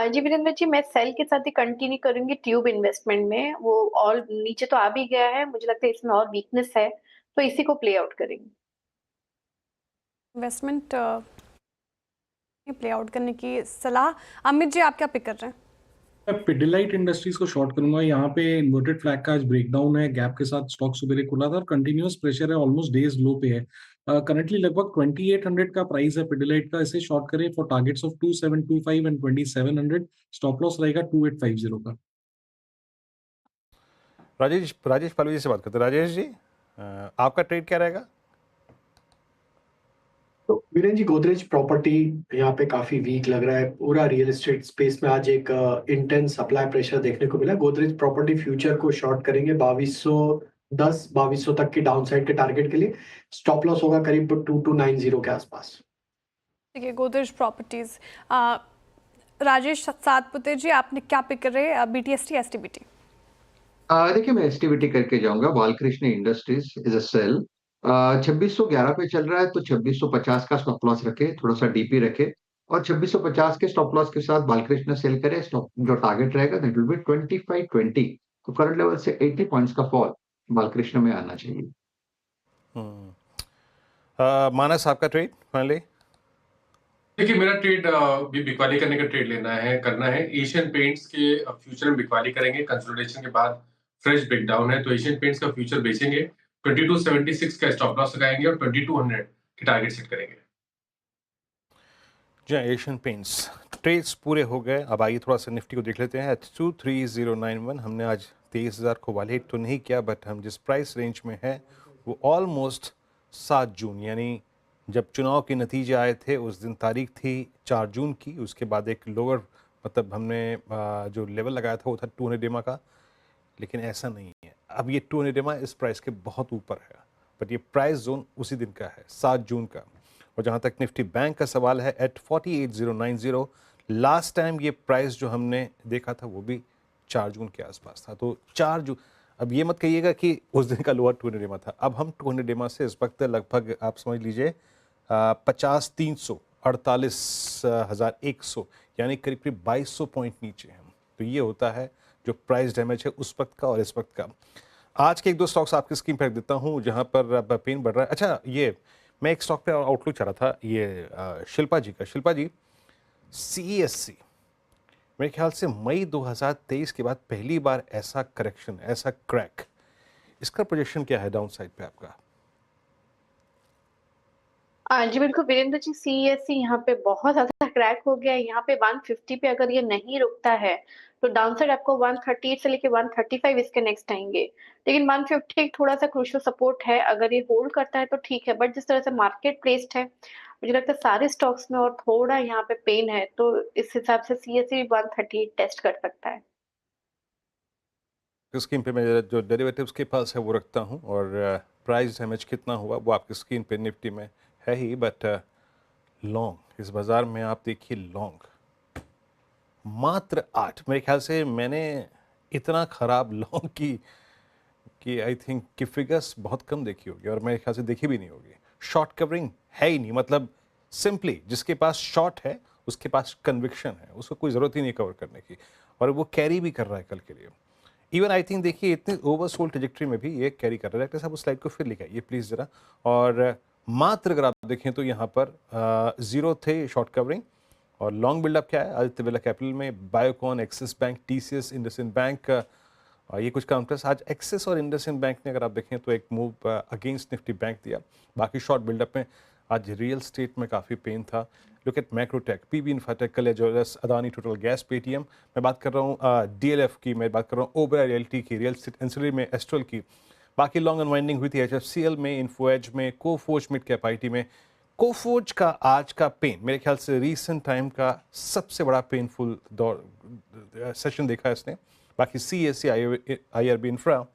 जी वीरेंद्र जी, मैं सेल के साथ ही कंटिन्यू करूंगी ट्यूब इन्वेस्टमेंट में। वो और नीचे तो आ भी गया है, मुझे लगता है इसमें और वीकनेस है, तो इसी को प्ले आउट करेंगे। इन्वेस्टमेंट प्ले आउट करने की सलाह। अमित जी, आप क्या पिक कर रहे हैं? मैं पिडिलाइट इंडस्ट्रीज को शॉर्ट करूंगा। यहाँ पे इन्वर्टेड फ्लैग का आज ब्रेकडाउन है, गैप के साथ स्टॉक सुबह खुला था और कंटिन्यूअस प्रेशर है, ऑलमोस्ट डेज लो पे है। करंटली लगभग 2800 का प्राइस है पिडिलाइट का। इसे शॉर्ट करें for targets of 2725 and 2700। Stop loss रहेगा 2850 का। राजेश पालवी जी से बात करते हैं। राजेश जी, आपका ट्रेड क्या रहेगा? तो वीरेन जी, गोदरेज प्रॉपर्टी यहाँ पे काफी वीक लग रहा है। पूरा रियल एस्टेट स्पेस में आज एक इंटेंस सप्लाई प्रेशर देखने को मिला। गोदरेज प्रॉपर्टी फ्यूचर को शॉर्ट करेंगे 2210-2200 तक की डाउनसाइड के टारगेट के लिए। स्टॉप लॉस होगा करीब 2290 के आसपास। ठीक है, गोदरेज प्रॉपर्टीज। राजेश सातपुते जी, आपने क्या पिक कर रहे हैं, BTST STBT? देखिए, मैं STBT करके जाऊंगा। Balkrishna industries is a sell. 2611 पे चल रहा है, तो 2650 का स्टॉप लॉस रखे, थोड़ा सा डीपी रखे और 2650 के स्टॉप लॉस के साथ बालकृष्ण सेल करे। स्टॉप जो टारगेट रहेगा दैट विल बी 2520। तो करंट लेवल से 80 पॉइंट्स का फॉल बालकृष्ण में आना चाहिए। मानस आपका ट्रेड फाइनली? देखिए मेरा ट्रेड भी बिकवाली करने का ट्रेड करना है। एशियन पेंट्स के फ्यूचर में बिकवाली करेंगे, कंसोलिडेशन के बाद फ्रेश ब्रेकडाउन है, तो एशियन पेंट्स का फ्यूचर बेचेंगे, 2276 का स्टॉप लॉस लगाएंगे और 2200 के टारगेट सेट करेंगे। जी एशियन पेंट्स ट्रेड्स पूरे हो गए। अब आइए थोड़ा सा निफ्टी को देख लेते हैं। 23091 हमने आज 23,000 को वालेट तो नहीं किया, बट हम जिस प्राइस रेंज में है वो ऑलमोस्ट 7 जून, यानी जब चुनाव के नतीजे आए थे उस दिन तारीख थी 4 जून की। उसके बाद एक लोअर मतलब हमने जो लेवल लगाया था वो था 200 डेमा का, लेकिन ऐसा नहीं है। अब ये 200 डेमा इस प्राइस के बहुत ऊपर है, बट ये प्राइस जोन उसी दिन का है 7 जून का। और जहाँ तक निफ्टी बैंक का सवाल है एट 48090, लास्ट टाइम ये प्राइस जो हमने देखा था वो भी 4 जून के आसपास था। तो 4 जून, अब ये मत कहिएगा कि उस दिन का लोअर 200 डेमा था। अब हम 200 डेमा से इस वक्त लगभग आप समझ लीजिए 50,348,100 यानी करीब करीब 2200 पॉइंट नीचे हैं। तो ये होता है जो प्राइस डैमेज है उस वक्त का और इस वक्त का। आज के एक दो स्टॉक्स आपकी स्क्रीन पर रख देता हूँ जहाँ पर अब पेन बढ़ रहा है। अच्छा, ये मैं एक स्टॉक पे आउटलुक चाह रहा था, ये शिल्पा जी का। शिल्पा जी, CESC मेरे ख्याल से मई 2023 के बाद पहली बार ऐसा करेक्शन, ऐसा क्रैक, इसका प्रोजेक्शन क्या है डाउन साइड पे आपका? जी बिल्कुल वीरेंद्र जी, CESC यहाँ पे बहुत ज्यादा क्रैक हो गया है। यहाँ पे 150 पे अगर ये नहीं रुकता है तो डाउनसाइड आपको 138 से लेके 135 इसके नेक्स्ट आएंगे। लेकिन 150 एक थोड़ा सा क्रूशियल सपोर्ट है, अगर ये होल्ड करता है तो ठीक है, बट जिस तरह से मार्केट प्लेस्ड है मुझे लगता है सारे स्टॉक्स में और थोड़ा यहाँ पे पेन है, तो इस हिसाब से CESC 138 टेस्ट कर सकता है। स्क्रीन पे मैं जो डेरिवेटिव्स के पास है वो रखता हूँ, और प्राइस डैमेज कितना हुआ वो आपकी स्क्रीन पे निफ्टी में है ही, बट लॉन्ग इस बाज़ार में आप देखिए, लॉन्ग मात्र 8। मेरे ख्याल से मैंने इतना ख़राब लॉन्ग की आई थिंक कि फिगर्स बहुत कम देखी होगी, और मेरे ख्याल से देखी भी नहीं होगी। शॉर्ट कवरिंग है ही नहीं, मतलब सिंपली जिसके पास शॉर्ट है उसके पास कन्विक्शन है, उसको कोई ज़रूरत ही नहीं कवर करने की, और वो कैरी भी कर रहा है कल के लिए। इवन आई थिंक देखिए इतनी ओवरसोल्ड ट्रेजेक्टरी में भी ये कैरी कर रहा है। डॉक्टर साहब उस स्लाइड को फिर लिखाइए प्लीज़ ज़रा। और मात्र अगर आप देखें तो यहाँ पर 0 थे शॉर्ट कवरिंग, और लॉन्ग बिल्डअप क्या है? आदित्य बिरला कैपिटल में Biocon, axis bank, TCS, IndusInd bank, ये कुछ काउंटर्स। आज एक्सिस और इंडसइंड बैंक ने अगर आप देखें तो एक मूव अगेंस्ट निफ्टी बैंक दिया। बाकी शॉर्ट बिल्डअप में आज रियल स्टेट में काफ़ी पेन था। Look at Macrotech, PB Infratech, Kalyan jewellers, Adani Total gas, Paytm, मैं बात कर रहा हूँ DLF की, मैं बात कर रहा हूँ ओबेरॉय रियल्टी की, रियल स्टेट एंसिलरी में एस्ट्रल की। बाकी लॉन्ग अनवाइंडिंग हुई थी HFCL में, इन्फोएज में, कोफोर्ज मिड कैप IT में। कोफोर्ज का आज का पेन मेरे ख्याल से रीसेंट टाइम का सबसे बड़ा पेनफुल दौर सेशन देखा है इसने। बाकी CESC, IRB इंफ्रा,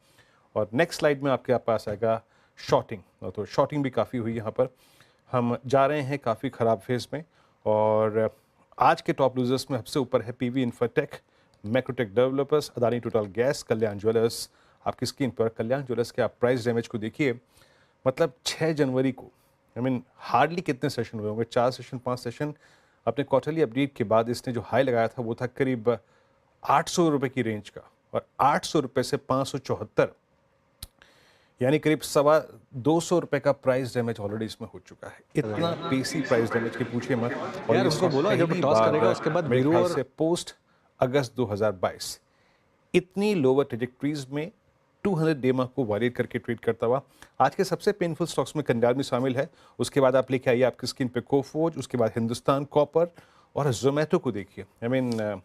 और नेक्स्ट स्लाइड में आपके पास आएगा शॉर्टिंग। तो शॉर्टिंग भी काफ़ी हुई यहाँ पर। हम जा रहे हैं काफ़ी ख़राब फेज़ में, और आज के टॉप लूजर्स में सबसे ऊपर है PB Infratech, Macrotech Developers, Adani Total Gas, Kalyan Jewellers. आपकी स्क्रीन पर कल्याण ज्वेलर्स के आप प्राइस डैमेज को देखिए, मतलब 6 जनवरी को, आई मीन हार्डली कितने सेशन हुए होंगे, 4 सेशन 5 सेशन। अपने क्वार्टरली अपडेट के बाद इसने जो हाई लगाया था वो था करीब 800 रुपये की रेंज का, और 800 रुपये से 574 यानी करीब 225 रुपये का प्राइस डैमेज ऑलरेडी इसमें हो चुका है। इतना बेसी प्राइस डैमेज की पूछिए मत। और यार उसको बोला जब टॉस करेगा उसके बाद मेरे ख्याल से पोस्ट अगस्त 2022 इतनी लोअर ट्रेजेक्टरीज में 200 डेमा को वायलेट करके ट्रेड करता हुआ। आज के सबसे पेनफुल स्टॉक्स में कंडार भी शामिल है। उसके बाद आप लेके आइए आपकी स्क्रीन पे कोफोर्ज, उसके बाद हिंदुस्तान कॉपर, और जोमेटो को देखिए। आई मीन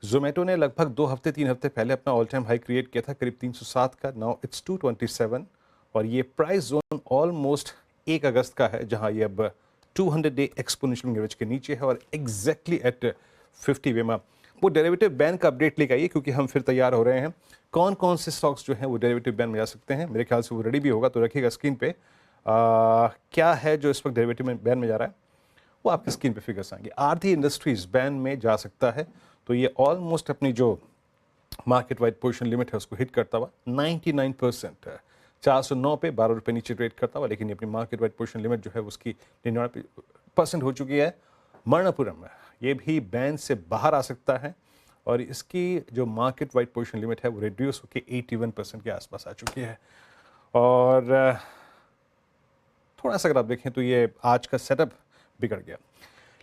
जोमेटो ने लगभग 2 हफ्ते 3 हफ्ते पहले अपना ऑल टाइम हाई क्रिएट किया था करीब 307 का, नाउ इट्स 227, और ये प्राइस जोन ऑलमोस्ट 1 अगस्त का है जहां ये अब 200 डे एक्सपोनेंशियल एवरेज के नीचे है, और एग्जैक्टली एट 50 वेमा। वो डेरिवेटिव बैन का अपडेट लेकर आइए, क्योंकि हम फिर तैयार हो रहे हैं। कौन कौन से स्टॉक्स जो हैं वो डेरिवेटिव बैन में जा सकते हैं, मेरे ख्याल से वो रेडी भी होगा, तो रखिएगा स्क्रीन पे। क्या है जो इस वक्त डेरिवेटिव बैन में जा रहा है वो आपकी स्क्रीन पे फिगर्स आएंगे। आरती इंडस्ट्रीज बैन में जा सकता है, तो ये ऑलमोस्ट अपनी जो मार्केट वाइड पोजीशन लिमिट है उसको हिट करता हुआ 99% है। 409 पे 12 रुपये नीचे ट्रेड करता हुआ, लेकिन ये अपनी मार्केट वाइड पोजीशन लिमिट जो है उसकी 99% हो चुकी है। मणप्पुरम ये भी बैन से बाहर आ सकता है और इसकी जो मार्केट वाइड पोजीशन लिमिट है वो रिड्यूस होकर 81% के आसपास आ चुकी है। और थोड़ा सा अगर आप देखें तो ये आज का सेटअप बिगड़ गया।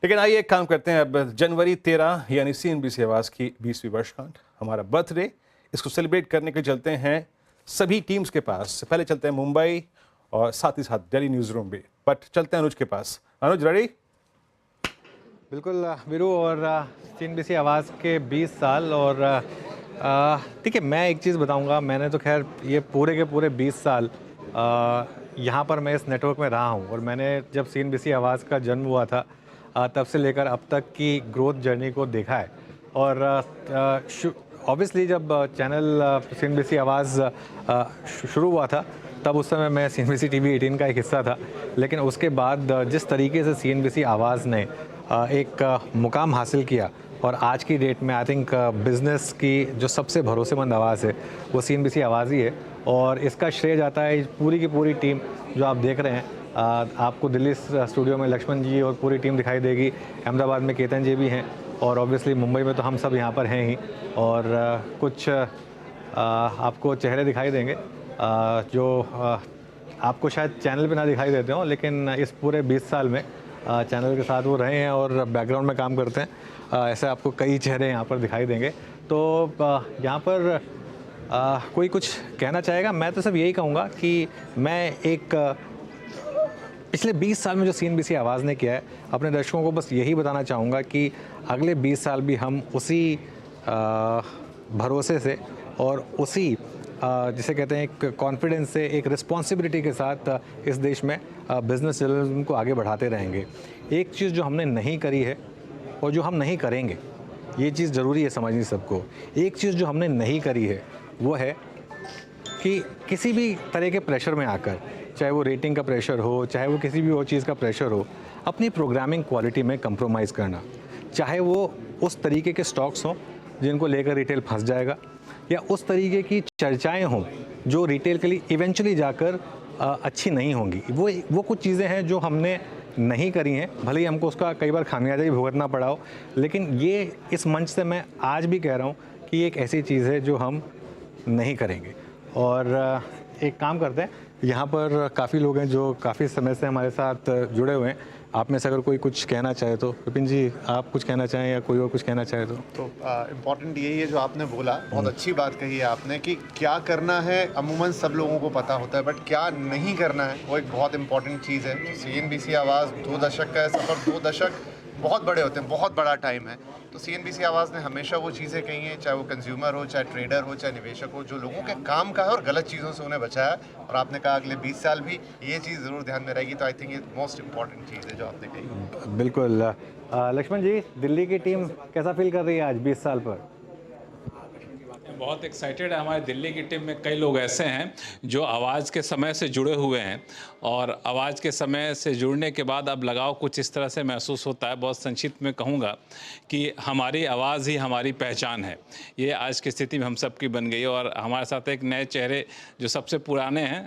लेकिन आइए एक काम करते हैं, अब जनवरी 13 यानी CNBC आवाज़ की 20वीं वर्षगांठ, हमारा बर्थडे, इसको सेलिब्रेट करने के लिए चलते हैं सभी टीम्स के पास। पहले चलते हैं मुंबई और साथ ही साथ दिल्ली न्यूज़ रूम भी, बट चलते हैं अनुज के पास। अनुज रेडी? बिल्कुल वीरू, और CNBC आवाज़ के 20 साल। और ठीक है, मैं एक चीज़ बताऊंगा, मैंने तो खैर ये पूरे के पूरे 20 साल यहाँ पर मैं इस नेटवर्क में रहा हूँ और मैंने जब CNBC आवाज़ का जन्म हुआ था तब से लेकर अब तक की ग्रोथ जर्नी को देखा है। और ऑब्वियसली जब चैनल CNBC आवाज़ शुरू हुआ था तब उस समय मैं CNBC TV 18 का एक हिस्सा था, लेकिन उसके बाद जिस तरीके से CNBC आवाज़ ने एक मुकाम हासिल किया और आज की डेट में आई थिंक बिज़नेस की जो सबसे भरोसेमंद आवाज़ है वो CNBC आवाज़ ही है। और इसका श्रेय जाता है पूरी की पूरी टीम जो आप देख रहे हैं। आपको दिल्ली स्टूडियो में लक्ष्मण जी और पूरी टीम दिखाई देगी, अहमदाबाद में केतन जी भी हैं और ऑब्वियसली मुंबई में तो हम सब यहाँ पर हैं ही। और कुछ आपको चेहरे दिखाई देंगे जो आपको शायद चैनल पे ना दिखाई देते हों, लेकिन इस पूरे 20 साल में चैनल के साथ वो रहे हैं और बैकग्राउंड में काम करते हैं। ऐसे आपको कई चेहरे यहाँ पर दिखाई देंगे। तो यहाँ पर कोई कुछ कहना चाहेगा? मैं तो सिर्फ यही कहूँगा कि मैं एक पिछले 20 साल में जो CNBC आवाज़ ने किया है, अपने दर्शकों को बस यही बताना चाहूँगा कि अगले 20 साल भी हम उसी भरोसे से और उसी जिसे कहते हैं एक कॉन्फिडेंस से, एक रिस्पॉन्सिबिलिटी के साथ इस देश में बिज़नेस जर्नलिज्म को आगे बढ़ाते रहेंगे। एक चीज़ जो हमने नहीं करी है और जो हम नहीं करेंगे, ये चीज़ ज़रूरी है समझनी सबको। एक चीज़ जो हमने नहीं करी है वो है कि किसी भी तरह के प्रेशर में आकर, चाहे वो रेटिंग का प्रेशर हो, चाहे वो किसी भी और चीज़ का प्रेशर हो, अपनी प्रोग्रामिंग क्वालिटी में कंप्रोमाइज़ करना, चाहे वो उस तरीके के स्टॉक्स हों जिनको लेकर रिटेल फंस जाएगा या उस तरीके की चर्चाएं हों जो रिटेल के लिए इवेंचुअली जाकर अच्छी नहीं होंगी। वो कुछ चीज़ें हैं जो हमने नहीं करी हैं, भले ही हमको उसका कई बार खामियाजा भी भुगतना पड़ा हो, लेकिन ये इस मंच से मैं आज भी कह रहा हूँ कि एक ऐसी चीज़ है जो हम नहीं करेंगे। और एक काम करते हैं, यहाँ पर काफ़ी लोग हैं जो काफ़ी समय से हमारे साथ जुड़े हुए हैं। आप में से अगर कोई कुछ कहना चाहे तो विपिन जी आप कुछ कहना चाहें या कोई और कुछ कहना चाहे तो इम्पॉर्टेंट यही है जो आपने बोला, बहुत अच्छी बात कही है आपने कि क्या करना है अमूमन सब लोगों को पता होता है, बट क्या नहीं करना है वो एक बहुत इंपॉर्टेंट चीज़ है। CNBC आवाज़ 2 दशक का है सफ़र, 2 दशक बहुत बड़े होते हैं, बहुत बड़ा टाइम है। तो CNBC आवाज़ ने हमेशा वो चीज़ें कही हैं, चाहे वो कंज्यूमर हो, चाहे ट्रेडर हो, चाहे निवेशक हो, जो लोगों के काम का है और गलत चीज़ों से उन्हें बचाया। और आपने कहा अगले 20 साल भी ये चीज़ ज़रूर ध्यान में रहेगी। तो आई थिंक ये मोस्ट इंपॉर्टेंट चीज़ है जो आपने कही। बिल्कुल। लक्ष्मण जी, दिल्ली की टीम कैसा फील कर रही है आज 20 साल पर? बहुत एक्साइटेड है। हमारे दिल्ली की टीम में कई लोग ऐसे हैं जो आवाज़ के समय से जुड़े हुए हैं और आवाज़ के समय से जुड़ने के बाद अब लगाव कुछ इस तरह से महसूस होता है। बहुत संक्षिप्त में कहूँगा कि हमारी आवाज़ ही हमारी पहचान है, ये आज की स्थिति में हम सब की बन गई है। और हमारे साथ एक नए चेहरे जो सबसे पुराने हैं,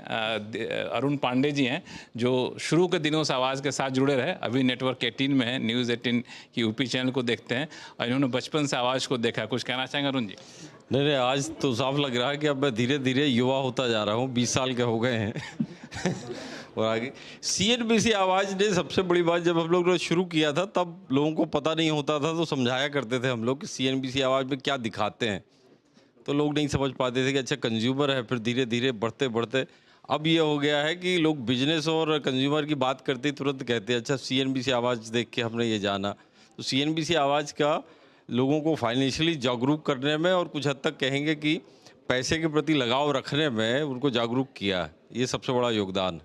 अरुण पांडे जी हैं, जो शुरू के दिनों से आवाज़ के साथ जुड़े रहे, अभी नेटवर्क 18 में है, न्यूज़ 18 की यूपी चैनल को देखते हैं और इन्होंने बचपन से आवाज़ को देखा है। कुछ कहना चाहेंगे अरुण जी? नहीं, आज तो साफ लग रहा है कि अब मैं धीरे धीरे युवा होता जा रहा हूँ, 20 साल के हो गए हैं और आगे CNBC आवाज़ ने सबसे बड़ी बात, जब हम लोग ने शुरू किया था तब लोगों को पता नहीं होता था, तो समझाया करते थे हम लोग कि CNBC आवाज़ में क्या दिखाते हैं, तो लोग नहीं समझ पाते थे कि अच्छा कंज्यूमर है। फिर धीरे धीरे बढ़ते बढ़ते अब ये हो गया है कि लोग बिजनेस और कंज्यूमर की बात करते ही तुरंत कहते हैं अच्छा CNBC आवाज़ देख के हमने ये जाना। तो CNBC आवाज़ का लोगों को फाइनेंशियली जागरूक करने में और कुछ हद तक कहेंगे कि पैसे के प्रति लगाव रखने में उनको जागरूक किया है, ये सबसे बड़ा योगदान।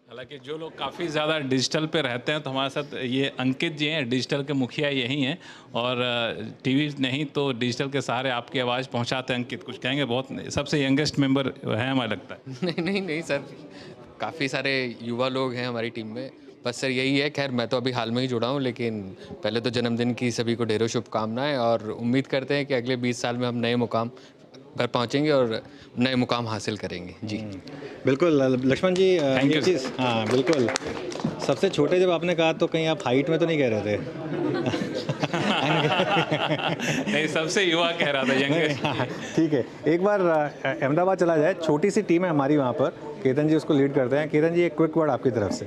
हालांकि जो लोग काफ़ी ज़्यादा डिजिटल पे रहते हैं, तो हमारे साथ ये अंकित जी हैं, डिजिटल के मुखिया यही हैं और टीवी नहीं तो डिजिटल के सहारे आपकी आवाज़ पहुंचाते हैं। अंकित कुछ कहेंगे? बहुत सबसे यंगेस्ट मेंबर हैं हमें लगता है। नहीं सर, काफ़ी सारे युवा लोग हैं हमारी टीम में, बस सर यही है। खैर मैं तो अभी हाल में ही जुड़ा हूँ, लेकिन पहले तो जन्मदिन की सभी को ढेरों शुभकामनाएं और उम्मीद करते हैं कि अगले 20 साल में हम नए मुकाम पर पहुँचेंगे और नए मुकाम हासिल करेंगे। जी बिल्कुल लक्ष्मण जी, ये चीज़ हाँ बिल्कुल। सबसे छोटे जब आपने कहा तो कहीं आप हाइट में तो नहीं कह रहे थे? नहीं, सबसे युवा कह रहा था, यंगेस्ट। ठीक है, एक बार अहमदाबाद चला जाए, छोटी सी टीम है हमारी वहाँ पर, केतन जी उसको लीड करते हैं। केतन जी, एक क्विक वर्ड आपकी तरफ से।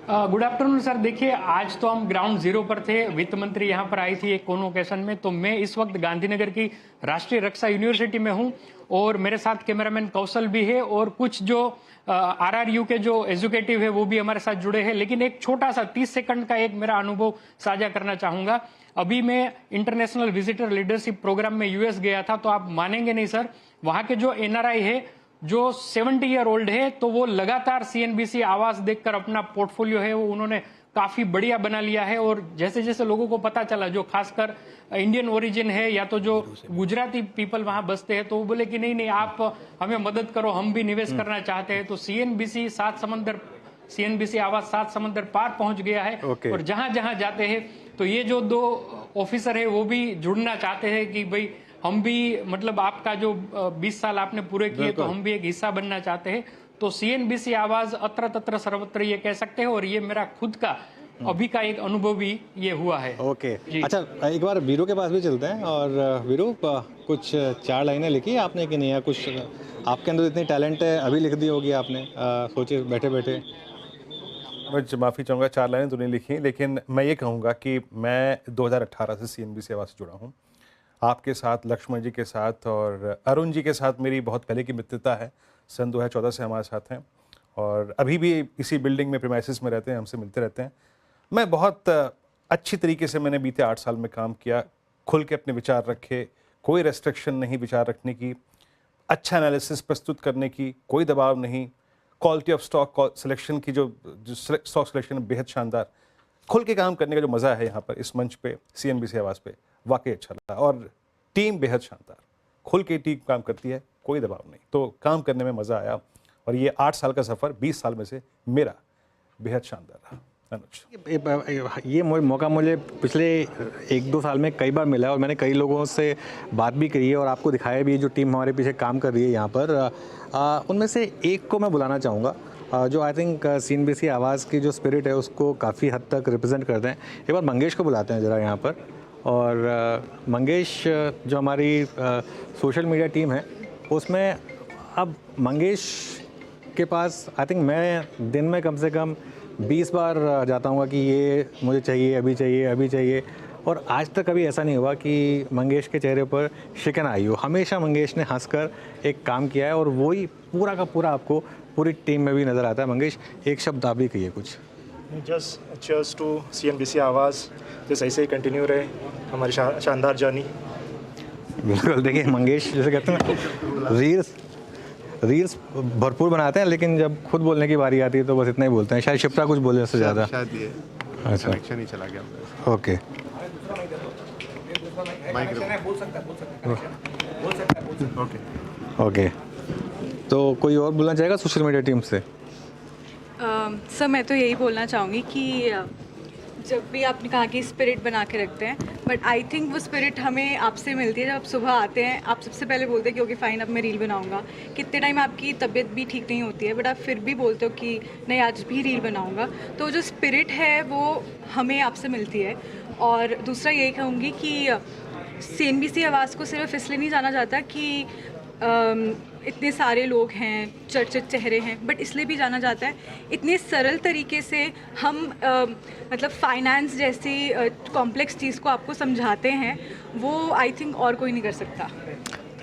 Good afternoon sir. देखिए, आज तो हम ग्राउंड जीरो पर थे, वित्त मंत्री यहाँ पर आई थी एक कॉन्वोकेशन में, तो मैं इस वक्त गांधीनगर की राष्ट्रीय रक्षा यूनिवर्सिटी में हूँ और मेरे साथ कैमरामैन कौशल भी है और कुछ जो RRU के जो एजुकेटिव है वो भी हमारे साथ जुड़े हैं। लेकिन एक छोटा सा 30 सेकंड का एक मेरा अनुभव साझा करना चाहूंगा। अभी मैं इंटरनेशनल विजिटर लीडरशिप प्रोग्राम में US गया था, तो आप मानेंगे नहीं सर, वहां के जो NRI है जो 70 ईयर ओल्ड है, तो वो लगातार CNBC आवास देखकर अपना पोर्टफोलियो है वो उन्होंने काफी बढ़िया बना लिया है। और जैसे जैसे लोगों को पता चला, जो खासकर इंडियन ओरिजिन है या तो जो गुजराती पीपल वहां बसते हैं, तो वो बोले कि नहीं नहीं, आप हमें मदद करो, हम भी निवेश करना चाहते हैं। तो CNBC आवास 7 समंदर पार पहुंच गया है। और जहां जहां जाते हैं तो ये जो 2 ऑफिसर है वो भी जुड़ना चाहते हैं कि भाई हम भी, मतलब आपका जो 20 साल आपने पूरे किए, तो हम भी एक हिस्सा बनना चाहते हैं। तो CNBC आवाज अत्र तत्र सर्वत्र ये कह सकते हैं, और ये मेरा खुद का अभी का एक अनुभव भी ये हुआ है। ओके, अच्छा, एक बार वीरू के पास भी चलते हैं। और वीरू, कुछ 4 लाइनें लिखी है आपने कि नहीं, या कुछ आपके अंदर इतनी टैलेंट है, अभी लिख दी होगी आपने, सोचे बैठे बैठे? मैं माफ़ी चाहूँगा, 4 लाइनें तो नहीं लिखी, लेकिन मैं ये कहूँगा कि मैं 2018 से CNBC आवास से जुड़ा हूँ। आपके साथ, लक्ष्मण जी के साथ और अरुण जी के साथ मेरी बहुत पहले की मित्रता है। सन 2014 से हमारे साथ हैं और अभी भी इसी बिल्डिंग में प्रीमाइसेस में रहते हैं, हमसे मिलते रहते हैं। मैं बहुत अच्छी तरीके से मैंने बीते 8 साल में काम किया, खुल के अपने विचार रखे, कोई रेस्ट्रिक्शन नहीं विचार रखने की, अच्छा एनालिसिस प्रस्तुत करने की, कोई दबाव नहीं, क्वालिटी ऑफ स्टॉक सिलेक्शन की जो स्टॉक सिलेक्शन बेहद शानदार, खुल के काम करने का जो मज़ा है यहाँ पर इस मंच पे CNBC आवास पे, वाकई अच्छा लगा। और टीम बेहद शानदार, खुल के टीम काम करती है, कोई दबाव नहीं, तो काम करने में मज़ा आया। और ये 8 साल का सफ़र 20 साल में से मेरा बेहद शानदार रहा। ये मौका मुझे पिछले 1-2 साल में कई बार मिला है और मैंने कई लोगों से बात भी करी है और आपको दिखाया भी, जो टीम हमारे पीछे काम कर रही है यहाँ पर। उनमें से एक को मैं बुलाना चाहूँगा, जो आई थिंक CNBC आवाज़ की जो स्पिरिट है उसको काफ़ी हद तक रिप्रेजेंट करते हैं। एक बार मंगेश को बुलाते हैं ज़रा यहाँ पर। और मंगेश, जो हमारी सोशल मीडिया टीम है उसमें, अब मंगेश के पास आई थिंक मैं दिन में कम से कम 20 बार जाता हूँ कि ये मुझे चाहिए, अभी चाहिए, अभी चाहिए, और आज तक कभी ऐसा नहीं हुआ कि मंगेश के चेहरे पर शिकन आई हो। हमेशा मंगेश ने हंसकर एक काम किया है और वही पूरा का पूरा आपको पूरी टीम में भी नज़र आता है। मंगेश, एक शब्द आप भी कहिए कुछ। जस्ट चीयर्स टू CNBC आवाज़, जैसे ऐसे ही कंटिन्यू रहे हमारी शानदार जर्नी। बिल्कुल, देखिए मंगेश जैसे कहते हैं रील्स भरपूर बनाते हैं, लेकिन जब खुद बोलने की बारी आती है तो बस इतना ही बोलते हैं। शायद शिप्रा कुछ बोले उससे ज़्यादा, शायद ये अच्छा कनेक्शन ही चला गया। ओके, ओके, तो कोई और बोलना चाहेगा सोशल मीडिया टीम से? सर, मैं तो यही बोलना चाहूँगी कि जब भी आपने कहा कि स्पिरिट बना के रखते हैं, बट आई थिंक वो स्पिरिट हमें आपसे मिलती है। जब आप सुबह आते हैं, आप सबसे पहले बोलते हैं कि ओके फाइन, अब मैं रील बनाऊंगा। कितने टाइम आपकी तबीयत भी ठीक नहीं होती है, बट आप फिर भी बोलते हो कि नहीं, आज भी रील बनाऊंगा। तो जो स्पिरिट है वो हमें आपसे मिलती है। और दूसरा यही कहूँगी कि CNBC आवाज़ को सिर्फ इसलिए नहीं जाना जाता कि इतने सारे लोग हैं, चर्चित चेहरे हैं, बट इसलिए भी जाना जाता है इतने सरल तरीके से हम मतलब फाइनेंस जैसी कॉम्प्लेक्स चीज़ को आपको समझाते हैं, वो आई थिंक और कोई नहीं कर सकता।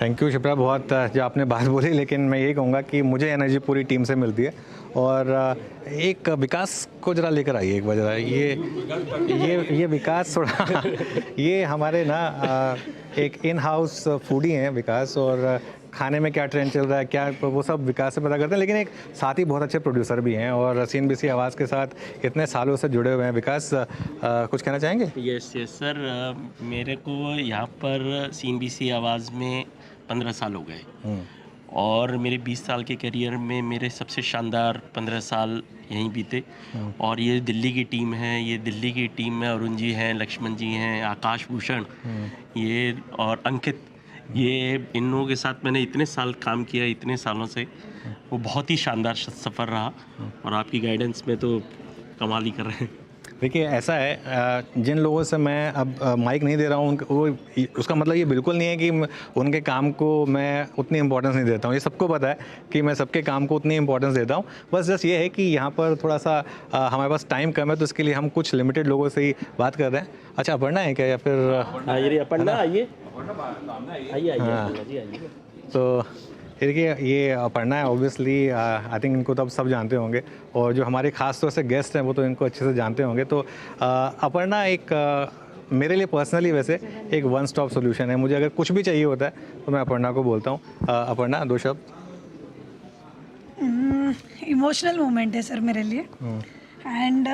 थैंक यू शिप्रा, बहुत जो आपने बात बोली, लेकिन मैं यही कहूँगा कि मुझे एनर्जी पूरी टीम से मिलती है। और एक विकास को जरा लेकर आइए एक बार जरा, ये विकास थोड़ा ये हमारे ना एक इन हाउस फूडी हैं विकास, और खाने में क्या ट्रेंड चल रहा है, क्या वो सब विकास से पता करते हैं, लेकिन एक साथ ही बहुत अच्छे प्रोड्यूसर भी हैं और CNBC आवाज़ के साथ इतने सालों से जुड़े हुए हैं। विकास, कुछ कहना चाहेंगे? यस सर, मेरे को यहाँ पर CNBC आवाज़ में 15 साल हो गए और मेरे 20 साल के करियर में मेरे सबसे शानदार 15 साल यहीं बीते। और ये दिल्ली की टीम है, ये दिल्ली की टीम में अरुण जी हैं, लक्ष्मण जी हैं, आकाश भूषण ये और अंकित, ये इन लोगों के साथ मैंने इतने साल काम किया, इतने सालों से, वो बहुत ही शानदार सफ़र रहा और आपकी गाइडेंस में तो कमाल ही कर रहे हैं। देखिए ऐसा है, जिन लोगों से मैं अब माइक नहीं दे रहा हूँ वो उसका मतलब ये बिल्कुल नहीं है कि उनके काम को मैं उतनी इंपॉर्टेंस नहीं देता हूँ। ये सबको पता है कि मैं सबके काम को उतनी इंपॉर्टेंस देता हूँ। बस जस्ट ये है कि यहाँ पर थोड़ा सा हमारे पास टाइम कम है, तो इसके लिए हम कुछ लिमिटेड लोगों से ही बात कर रहे हैं। अच्छा, अपर्णा है क्या या फिर अपर्णा आइए। हाँ, तो देखिए ये अपर्णा है। ऑब्वियसली आई थिंक इनको तो अब सब जानते होंगे, और जो हमारे खास तौर से गेस्ट हैं वो तो इनको अच्छे से जानते होंगे। तो अपर्णा एक मेरे लिए पर्सनली वैसे एक वन स्टॉप सोल्यूशन है। मुझे अगर कुछ भी चाहिए होता है तो मैं अपर्णा को बोलता हूँ। अपर्णा, 2 शब्द। इमोशनल मोमेंट है सर मेरे लिए। एंड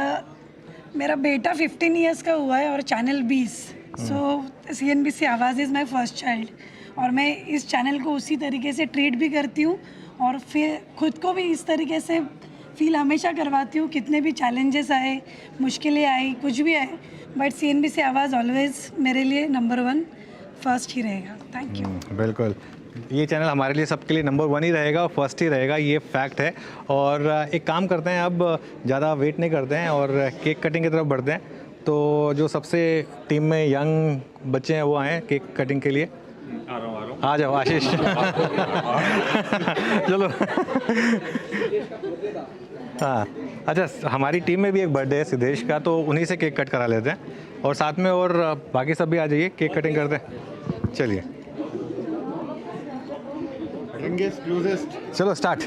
मेरा बेटा 15 इयर्स का हुआ है और चैनल 20। सो CNBC आवाज़ इज़ माई फर्स्ट चाइल्ड, और मैं इस चैनल को उसी तरीके से ट्रीट भी करती हूँ और फिर खुद को भी इस तरीके से फील हमेशा करवाती हूँ। कितने भी चैलेंजेस आए, मुश्किलें आई, कुछ भी आए, बट CNBC आवाज़ ऑलवेज मेरे लिए नंबर 1 फर्स्ट ही रहेगा। Thank you. बिल्कुल, ये चैनल हमारे लिए सबके लिए नंबर 1 ही रहेगा और फर्स्ट ही रहेगा, ये फैक्ट है। और एक काम करते हैं, अब ज़्यादा वेट नहीं करते हैं और केक कटिंग की तरफ बढ़ते हैं। तो जो सबसे टीम में यंग बच्चे हैं वो आए केक कटिंग के लिए। आ जाओ आशीष। चलो। हाँ, अच्छा, हमारी टीम में भी एक बर्थडे है सिद्धेश का, तो उन्हीं से केक कट करा लेते हैं, और साथ में और बाकी सब भी आ जाइए, केक कटिंग करते हैं। चलिए चलो स्टार्ट।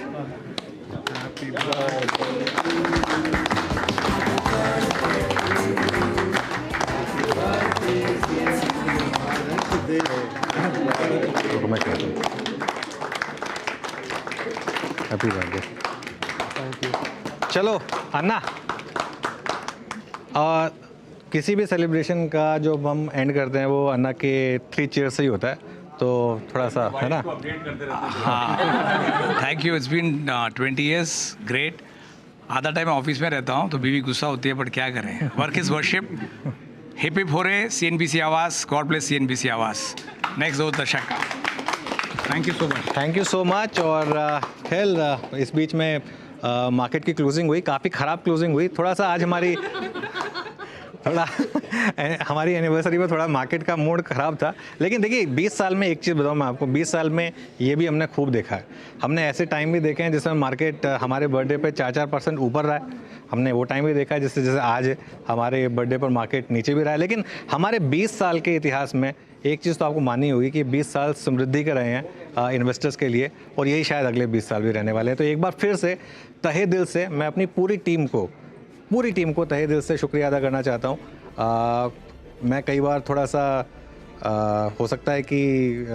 Happy birthday. चलो अन्ना, किसी भी सेलिब्रेशन का जो हम एंड करते हैं वो अन्ना के 3 चीयर्स से ही होता है, तो थोड़ा सा है ना। हाँ, thank you. It's been 20 years, great. आधा टाइम ऑफिस में रहता हूँ तो बीवी गुस्सा होती है, बट क्या करें, work is worship. Hip hip हो रहे CNBC आवाज़, गॉड ब्लेस CNBC आवाज़, नेक्स्ट 2 दशक का। Thank you so much. Thank you so much. और खैर इस बीच में मार्केट की क्लोजिंग हुई, काफ़ी ख़राब क्लोजिंग हुई। थोड़ा सा आज हमारी एनिवर्सरी में थोड़ा मार्केट का मूड ख़राब था। लेकिन देखिए 20 साल में एक चीज़ बताऊँ मैं आपको, 20 साल में ये भी हमने खूब देखा है। हमने ऐसे टाइम भी देखे हैं जिसमें मार्केट हमारे बर्थडे पे 4-4% ऊपर रहा है। हमने वो टाइम भी देखा है जैसे आज हमारे बर्थडे पर मार्केट नीचे भी रहा है। लेकिन हमारे 20 साल के इतिहास में एक चीज़ तो आपको माननी होगी कि 20 साल समृद्धि के रहे हैं इन्वेस्टर्स के लिए, और यही शायद अगले 20 साल भी रहने वाले हैं। तो एक बार फिर से तहे दिल से मैं अपनी पूरी टीम को तहे दिल से शुक्रिया अदा करना चाहता हूँ। मैं कई बार थोड़ा सा हो सकता है कि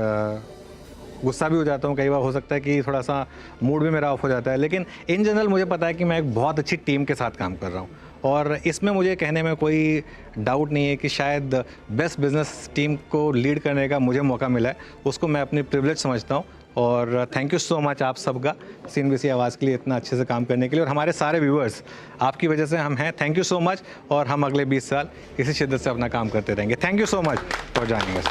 गुस्सा भी हो जाता हूँ, कई बार हो सकता है कि थोड़ा सा मूड भी मेरा ऑफ हो जाता है, लेकिन इन जनरल मुझे पता है कि मैं एक बहुत अच्छी टीम के साथ काम कर रहा हूँ, और इसमें मुझे कहने में कोई डाउट नहीं है कि शायद बेस्ट बिजनेस टीम को लीड करने का मुझे मौका मिला है, उसको मैं अपनी प्रिविलेज समझता हूँ। और थैंक यू सो मच आप सबका CNBC आवाज़ के लिए इतना अच्छे से काम करने के लिए, और हमारे सारे व्यूअर्स आपकी वजह से हम हैं। थैंक यू सो मच, और हम अगले 20 साल इसी शिद्दत से अपना काम करते रहेंगे। Thank you so much for joining us.